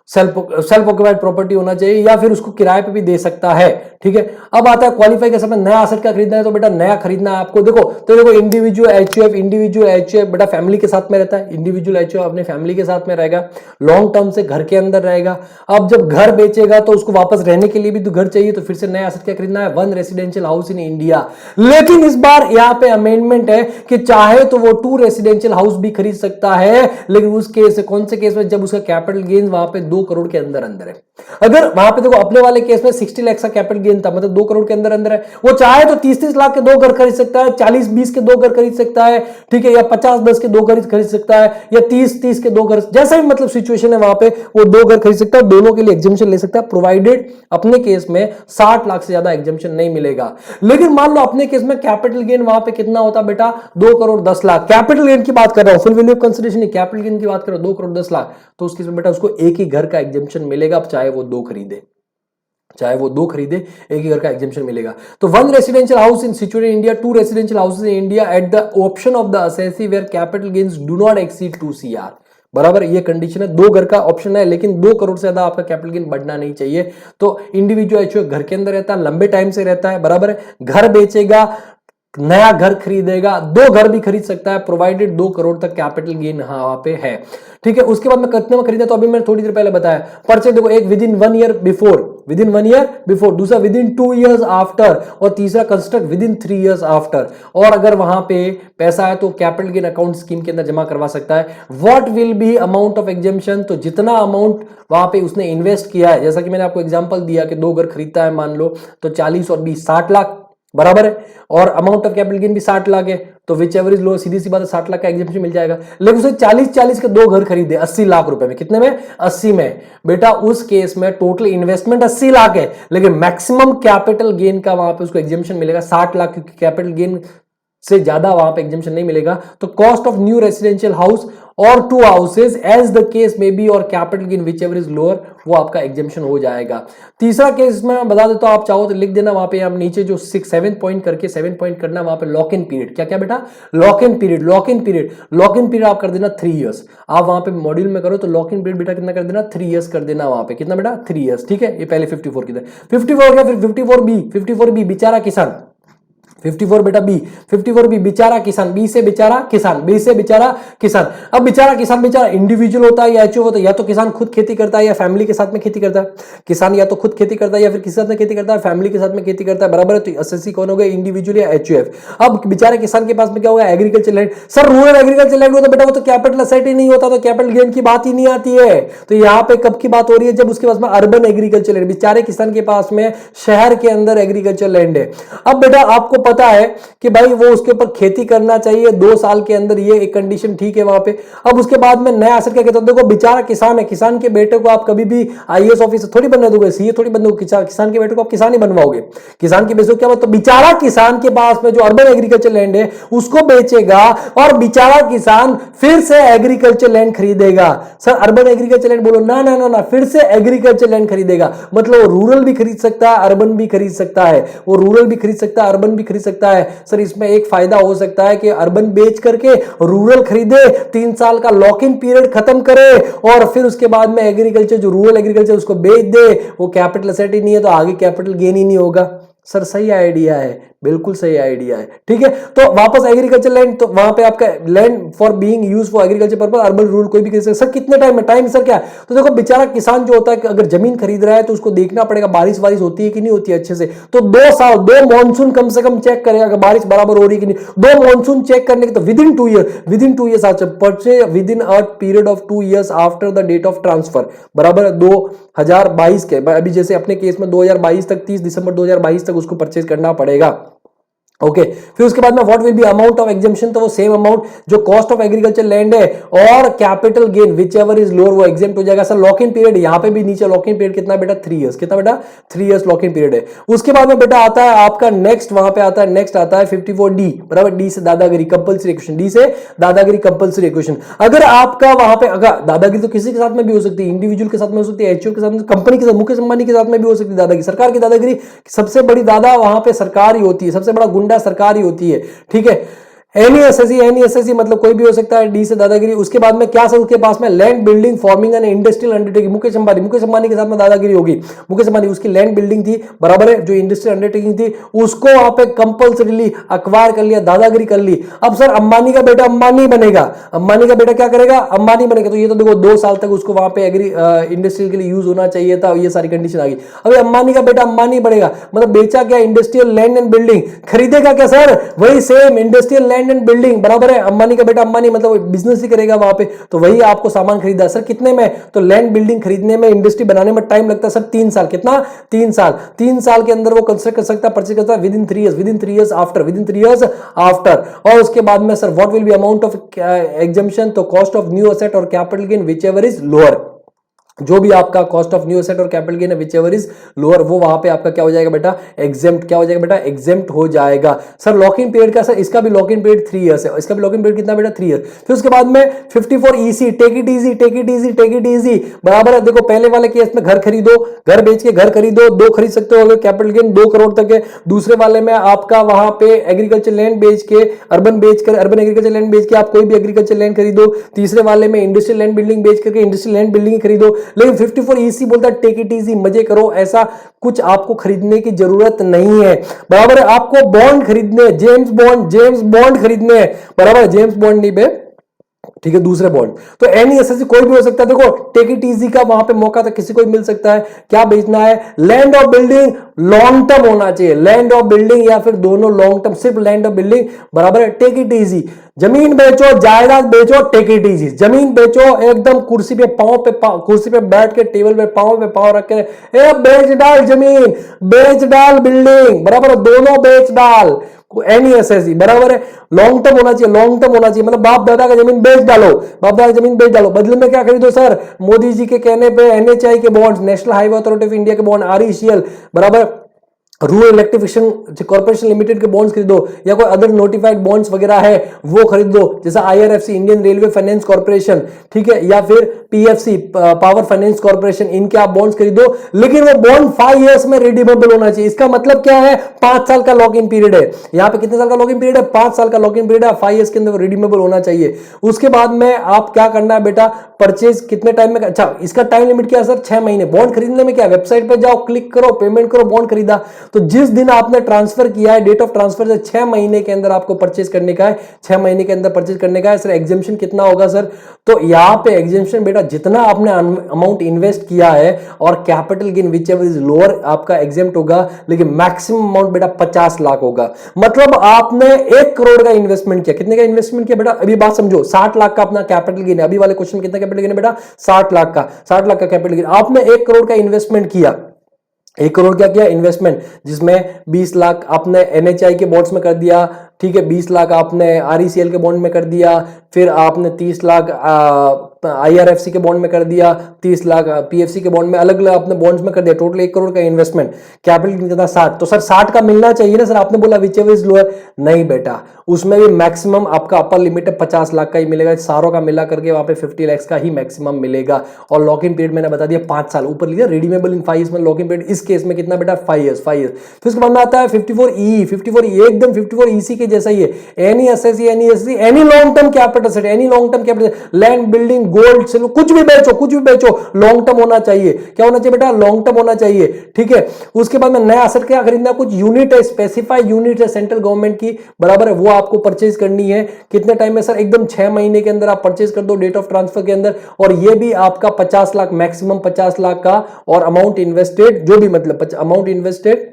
सेल्फ ऑक्युपाइड प्रॉपर्टी होना चाहिए, या फिर उसको किराए पे भी दे सकता है, ठीक है। अब आता है क्वालिफाई के समय नया एसेट का खरीदना है, तो बेटा नया खरीदना है आपको। देखो तो देखो इंडिविजुअल एचयूएफ बेटा फैमिली के साथ में रहता है, इंडिविजुअल एचयूएफ अपने फैमिली के साथ में रहेगा, लॉन्ग टर्म से घर के अंदर रहेगा। अब जब घर बेचेगा तो उसको वापस रहने के लिए भी तो घर चाहिए, तो फिर से नया एसेट क्या खरीदना है, one residential house in India. लेकिन इस बार यहाँ पे अमेंडमेंट है कि चाहे तो वो 2 रेसिडेंशियल हाउस भी खरीद सकता है, लेकिन उस केस, कौन से केस में, जब उसका कैपिटल गेन वहां पे 2 करोड़ के अंदर अंदर है। अगर वहां पे देखो अपने वाले केस में 60 लाख का कैपिटल गेन था, मतलब 2 करोड़ के अंदर अंदर है, वो चाहे तो 30-30 लाख के 2 घर खरीद सकता है, 40-20 के 2 घर खरीद सकता है, ठीक है, या 50-10 के 2 घर खरीद सकता है, या 30-30 के 2 घर, जैसा भी मतलब सिचुएशन है वहां पे वो 2 घर खरीद सकता है, दोनों के लिए एग्जामिशन ले सकता है, प्रोवाइडेड अपने केस में 60 लाख से ज्यादा एग्जामिशन नहीं मिलेगा। लेकिन मान लो अपने केस में कैपिटल गेन वहां पे कितना होता बेटा, 2 करोड़ 10 लाख, कैपिटल गेन की बात कर रहा हूं, फुल वैल्यू ऑफ कंसीडरेशन नहीं, कैपिटल गेन की बात कर रहा हूं, 2 करोड़ 10 लाख, तो उस केस में बेटा उसको एक ही घर का एग्जामिशन मिलेगा, चाहे वो 2 खरीदे, चाहे वो 2 खरीदे, एक ही घर का एग्जामिशन मिलेगा। तो 1 residential house in situated in India, 2 residential houses in India at the option of the assessee where capital gains do not exceed 2 CR, बराबर। ये कंडीशन है, 2 घर का ऑप्शन है, लेकिन 2 करोड़ से ज्यादा आपका कैपिटल गेन बढ़ना नहीं चाहिए। तो इंडिविजुअल एचयूएफ घर के अंदर रहता है, लंबे टाइम से रहता है, बराबर है, घर बेचेगा, नया घर खरीदेगा, 2 घर भी खरीद सकता है, प्रोवाइडेड 2 करोड़ तक कैपिटल गेन वहां पे है, ठीक है। उसके बाद में कितने में खरीदा, तो अभी मैंने थोड़ी देर पहले बताया, परचेज देखो, एक विदिन 1 ईयर बिफोर, दूसरा विदिन 2 इयर्स आफ्टर, और तीसरा कंस्ट्रक्ट विदिन 3 इयर्स आफ्टर। और अगर वहां पे पैसा है तो कैपिटल गेन अकाउंट स्कीम के अंदर जमा करवा सकता है। What will be amount of exemption, तो जितना अमाउंट वहां पे उसने इन्वेस्ट किया है, जैसा कि मैंने आपको एग्जांपल दिया कि 2 घर खरीदता है मान लो, तो 40 और 20 60 लाख, बराबर है, और अमाउंट ऑफ कैपिटल गेन भी 60 लाख है, तो विच एवर इज लो, सीधी सी बात है 60 लाख का एग्जामिशन मिल जाएगा। लेकिन उसे 40-40 के 2 घर खरीदे 80 लाख रुपए में, कितने में, 80 में, बेटा उस केस में टोटल इन्वेस्टमेंट 80 लाख है, लेकिन मैक्सिमम कैपिटल गेन का वहां पे उसको एग्जामिशन मिलेगा 60 लाख, क्योंकि कैपिटल गेन से ज्यादा वहां पे एग्जामिशन नहीं मिलेगा। तो cost of new residential house और 2 हाउसेज एज द केस में बी, और capital gain which ever is lower, वो आपका एग्जामिशन हो जाएगा। तीसरा केस में बता देता हूं, आप चाहो तो लिख देना वहां पे, आप नीचे जो 7 पॉइंट करके 7 पॉइंट करना वहां पे, लॉक इन पीरियड, क्या क्या बेटा, लॉक इन पीरियड आप कर देना 3 इयर्स। आप वहां पे मॉड्यूल में करो तो लॉक इन पीरियड बेटा कितना कर देना, 3 इयर्स कर देना वहां पे, कितना बेटा, 3 इयर्स, ठीक है। ये पहले 54 की था, 54 हो गया, फिर 54 बी बेचारा किसान, 54 बेटा बी, 54 बी बेचारा किसान, बी से बेचारा किसान, बी से बेचारा किसान। अब बेचारा किसान बेचारा इंडिविजुअल होता है या एचओ होता है, या तो किसान खुद खेती करता है या फैमिली के साथ में खेती करता है। किसान या तो खुद खेती करता है या फिर किसी साथ में खेती करता है, फैमिली के साथ में खेती करता है, बराबर है। तो एसएससी कौन हो गया, इंडिविजुअल या एचयूएफ। अब बेचारे किसान के पास में क्या होगा, agriculture land. Sir rural agriculture land होता बेटा, वो तो कैपिटल असेट ही नहीं होता, तो कैपिटल गेन की बात ही नहीं आती है। तो यहाँ पे कब की बात हो रही है, जब उसके पास में अर्बन एग्रीकल्चर लैंड, बेचारे किसान के पास में शहर के अंदर एग्रीकल्चर लैंड है। अब बेटा आपको पता है कि भाई वो उसके ऊपर खेती करना चाहिए 2 साल के अंदर, ये एक कंडीशन ठीक है वहां पे। अब उसके बाद में नया असर क्या कहते हैं, देखो बेचारा किसान है, किसान के बेटे को आप कभी भी आईएएस ऑफिसर थोड़ी बनने दोगे, सीए थोड़ी बनने दोगे, किसान के बेटे को आप किसान ही बनवाओगे। किसान के बेचो क्या मतलब, बेचारा किसान के पास में जो अर्बन एग्रीकल्चर लैंड है उसको बेचेगा, और बेचारा किसान फिर से एग्रीकल्चर लैंड खरीदेगा। सर अर्बन एग्रीकल्चर लैंड बोलो ना ना ना ना, फिर से एग्रीकल्चर लैंड खरीदेगा, मतलब वो रूरल भी खरीद सकता है, अर्बन भी खरीद सकता है, वो रूरल भी खरीद सकता है, अर्बन भी खरीद सकता है। सर इसमें एक फायदा हो सकता है कि अर्बन बेच करके रूरल खरीदे, 3 साल का लॉक इन पीरियड खत्म करे, और फिर उसके बाद में एग्रीकल्चर जो रूरल एग्रीकल्चर उसको बेच दे, वो कैपिटल असेट ही नहीं है तो आगे कैपिटल गेन ही नहीं होगा। सर सही आइडिया है, बिल्कुल सही आइडिया है, ठीक है। तो वापस एग्रीकल्चर लैंड, तो वहां पे आपका land for being use for agriculture purpose, urban rural कोई भी कह सकता है। सर कितने टाइम में, टाइम सर क्या है, तो देखो बेचारा किसान जो होता है कि अगर जमीन खरीद रहा है तो उसको देखना पड़ेगा बारिश वारिश होती है कि नहीं होती है अच्छे से। तो 2 साल, 2 मॉनसून कम से कम चेक करेगा कि बारिश बराबर हो रही कि नहीं। 2 मॉनसून चेक करने के तो within 2 year purchase within a period of 2 years after the date of transfer, बराबर 2022 के, अभी जैसे अपने केस में 2022 तक, 30 दिसंबर 2022 तक उसको परचेज करना पड़ेगा। ओके फिर उसके बाद में what will be amount of exemption, तो वो सेम अमाउंट जो कॉस्ट ऑफ एग्रीकल्चर लैंड है और capital gain which ever is lower वो एग्जेम्प्ट हो जाएगा। सर लॉक इन पीरियड यहां पे भी नीचे लॉक इन पीरियड कितना बेटा, 3 इयर्स, कितना बेटा 3 इयर्स लॉक इन पीरियड है। उसके बाद में बेटा आता है आपका नेक्स्ट, वहां पे आता है नेक्स्ट आता है 54D, बराबर, डी से दादागिरी कंपल्सरी इक्वेशन, डी से दादागिरी कंपल्सरी इक्वेशन। अगर आपका वहां पे, अगर दादागिरी तो किसी के साथ में भी हो सकती है, इंडिविजुअल के साथ में हो सकती है, एचओ के साथ में, कंपनी के साथ, मुकेश अंबानी के साथ में भी हो सकती है दादागिरी, सरकार की दादागिरी, सबसे बड़ी दादा वहां पे सरकार ही होती है, सबसे बड़ा गुंडा सरकार ही होती है, ठीक है। एनईएसएससी मतलब कोई भी हो सकता है, डी से दादागिरी। उसके बाद में क्या सर, उसके पास में land building forming and industrial undertaking, Mukesh Ambani के साथ में दादागिरी होगी। मुकेश अंबानी उसकी लैंड बिल्डिंग थी, बराबर है, जो इंडस्ट्रियल अंडरटेकिंग थी उसको वहां पे कंपल्सरीली अक्वायर कर लिया, दादागिरी कर ली। अब सर अंबानी का बेटा अंबानी बनेगा, अंबानी का बेटा क्या करेगा, अंबानी बनेगा। तो ये तो देखो 2 साल तक उसको वहां पे एग्री इंडस्ट्रियल के लिए यूज होना चाहिए था, ये सारी कंडीशन आ गई। अभी अंबानी का बेटा अंबानी बनेगा, मतलब बेचा क्या, इंडस्ट्रियल लैंड एंड बिल्डिंग, खरीदेगा क्या सर, वही same industrial land and building, बराबर है। अंबानी का बेटा अंबानी मतलब बिजनेस ही करेगा वहां पे, तो वही आपको सामान खरीदा। सर कितने में, तो लैंड बिल्डिंग खरीदने में, इंडस्ट्री बनाने में टाइम लगता है सर 3 साल, कितना 3 साल, 3 साल के अंदर वो कंस्ट्रक्ट कर सकता है, परचेज करता है with in 3 years, with in 3 years after, with in 3 years after. और उसके बाद में sir what will be amount of exemption, तो कॉस्ट ऑफ न्यू एसेट और capital gain which ever is lower, जो भी आपका कॉस्ट ऑफ न्यू एसेट और कैपिटल गेन है विच एवर इज लोअर, वो वहां पे आपका क्या हो जाएगा बेटा, एग्जेम्प्ट, क्या हो जाएगा बेटा, एग्जेम्प्ट हो जाएगा। सर लॉक इन पीरियड का, सर इसका भी लॉक इन पीरियड 3 इयर्स है, इसका भी लॉक इन पीरियड कितना बेटा, 3 इयर्स। फिर उसके बाद में 54 EC, take it easy, take it easy, take it easy, बराबर है। देखो पहले वाले केस में घर खरीदो, घर बेच के घर खरीदो, 2 खरीद सकते हो, कैपिटल गेन 2 करोड़ तक है। दूसरे वाले में आपका वहां पे एग्रीकल्चर लैंड बेच के, अर्बन एग्रीकल्चर लैंड बेच के आप कोई भी एग्रीकल्चर लैंड खरीदो। तीसरे वाले में इंडस्ट्रियल लैंड बिल्डिंग बेच करके इंडस्ट्रियल लैंड बिल्डिंग खरीदो। लेकिन 54 EC बोलता है टेक इट इजी, मजे करो, ऐसा कुछ आपको खरीदने की जरूरत नहीं है, बराबर है। आपको बॉन्ड खरीदने, जेम्स बॉन्ड खरीदने, बराबर, जेम्स बॉन्ड नहीं बे, ठीक है, दूसरे बॉन्ड। तो एनईएसएससी कोई भी हो सकता है। देखो टेक इट इजी का वहां पे मौका तो किसी को भी मिल सकता है। क्या बेचना है, लैंड और बिल्डिंग लॉन्ग टर्म होना चाहिए, लैंड और बिल्डिंग या फिर दोनों लॉन्ग टर्म, सिर्फ लैंड और बिल्डिंग, बराबर है। टेक इट इजी, जमीन बेचो, जायदाद बेचो, टेक इट इजी, जमीन बेचो एकदम कुर्सी पे कुर्सी पे बैठ के, टेबल पे पांव रख के, बेच डाल जमीन, बेच डाल बिल्डिंग, बराबर, दोनों बेच डाल। एनईएसएससी बराबर है, लॉन्ग टर्म होना चाहिए, लॉन्ग टर्म होना चाहिए, मतलब बाप दादा का जमीन बेच डालो, बाप दादा का जमीन बेच डालो, बदले में क्या खरीदो सर, मोदी जी के कहने पे एनएचआई के bonds, national highway authority of India के बॉन्ड, आरईसीएल, बराबर, रूरल इलेक्ट्रिफिकेशन कॉर्पोरेशन लिमिटेड के बॉन्ड्स खरीदो, या कोई अदर नोटिफाइड बॉन्ड्स वगैरह है वो खरीद दो, जैसा IRFC, Indian railway finance corporation, ठीक है, या फिर पीएफसी, पावर फाइनेंस कॉर्पोरेशन, इनके आप बॉन्ड्स खरीदो। लेकिन वो बॉन्ड 5 इयर्स में रिडीमेबल होना चाहिए। इसका मतलब क्या है, 5 साल का लॉक इन पीरियड है। यहां पे कितने साल का लॉक इन पीरियड है, 5 साल का लॉक इन पीरियड है, 5 इयर्स के अंदर रिडीमेबल होना चाहिए। उसके बाद में आप क्या करना है बेटा, परचेज कितने टाइम में, अच्छा इसका टाइम लिमिट क्या है सर, 6 महीने। बॉन्ड खरीदने में क्या, वेबसाइट पर जाओ, क्लिक करो, पेमेंट करो, बॉन्ड खरीदा। तो जिस दिन आपने ट्रांसफर किया है, डेट ऑफ ट्रांसफर से 6 महीने के अंदर आपको परचेज करने का है, 6 महीने के अंदर परचेज करने का है। सर एग्जेम्पशन कितना होगा सर, तो यहां पे एग्जेम्पशन बेटा जितना आपने अमाउंट इन्वेस्ट किया है और capital gain which ever is lower आपका एग्जेम्प्ट होगा, लेकिन मैक्सिमम अमाउंट बेटा 50 लाख होगा। मतलब आपने 1 करोड़ का इन्वेस्टमेंट किया, कितने का इन्वेस्टमेंट किया बेटा, अभी बात समझो, 60 लाख का अपना कैपिटल गेन है। अभी वाले क्वेश्चन में कितना कैपिटल गेन है बेटा, 60 लाख का, 60 लाख का कैपिटल गेन। आपने 1 करोड़ का इन्वेस्टमेंट किया, 1 करोड़ क्या किया इन्वेस्टमेंट, जिसमें 20 लाख आपने एनएचआई के बॉन्ड्स में कर दिया, ठीक है, 20 लाख आपने आरईसीएल के बॉन्ड में कर दिया, फिर आपने 30 लाख आईआरएफसी के बॉन्ड में कर दिया, 30 लाख पीएफसी के बॉन्ड में, अलग अलग आपने बॉन्ड्स में कर दिया, टोटल 1 करोड़ का इन्वेस्टमेंट, कैपिटल कितना 60। तो सर 60 का मिलना चाहिए ना सर, आपने बोला विच एवर इज लोअर, नहीं बेटा, उसमें भी मैक्सिमम आपका अपर लिमिट है 50 लाख का ही मिलेगा, सारों का मिला करके वहां पे 50 लाख का ही मैक्सिमम मिलेगा। और लॉक इन पीरियड मैंने बता दिया 5 साल, ऊपर लिखा रिडीमेबल इन 5 इयर्स में लॉक इन पीरियड, इस केस में कितना बेटा 5 इयर्स, 5 इयर्स। फिर उसके बाद में आता है 54E, 54E एकदम 54 EC के के जैसा ही है, any SSC any long term capital asset, any long term capital, land, building, gold, silver, कुछ भी बेचो, लॉन्ग टर्म होना चाहिए। क्या होना चाहिए बेटा? लॉन्ग टर्म होना चाहिए। ठीक है, उसके बाद में नया एसेट क्या खरीदना, कुछ यूनिट है, स्पेसिफाइड यूनिट है सेंट्रल गवर्नमेंट की, बराबर है, वो आपको परचेज करनी है। कितने टाइम में सर? एकदम 6 महीने के अंदर आप परचेज कर दो, डेट ऑफ ट्रांसफर के अंदर। और ये भी आपका 50 लाख, मैक्सिमम 50 लाख का, और अमाउंट इन्वेस्टेड जो भी, मतलब अमाउंट इन्वेस्टेड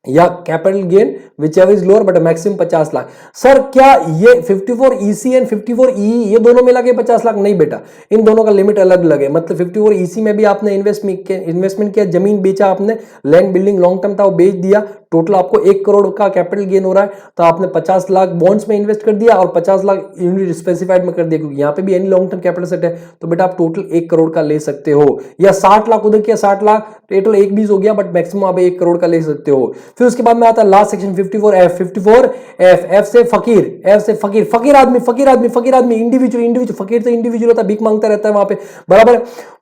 या capital gain which ever is lower, but maximum 50 lakh. Sir क्या ये 54 ईसी एंड 54 ई ये दोनों मिला के 50 लाख? नहीं बेटा, इन दोनों का लिमिट अलग अलग है। मतलब 54 ईसी में भी आपने इन्वेस्टमेंट किया, जमीन बेचा आपने, लैंड, बिल्डिंग लॉन्ग टर्म था वो बेच दिया, टोटल आपको 1 करोड़ का कैपिटल गेन हो रहा है, तो आपने 50 लाख बॉन्ड्स में इन्वेस्ट कर दिया और 50 लाख यूनिट स्पेसिफाइड में कर दिया, क्योंकि यहाँ पे भी any long term capital set है, तो बेटा आप टोटल 1 करोड़ का ले सकते हो। या 60 लाख उधर किया, 60 लाख टोटल 1/20 हो गया, बट मैक्सिमम आप 1 करोड़ का ले सकते हो। फिर उसके बाद में आता है last section 54F। 54F, F से फकीर, एफ से फकीर, फकीर आदमी, इंडिविजुअल, फकीर तो इंडिविजुअल होता है, भीख मांगता रहता है वहां पे, बराबर।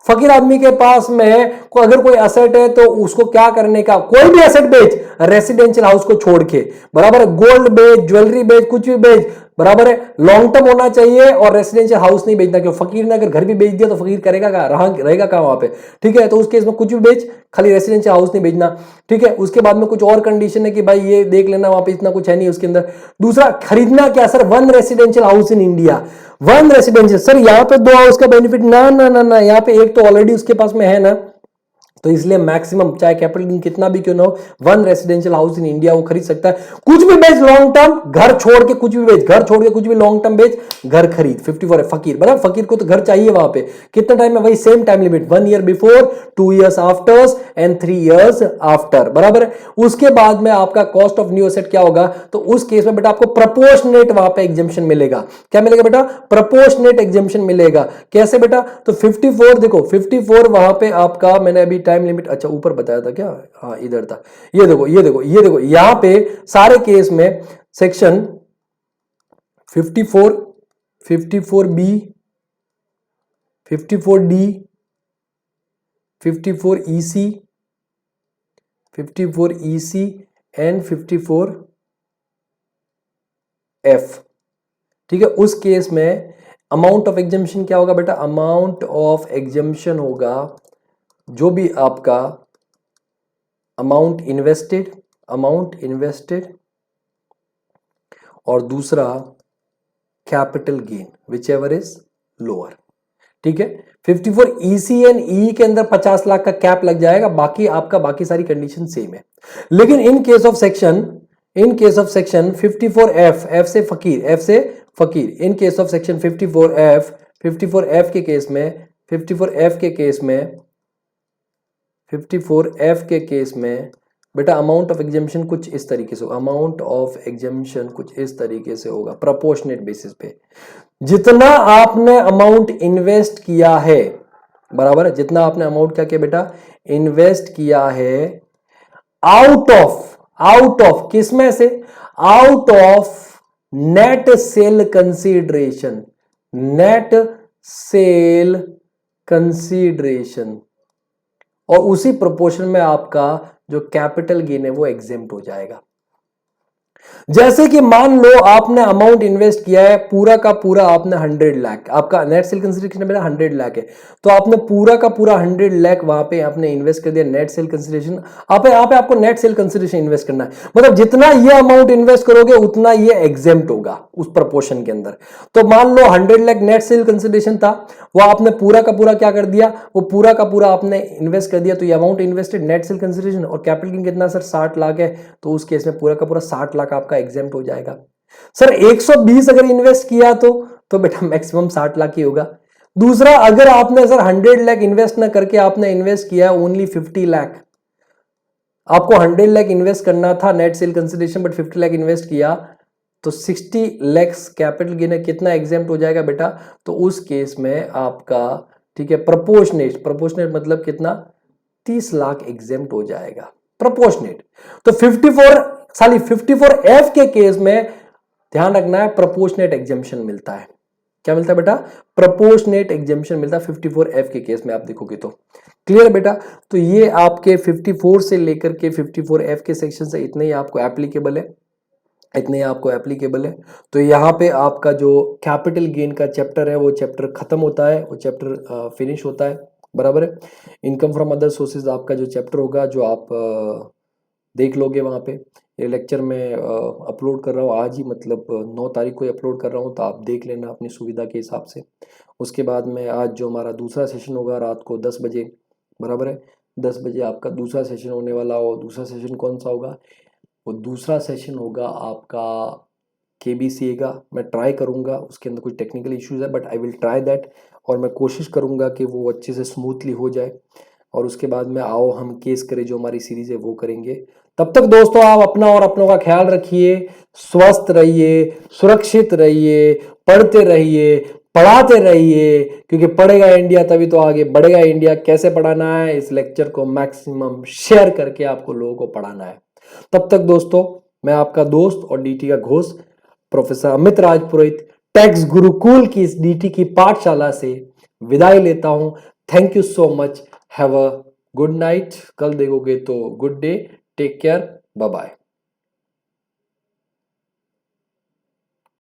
फकीर आदमी के पास में अगर कोई एसेट है तो उसको क्या करने का, कोई भी एसेट बेच, रेसिडेंशियल हाउस को छोड़ के, बराबर है, गोल्ड बेच, ज्वेलरी बेच, कुछ भी बेच, बराबर है, लॉन्ग टर्म होना चाहिए, और रेसिडेंशियल हाउस नहीं बेचना, क्यों? फकीर ने अगर घर भी बेच दिया तो फकीर करेगा क्या, रहेगा क्या वहां पे? ठीक है, तो उस केस में कुछ भी बेच, खाली रेसिडेंशियल हाउस नहीं बेचना। ठीक है, उसके बाद में कुछ और कंडीशन है कि भाई ये देख लेना, वहां पे इतना कुछ है नहीं उसके अंदर। दूसरा, खरीदना क्या sir? 1 residential house in India, 1 residential. Sir यहाँ पे 2 हाउस का बेनिफिट ना ना ना ना, यहाँ पे एक तो ऑलरेडी उसके पास में है ना, तो इसलिए मैक्सिमम चाहे कैपिटल गेन कितना भी क्यों ना हो, 1 रेसिडेंशियल हाउस इन इंडिया वो खरीद सकता है। कुछ भी बेच लॉन्ग टर्म, घर छोड़ के कुछ भी बेच, घर छोड़ के कुछ भी लॉन्ग टर्म बेच, घर खरीद। 54 है फकीर, बराबर, फकीर को तो घर चाहिए वहां पे। कितना टाइम है? वही same time limit, 1 year before, 2 years after and 3 years after, बराबर है। उसके बाद में आपका कॉस्ट ऑफ न्यू एसेट क्या होगा? तो उस केस में बेटा आपको प्रोपोर्शनेट वहां पे एग्जेम्पशन मिलेगा। क्या मिलेगा बेटा? प्रोपोर्शनेट एग्जेम्पशन मिलेगा। कैसे बेटा? तो 54 देखो, 54 वहां पे आपका, मैंने अभी टाइम लिमिट अच्छा ऊपर बताया था क्या? हाँ इधर था। ये देखो यहां पे सारे केस में section 54, 54B, 54D, 54EC, 54EC and 54F। ठीक है, उस केस में अमाउंट ऑफ एग्जेम्पशन क्या होगा बेटा? अमाउंट ऑफ एग्जेम्पशन होगा जो भी आपका अमाउंट इन्वेस्टेड और दूसरा capital gain which ever is lower. ठीक है, 54 EC एंड ई के अंदर 50 लाख का कैप लग जाएगा, बाकी आपका बाकी सारी कंडीशन सेम है। लेकिन इन case of section 54F, F से फकीर, इन केस ऑफ सेक्शन 54F के केस में, 54F के केस में बेटा अमाउंट ऑफ एग्जेम्पशन कुछ इस तरीके से, अमाउंट ऑफ एग्जेम्पशन कुछ इस तरीके से होगा, प्रोपोर्शनेट बेसिस पे। जितना आपने अमाउंट इन्वेस्ट किया है, बराबर है, जितना आपने अमाउंट क्या किया बेटा? इन्वेस्ट किया है, आउट ऑफ किस में से? Out of net cell consideration, और उसी प्रोपोर्शन में आपका जो कैपिटल गेन है वो एग्जेम्प्ट हो जाएगा। जैसे कि मान लो आपने अमाउंट इन्वेस्ट किया है पूरा का पूरा, आपने 100 लाख, आपका नेट सेल कंसिडरेशन मेरा 100 लाख है, तो आपने पूरा का पूरा 100 लाख वहां पे आपने इन्वेस्ट कर दिया। नेट सेल कंसिडरेशन यहाँ पे आपको नेट सेल कंसिडरेशन इन्वेस्ट करना है, मतलब जितना ये अमाउंट इन्वेस्ट करोगे उतना ये एग्जेम्प्ट होगा उस प्रपोर्शन के अंदर। तो मान लो 100 लाख नेट सेल कंसिडरेशन था, वो आपने पूरा का पूरा क्या कर दिया? वो पूरा का पूरा आपने इन्वेस्ट कर दिया, तो ये amount invested, net sale consideration, और कैपिटल गेन कितना सर? 60 लाख है, तो उस केस में पूरा का पूरा 60 लाख आपका एग्जेम्प्ट हो जाएगा। सर 120 अगर इन्वेस्ट किया तो बेटा मैक्सिमम 60 लाख ही होगा। दूसरा, अगर आपने सर 100 लाख इन्वेस्ट ना करके आपने इन्वेस्ट किया ओनली 50 लाख, आपको 100 लाख इन्वेस्ट करना था net sale consideration, but 50 lakh invest किया, तो 60 लाख कैपिटल गेन है, कितना एग्जेम्प्ट हो जाएगा बेटा? तो उस केस में आपका, ठीक है, प्रोपोर्शनेट मतलब कितना? 30 लाख एग्जेम्प्ट हो जाएगा, प्रोपोर्शनेट। तो 54F के केस में ध्यान रखना है, प्रोपोर्शनेट एग्जेम्पशन मिलता है। क्या मिलता है बेटा? प्रोपोर्शनेट एग्जेम्पशन मिलता है 54F के केस में, आप देखोगे तो। क्लियर बेटा? तो ये आपके 54 से लेकर के 54F के सेक्शन से इतने ही आपको एप्लीकेबल है। इतने आपको एप्लीकेबल है। तो यहाँ पे आपका जो कैपिटल गेन का चैप्टर है वो चैप्टर खत्म होता है, वो चैप्टर फिनिश होता है, बराबर है। इनकम फ्रॉम अदर सोर्सेज आपका जो चैप्टर होगा जो आप देख लोगे वहाँ पे। ये लेक्चर मैं अपलोड कर रहा हूँ आज ही, मतलब 9 तारीख को ही अपलोड कर रहा हूँ, तो आप देख लेना अपनी सुविधा के हिसाब से। उसके बाद में आज जो हमारा दूसरा सेशन होगा रात को 10 बजे, बराबर है, 10 बजे आपका दूसरा सेशन होने वाला हो। दूसरा सेशन कौन सा होगा? वो दूसरा सेशन होगा आपका केबीसीए का। मैं ट्राई करूंगा, उसके अंदर कुछ टेक्निकल इश्यूज है but I will try that, और मैं कोशिश करूंगा कि वो अच्छे से स्मूथली हो जाए। और उसके बाद में आओ हम केस करें, जो हमारी सीरीज है वो करेंगे। तब तक दोस्तों आप अपना और अपनों का ख्याल रखिए, स्वस्थ रहिए, सुरक्षित रहिए, पढ़ते रहिए, पढ़ाते रहिए, क्योंकि पढ़ेगा इंडिया तभी तो आगे बढ़ेगा इंडिया। कैसे पढ़ाना है? इस लेक्चर को मैक्सिमम शेयर करके आपको लोगों को पढ़ाना है। तब तक दोस्तों मैं आपका दोस्त और डीटी का घोष प्रोफेसर अमित राजपुरोहित टैक्स गुरुकुल की इस डीटी की पाठशाला से विदाई लेता हूं। Thank you so much, have a good night. कल देखोगे तो good day, take care, bye bye.